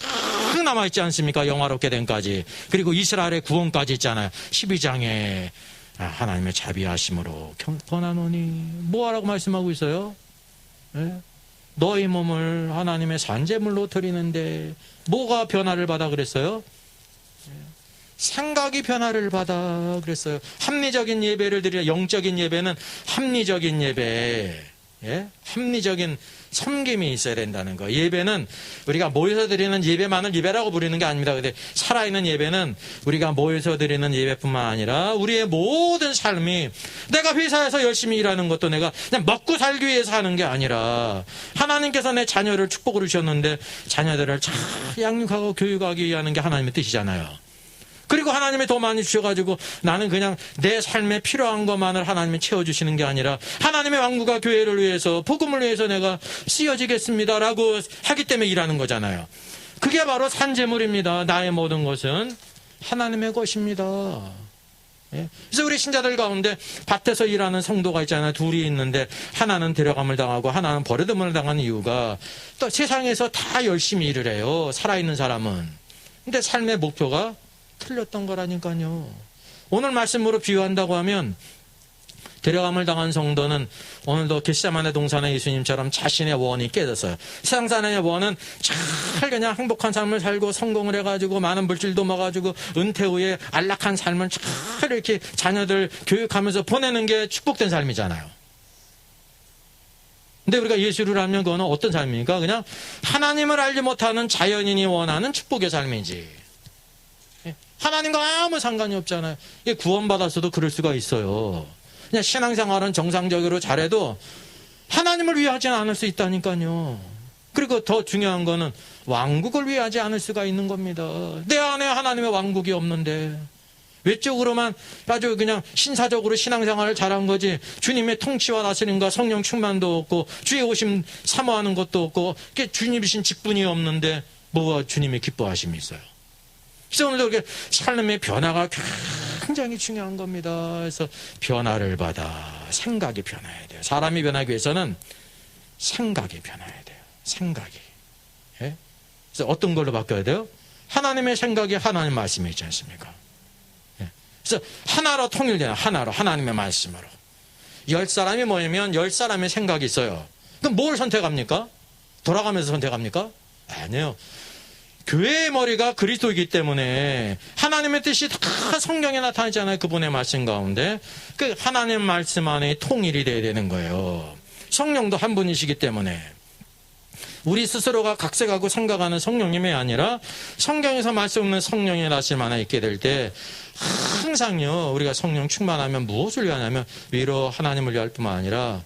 남아있지 않습니까? 영화롭게 된까지. 그리고 이스라엘의 구원까지 있잖아요. 12장에 하나님의 자비하심으로 경건하노니 뭐하라고 말씀하고 있어요? 예? 너희 몸을 하나님의 산제물로 드리는데 뭐가 변화를 받아 그랬어요? 생각이 변화를 받아 그랬어요. 합리적인 예배를 드리라. 영적인 예배는 합리적인 예배, 합리적인 섬김이 있어야 된다는 거. 예배는 우리가 모여서 드리는 예배만을 예배라고 부르는 게 아닙니다. 근데 살아있는 예배는 우리가 모여서 드리는 예배뿐만 아니라 우리의 모든 삶이, 내가 회사에서 열심히 일하는 것도 내가 그냥 먹고 살기 위해서 하는 게 아니라 하나님께서 내 자녀를 축복으로 주셨는데 자녀들을 잘 양육하고 교육하기 위한 게 하나님의 뜻이잖아요. 그리고 하나님이 더 많이 주셔가지고 나는 그냥 내 삶에 필요한 것만을 하나님이 채워주시는 게 아니라 하나님의 왕국과 교회를 위해서, 복음을 위해서 내가 쓰여지겠습니다라고 하기 때문에 일하는 거잖아요. 그게 바로 산제물입니다. 나의 모든 것은 하나님의 것입니다. 그래서 우리 신자들 가운데 밭에서 일하는 성도가 있잖아요. 둘이 있는데 하나는 데려감을 당하고 하나는 버려둠을 당하는 이유가, 또 세상에서 다 열심히 일을 해요. 살아있는 사람은. 근데 삶의 목표가 틀렸던 거라니까요. 오늘 말씀으로 비유한다고 하면 데려감을 당한 성도는 오늘도 겟세마네 동산의 예수님처럼 자신의 원이 깨졌어요. 세상산의 원은 잘 그냥 행복한 삶을 살고 성공을 해가지고 많은 물질도 모아가지고 은퇴 후에 안락한 삶을 잘 이렇게 자녀들 교육하면서 보내는 게 축복된 삶이잖아요. 근데 우리가 예수를 알면 그거는 어떤 삶입니까? 그냥 하나님을 알지 못하는 자연인이 원하는 축복의 삶이지. 하나님과 아무 상관이 없잖아요. 구원받았어도 그럴 수가 있어요. 그냥 신앙생활은 정상적으로 잘해도 하나님을 위하지는 않을 수 있다니까요. 그리고 더 중요한 거는 왕국을 위하지 않을 수가 있는 겁니다. 내 안에 하나님의 왕국이 없는데 외적으로만 아주 그냥 신사적으로 신앙생활을 잘한 거지 주님의 통치와 다스림과 성령 충만도 없고 주의 오심 사모하는 것도 없고 주님이신 직분이 없는데 뭐가 주님의 기뻐하심이 있어요. 그래서 오늘도 이렇게 삶의 변화가 굉장히 중요한 겁니다. 그래서 변화를 받아 생각이 변화해야 돼요. 사람이 변하기 위해서는 생각이 변화해야 돼요. 생각이. 그래서 어떤 걸로 바뀌어야 돼요? 하나님의 생각이 하나님 말씀이 있지 않습니까? 그래서 하나로 통일되는, 하나로, 하나님의 말씀으로. 10사람이 모이면 10사람의 생각이 있어요. 그럼 뭘 선택합니까? 돌아가면서 선택합니까? 아니에요. 교회의 머리가 그리스도이기 때문에 하나님의 뜻이 다 성경에 나타나잖아요. 그분의 말씀 가운데. 그 하나님 말씀 안에 통일이 돼야 되는 거예요. 성령도 한 분이시기 때문에. 우리 스스로가 각색하고 생각하는 성령님이 아니라 성경에서 말씀하는 성령의 말씀 안에 있게 될 때 항상요, 우리가 성령 충만하면 무엇을 위하냐면 위로 하나님을 위할 뿐만 아니라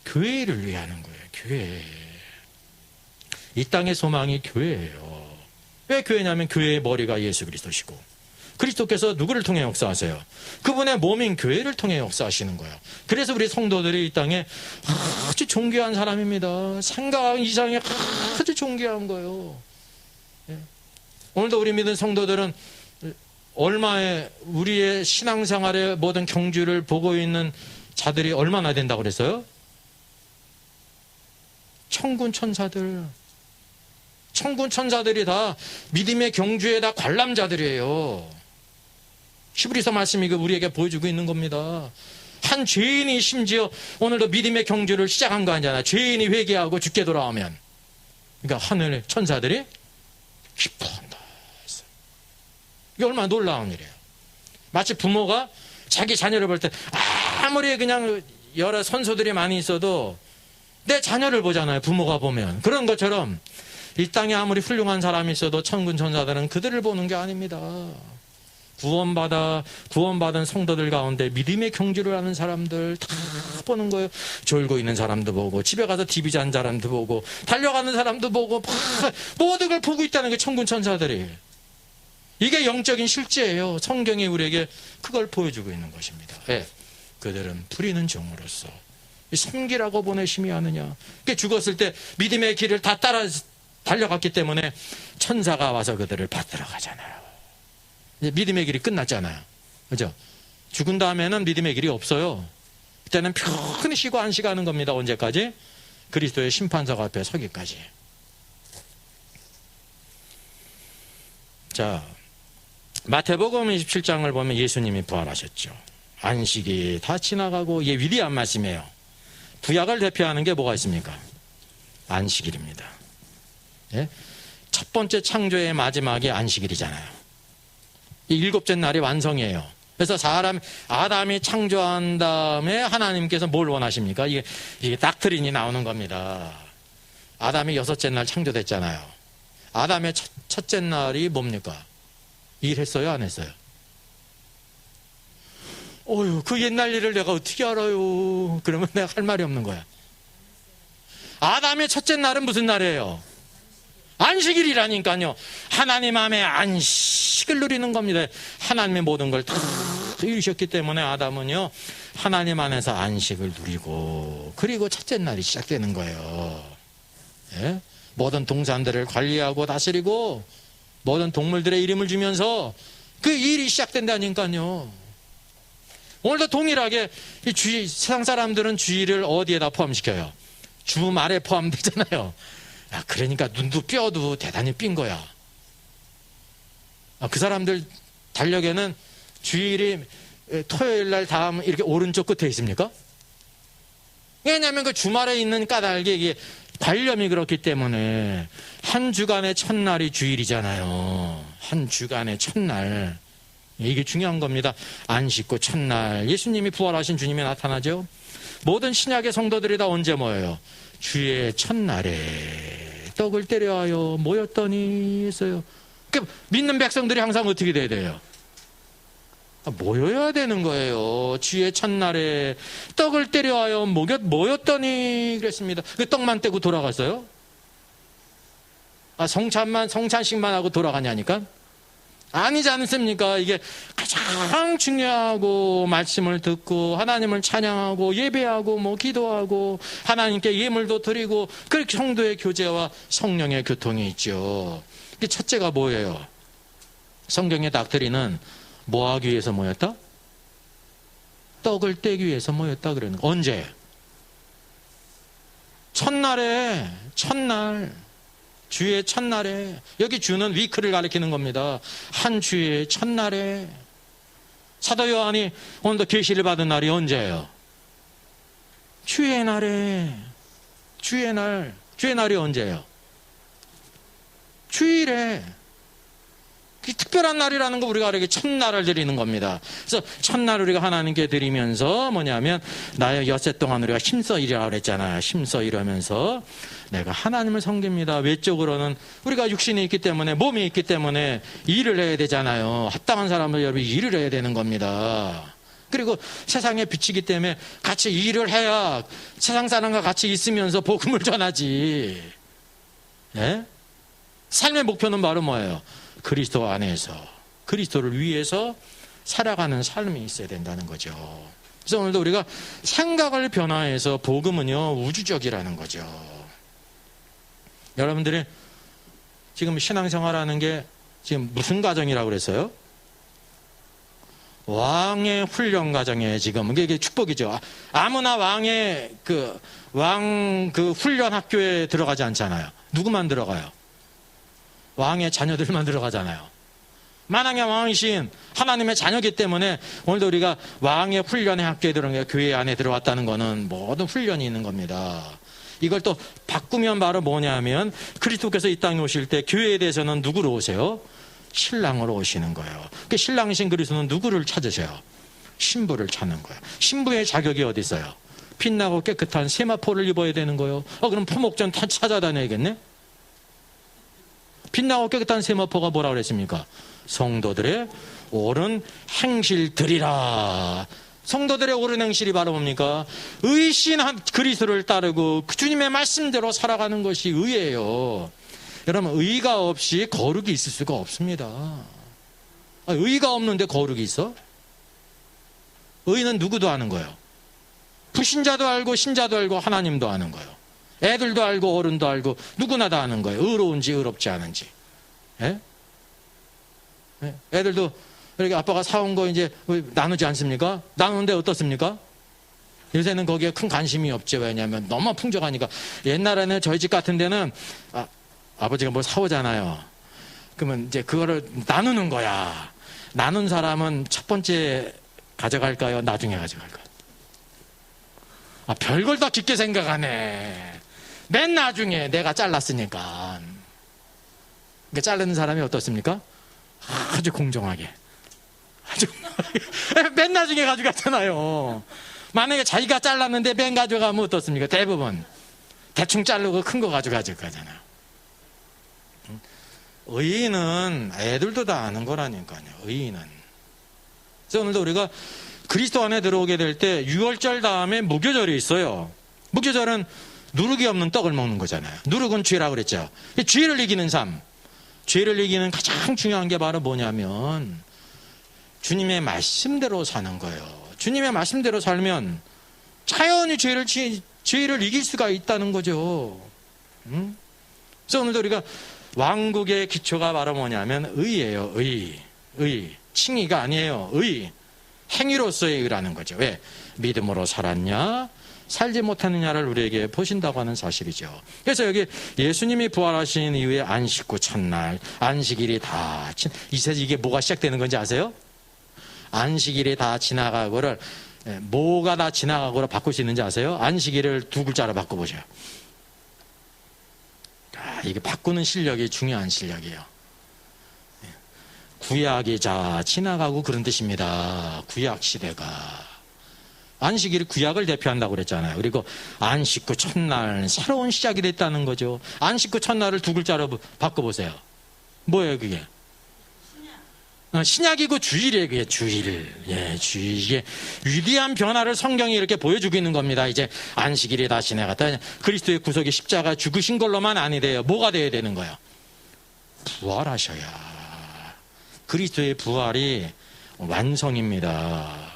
교회를 위하는 거예요. 교회. 이 땅의 소망이 교회예요. 왜 교회냐면 교회의 머리가 예수 그리스도시고 그리스도께서 누구를 통해 역사하세요? 그분의 몸인 교회를 통해 역사하시는 거예요. 그래서 우리 성도들이 이 땅에 아주 존귀한 사람입니다. 생각 이상의 아주 존귀한 거예요. 오늘도 우리 믿은 성도들은 얼마의 우리의 신앙생활의 모든 경주를 보고 있는 자들이 얼마나 된다고 그랬어요? 천군 천사들. 천군 천사들이 다 믿음의 경주에 다 관람자들이에요. 히브리서 말씀이 우리에게 보여주고 있는 겁니다. 한 죄인이 심지어 오늘도 믿음의 경주를 시작한 거 아니잖아요. 죄인이 회개하고 죽게 돌아오면. 그러니까 하늘 천사들이 기뻐한다. 이게 얼마나 놀라운 일이에요. 마치 부모가 자기 자녀를 볼 때 아무리 그냥 여러 선소들이 많이 있어도 내 자녀를 보잖아요. 부모가 보면. 그런 것처럼 이 땅에 아무리 훌륭한 사람이 있어도 천군 천사들은 그들을 보는 게 아닙니다. 구원받은 성도들 가운데 믿음의 경주를 하는 사람들 다 보는 거예요. 졸고 있는 사람도 보고 집에 가서 TV 잔 사람도 보고 달려가는 사람도 보고 모든 걸 보고 있다는 게 천군 천사들이. 이게 영적인 실제예요. 성경이 우리에게 그걸 보여주고 있는 것입니다. 네. 그들은 부리는 종으로서 섬기라고 보내심이 아느냐. 죽었을 때 믿음의 길을 다 따라 달려갔기 때문에 천사가 와서 그들을 받들어 가잖아요. 이제 믿음의 길이 끝났잖아요. 그죠? 죽은 다음에는 믿음의 길이 없어요. 그때는 편히 쉬고 안식하는 겁니다. 언제까지? 그리스도의 심판석 앞에 서기까지. 자, 마태복음 27장을 보면 예수님이 부활하셨죠. 안식이 다 지나가고 이게 위대한 말씀이에요. 구약을 대표하는 게 뭐가 있습니까? 안식일입니다. 예? 첫 번째 창조의 마지막이 안식일이잖아요. 이 일곱째 날이 완성이에요. 그래서 아담이 창조한 다음에 하나님께서 뭘 원하십니까? 이게 닥트린이 나오는 겁니다. 아담이 여섯째 날 창조됐잖아요. 아담의 첫째 날이 뭡니까? 일했어요? 안 했어요? 그 옛날 일을 내가 어떻게 알아요? 그러면 내가 할 말이 없는 거야. 아담의 첫째 날은 무슨 날이에요? 안식일이라니까요. 하나님 안에 안식을 누리는 겁니다. 하나님의 모든 걸 다 이루셨기 때문에 아담은요, 하나님 안에서 안식을 누리고, 그리고 첫째 날이 시작되는 거예요. 예? 모든 동산들을 관리하고 다스리고, 모든 동물들의 이름을 주면서 그 일이 시작된다니까요. 오늘도 동일하게 세상 사람들은 주일을 어디에다 포함시켜요? 주말에 포함되잖아요. 그러니까 눈도 뼈도 대단히 삔 거야. 그 사람들 달력에는 주일이 토요일 날 다음 이렇게 오른쪽 끝에 있습니까? 왜냐하면 그 주말에 있는 까닭이 이게 관념이 그렇기 때문에 한 주간의 첫날이 주일이잖아요. 한 주간의 첫날. 이게 중요한 겁니다. 안식구 첫날. 예수님이 부활하신 주님이 나타나죠. 모든 신약의 성도들이 다 언제 모여요? 주의 첫날에 떡을 때려하여 모였더니 했어요. 그러니까 믿는 백성들이 항상 어떻게 돼야 돼요? 모여야 되는 거예요. 주의 첫날에 떡을 때려하여 모였더니 그랬습니다. 그 떡만 떼고 돌아갔어요? 성찬식만 하고 돌아가냐니까? 아니지 않습니까? 이게 가장 중요하고 말씀을 듣고 하나님을 찬양하고 예배하고 기도하고 하나님께 예물도 드리고 그렇게 성도의 교제와 성령의 교통이 있죠. 첫째가 뭐예요? 성경의 닥트리는 뭐 하기 위해서 모였다? 떡을 떼기 위해서 모였다 그러는 거. 언제? 첫날 주의 첫날에. 여기 주는 위크를 가리키는 겁니다. 한 주의 첫날에. 사도 요한이 오늘도 계시를 받은 날이 언제예요? 주의 날에. 주의 날이 언제예요? 주일에. 특별한 날이라는 거 우리가 이렇게 첫날을 드리는 겁니다. 그래서 첫날 우리가 하나님께 드리면서 뭐냐면 나의 엿새 동안 우리가 힘써 일하라 그랬잖아요. 힘써 일하면서 내가 하나님을 섬깁니다. 외적으로는 우리가 육신이 있기 때문에 몸이 있기 때문에 일을 해야 되잖아요. 합당한 사람을 여러분 일을 해야 되는 겁니다. 그리고 세상에 비치기 때문에 같이 일을 해야 세상 사람과 같이 있으면서 복음을 전하지. 예? 삶의 목표는 바로 뭐예요? 그리스도 안에서 그리스도를 위해서 살아가는 삶이 있어야 된다는 거죠. 그래서 오늘도 우리가 생각을 변화해서 복음은요 우주적이라는 거죠. 여러분들이 지금 신앙생활하는 게 지금 무슨 과정이라고 그랬어요? 왕의 훈련 과정이에요. 지금 이게 축복이죠. 아무나 왕의 그 훈련 학교에 들어가지 않잖아요. 누구만 들어가요? 왕의 자녀들만 들어가잖아요. 만왕의 왕이신 하나님의 자녀이기 때문에 오늘도 우리가 왕의 훈련의 학교에 들어간 게 교회 안에 들어왔다는 것은 모든 훈련이 있는 겁니다. 이걸 또 바꾸면 바로 뭐냐면 그리스도께서 이 땅에 오실 때 교회에 대해서는 누구로 오세요? 신랑으로 오시는 거예요. 그 신랑이신 그리스도는 누구를 찾으세요? 신부를 찾는 거예요. 신부의 자격이 어디 있어요? 빛나고 깨끗한 세마포를 입어야 되는 거예요. 그럼 포목전 다 찾아다녀야겠네? 빛나고 깨끗한 세마포가 뭐라고 그랬습니까? 성도들의 옳은 행실들이라. 성도들의 옳은 행실이 바로 뭡니까? 의신한 그리스도를 따르고 그 주님의 말씀대로 살아가는 것이 의예요. 여러분 의가 없이 거룩이 있을 수가 없습니다. 의가 없는데 거룩이 있어? 의는 누구도 아는 거예요. 불신자도 알고 신자도 알고 하나님도 아는 거예요. 애들도 알고 어른도 알고 누구나 다 아는 거예요. 의로운지 의롭지 않은지. 예? 예? 애들도 이렇게 아빠가 사온 거 이제 나누지 않습니까? 나누는데 어떻습니까? 요새는 거기에 큰 관심이 없죠. 왜냐하면 너무 풍족하니까. 옛날에는 저희 집 같은 데는 아버지가 뭘 사오잖아요. 그러면 이제 그거를 나누는 거야. 나눈 사람은 첫 번째 가져갈까요? 나중에 가져갈까요? 별걸 더 깊게 생각하네. 맨 나중에 내가 잘랐으니까. 그러니까 자르는 사람이 어떻습니까? 아주 공정하게. 맨 나중에 가져갔잖아요. 만약에 자기가 잘랐는데 맨 가져가면 어떻습니까? 대부분 대충 자르고 큰 거 가져가질 거잖아요. 의인은 애들도 다 아는 거라니까요. 의인은. 그래서 오늘도 우리가 그리스도 안에 들어오게 될 때 유월절 다음에 무교절이 있어요. 무교절은 누룩이 없는 떡을 먹는 거잖아요. 누룩은 죄라고 그랬죠. 죄를 이기는 삶. 죄를 이기는 가장 중요한 게 바로 뭐냐면 주님의 말씀대로 사는 거예요. 주님의 말씀대로 살면 자연히 죄를 이길 수가 있다는 거죠. 그래서 오늘도 우리가 왕국의 기초가 바로 뭐냐면 의예요. 의. 칭의가 아니에요. 의. 행위로서의 의라는 거죠. 왜? 믿음으로 살았냐? 살지 못하느냐를 우리에게 보신다고 하는 사실이죠. 그래서 여기 예수님이 부활하신 이후에 안식구 첫날, 안식일이 다 이게 뭐가 시작되는 건지 아세요? 안식일이 다 지나가고를 뭐가 다 지나가고를 바꿀 수 있는지 아세요? 안식일을 두 글자로 바꿔보세요. 이게 바꾸는 실력이 중요한 실력이에요. 구약이 지나가고 그런 뜻입니다. 구약 시대가. 안식일이 구약을 대표한다고 그랬잖아요. 그리고 안식구 첫날 새로운 시작이 됐다는 거죠. 안식구 첫날을 두 글자로 바꿔보세요. 뭐예요 그게? 신약이고 주일이에요. 그게 주일. 예, 주일. 이게 위대한 변화를 성경이 이렇게 보여주고 있는 겁니다. 이제 안식일이 다 지나갔다. 그리스도의 구속이 십자가 죽으신 걸로만 아니 돼요. 뭐가 돼야 되는 거예요? 부활하셔야. 그리스도의 부활이 완성입니다.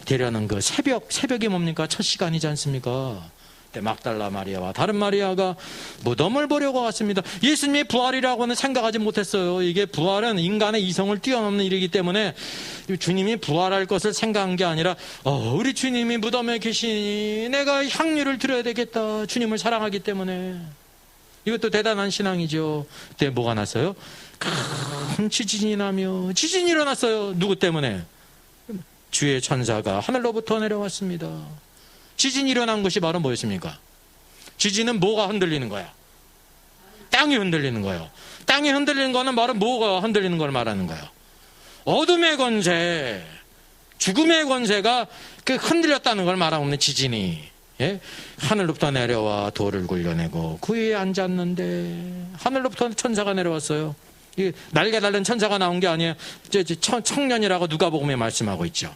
되려는 그 새벽이 뭡니까? 첫 시간이지 않습니까? 막달라 마리아와 다른 마리아가 무덤을 보려고 왔습니다. 예수님의 부활이라고는 생각하지 못했어요. 이게 부활은 인간의 이성을 뛰어넘는 일이기 때문에 주님이 부활할 것을 생각한 게 아니라 우리 주님이 무덤에 계시니 내가 향유를 드려야 되겠다. 주님을 사랑하기 때문에. 이것도 대단한 신앙이죠. 그때 뭐가 났어요? 큰 지진이 나며 지진이 일어났어요. 누구 때문에? 주의 천사가 하늘로부터 내려왔습니다. 지진이 일어난 것이 바로 뭐였습니까? 지진은 뭐가 흔들리는 거야? 땅이 흔들리는 거예요. 땅이 흔들리는 거는 말은 뭐가 흔들리는 걸 말하는 거예요? 어둠의 권세, 죽음의 권세가 그 흔들렸다는 걸 말하고 있는 지진이. 예? 하늘로부터 내려와 돌을 굴려내고 그 위에 앉았는데 하늘로부터 천사가 내려왔어요. 날개 달린 천사가 나온 게 아니에요. 청년이라고 누가복음에 말씀하고 있죠.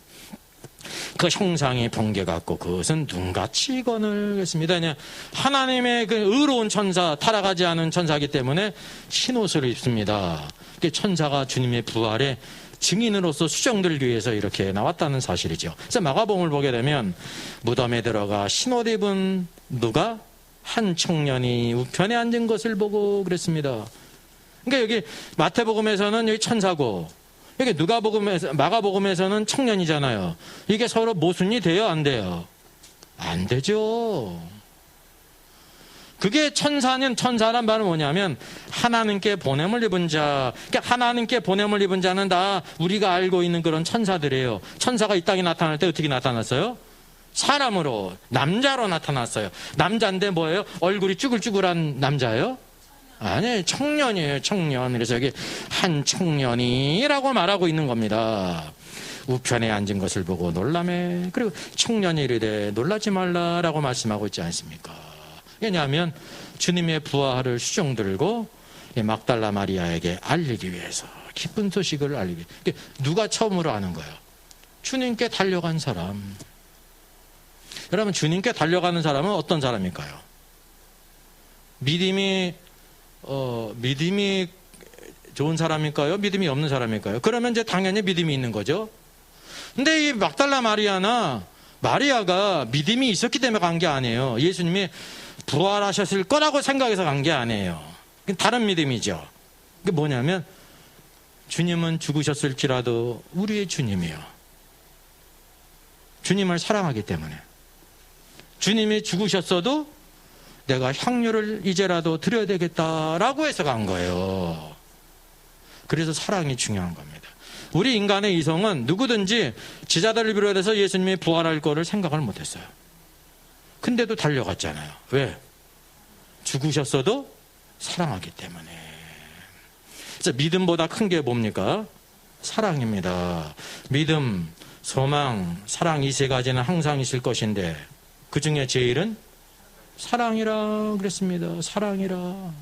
그 형상이 번개 같고 그것은 눈같이 익어늘 했습니다. 하나님의 그 의로운 천사, 타락하지 않은 천사이기 때문에 흰옷을 입습니다. 천사가 주님의 부활의 증인으로서 수정들기 위해서 이렇게 나왔다는 사실이죠. 그래서 마가복음을 보게 되면 무덤에 들어가 흰옷 입은 누가 한 청년이 우편에 앉은 것을 보고 그랬습니다. 그러니까 여기 마태복음에서는 여기 천사고 여기 마가복음에서는 청년이잖아요. 이게 서로 모순이 돼요, 안 돼요? 안 되죠. 그게 천사란 말은 뭐냐면 하나님께 보냄을 입은 자. 그러니까 하나님께 보냄을 입은 자는 다 우리가 알고 있는 그런 천사들이에요. 천사가 이 땅에 나타날 때 어떻게 나타났어요? 사람으로, 남자로 나타났어요. 남자인데 뭐예요? 얼굴이 쭈글쭈글한 남자예요? 아니, 청년이에요, 청년. 그래서 여기 한 청년이라고 말하고 있는 겁니다. 우편에 앉은 것을 보고 놀라매. 그리고 청년이 이르되 놀라지 말라라고 말씀하고 있지 않습니까? 왜냐하면 주님의 부활을 수종들고 막달라 마리아에게 알리기 위해서, 기쁜 소식을 알리기 위해서. 누가 처음으로 아는 거예요? 주님께 달려간 사람. 여러분, 주님께 달려가는 사람은 어떤 사람일까요? 믿음이 좋은 사람일까요? 믿음이 없는 사람일까요? 그러면 이제 당연히 믿음이 있는 거죠. 근데 이 막달라 마리아가 믿음이 있었기 때문에 간 게 아니에요. 예수님이 부활하셨을 거라고 생각해서 간 게 아니에요. 다른 믿음이죠. 그게 뭐냐면 주님은 죽으셨을지라도 우리의 주님이요. 주님을 사랑하기 때문에. 주님이 죽으셨어도 내가 향유를 이제라도 드려야 되겠다라고 해서 간 거예요. 그래서 사랑이 중요한 겁니다. 우리 인간의 이성은 누구든지 제자들을 비롯해서 예수님이 부활할 거를 생각을 못했어요. 근데도 달려갔잖아요. 왜? 죽으셨어도 사랑하기 때문에. 그래서 믿음보다 큰 게 뭡니까? 사랑입니다. 믿음, 소망, 사랑 이 세 가지는 항상 있을 것인데 그 중에 제일은 사랑이라 그랬습니다. 사랑이라.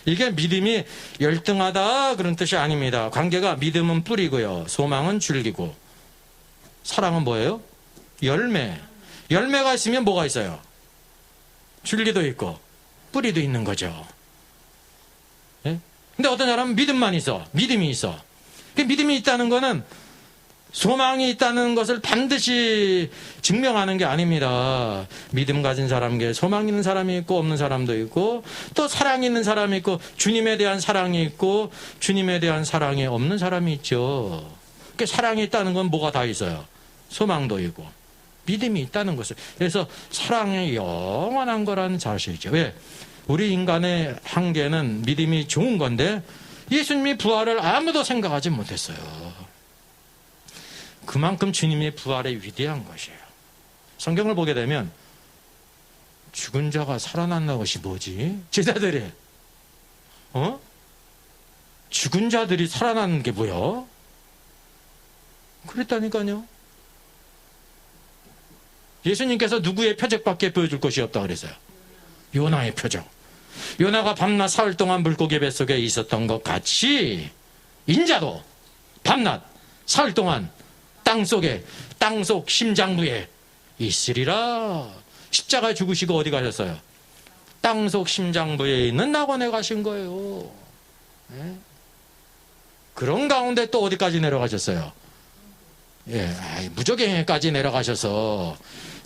이게 믿음이 열등하다 그런 뜻이 아닙니다. 관계가 믿음은 뿌리고요. 소망은 줄기고. 사랑은 뭐예요? 열매. 열매가 있으면 뭐가 있어요? 줄기도 있고 뿌리도 있는 거죠. 예? 근데 어떤 사람은 믿음만 있어. 믿음이 있어. 그 믿음이 있다는 거는 소망이 있다는 것을 반드시 증명하는 게 아닙니다. 믿음 가진 사람에게 소망 있는 사람이 있고 없는 사람도 있고 또 사랑 있는 사람이 있고 주님에 대한 사랑이 있고 주님에 대한 사랑이 없는 사람이 있죠. 그 사랑이 있다는 건 뭐가 다 있어요? 소망도 있고 믿음이 있다는 것을. 그래서 사랑이 영원한 거라는 사실이죠. 왜? 우리 인간의 한계는 믿음이 좋은 건데 예수님이 부활을 아무도 생각하지 못했어요. 그만큼 주님의 부활이 위대한 것이에요. 성경을 보게 되면 죽은 자가 살아난다는 것이 뭐지? 제자들이 죽은 자들이 살아나는 게 뭐야? 그랬다니까요. 예수님께서 누구의 표적밖에 보여줄 것이 없다 그랬어요? 요나의 표적. 요나가 밤낮 사흘 동안 물고기 뱃속에 있었던 것 같이 인자도 밤낮 사흘 동안 땅속 심장부에 있으리라. 십자가에 죽으시고 어디 가셨어요? 땅속 심장부에 있는 낙원에 가신 거예요. 네? 그런 가운데 또 어디까지 내려가셨어요? 예, 무저갱에까지 내려가셔서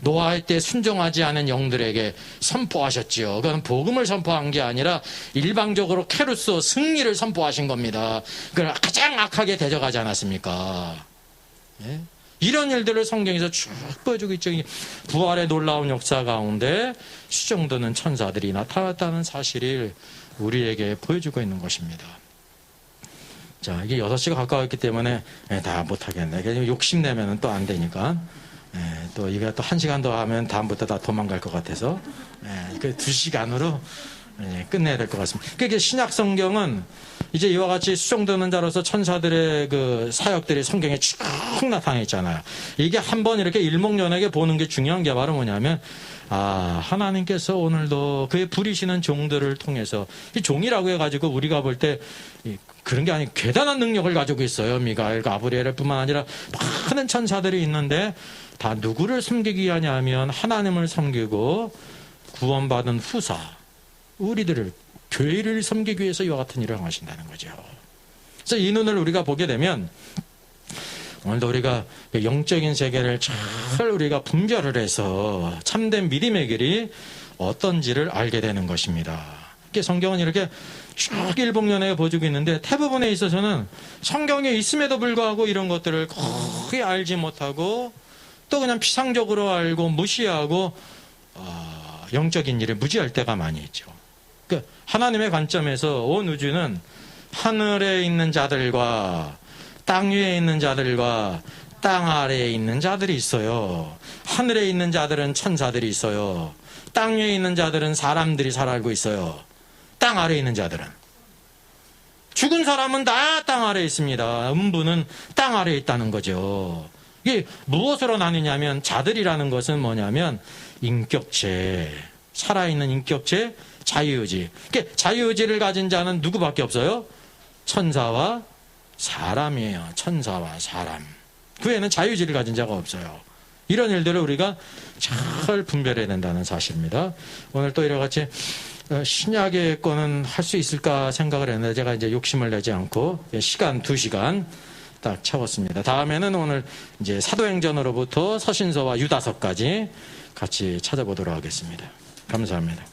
노아할 때 순종하지 않은 영들에게 선포하셨지요. 그건 복음을 선포한 게 아니라 일방적으로 케루소 승리를 선포하신 겁니다. 그걸 가장 악하게 대적하지 않았습니까? 예? 이런 일들을 성경에서 쭉 보여주고 있죠. 부활의 놀라운 역사 가운데 수정되는 천사들이 나타났다는 사실을 우리에게 보여주고 있는 것입니다. 자, 이게 6시가 가까웠기 때문에 다 못하겠네. 욕심내면 또 안 되니까. 또 이게 또 1시간 더 하면 다음부터 다 도망갈 것 같아서 그 2시간으로 끝내야 될 것 같습니다. 그러니까 신약 성경은 이제 이와 같이 수종드는 자로서 천사들의 그 사역들이 성경에 쭉 나타나 있잖아요. 이게 한번 이렇게 일목요연하게 보는 게 중요한 게 바로 뭐냐면, 하나님께서 오늘도 그의 부리시는 종들을 통해서, 이 종이라고 해가지고 우리가 볼 때 그런 게 아니고 대단한 능력을 가지고 있어요. 미가엘, 가브리엘 뿐만 아니라 많은 천사들이 있는데 다 누구를 섬기기 위하냐면 하나님을 섬기고 구원받은 후사, 우리들을, 교회를 섬기기 위해서 이와 같은 일을 하신다는 거죠. 그래서 이 눈을 우리가 보게 되면 오늘도 우리가 영적인 세계를 잘 우리가 분별을 해서 참된 믿음의 길이 어떤지를 알게 되는 것입니다. 성경은 이렇게 쭉 일목요연하게 보여주고 있는데 대부분에 있어서는 성경에 있음에도 불구하고 이런 것들을 거의 알지 못하고 또 그냥 피상적으로 알고 무시하고 영적인 일을 무지할 때가 많이 있죠. 하나님의 관점에서 온 우주는 하늘에 있는 자들과 땅 위에 있는 자들과 땅 아래에 있는 자들이 있어요. 하늘에 있는 자들은 천사들이 있어요. 땅 위에 있는 자들은 사람들이 살아가고 있어요. 땅 아래에 있는 자들은, 죽은 사람은 다 땅 아래에 있습니다. 음부는 땅 아래에 있다는 거죠. 이게 무엇으로 나뉘냐면, 자들이라는 것은 뭐냐면 인격체, 살아있는 인격체, 자유의지. 그러니까 자유의지를 가진 자는 누구밖에 없어요? 천사와 사람이에요. 천사와 사람. 그 외에는 자유의지를 가진 자가 없어요. 이런 일들을 우리가 잘 분별해야 된다는 사실입니다. 오늘 또 이렇게 신약의 거는 할 수 있을까 생각을 했는데 제가 이제 욕심을 내지 않고 시간 2시간 딱 채웠습니다. 다음에는 오늘 이제 사도행전으로부터 서신서와 유다서까지 같이 찾아보도록 하겠습니다. 감사합니다.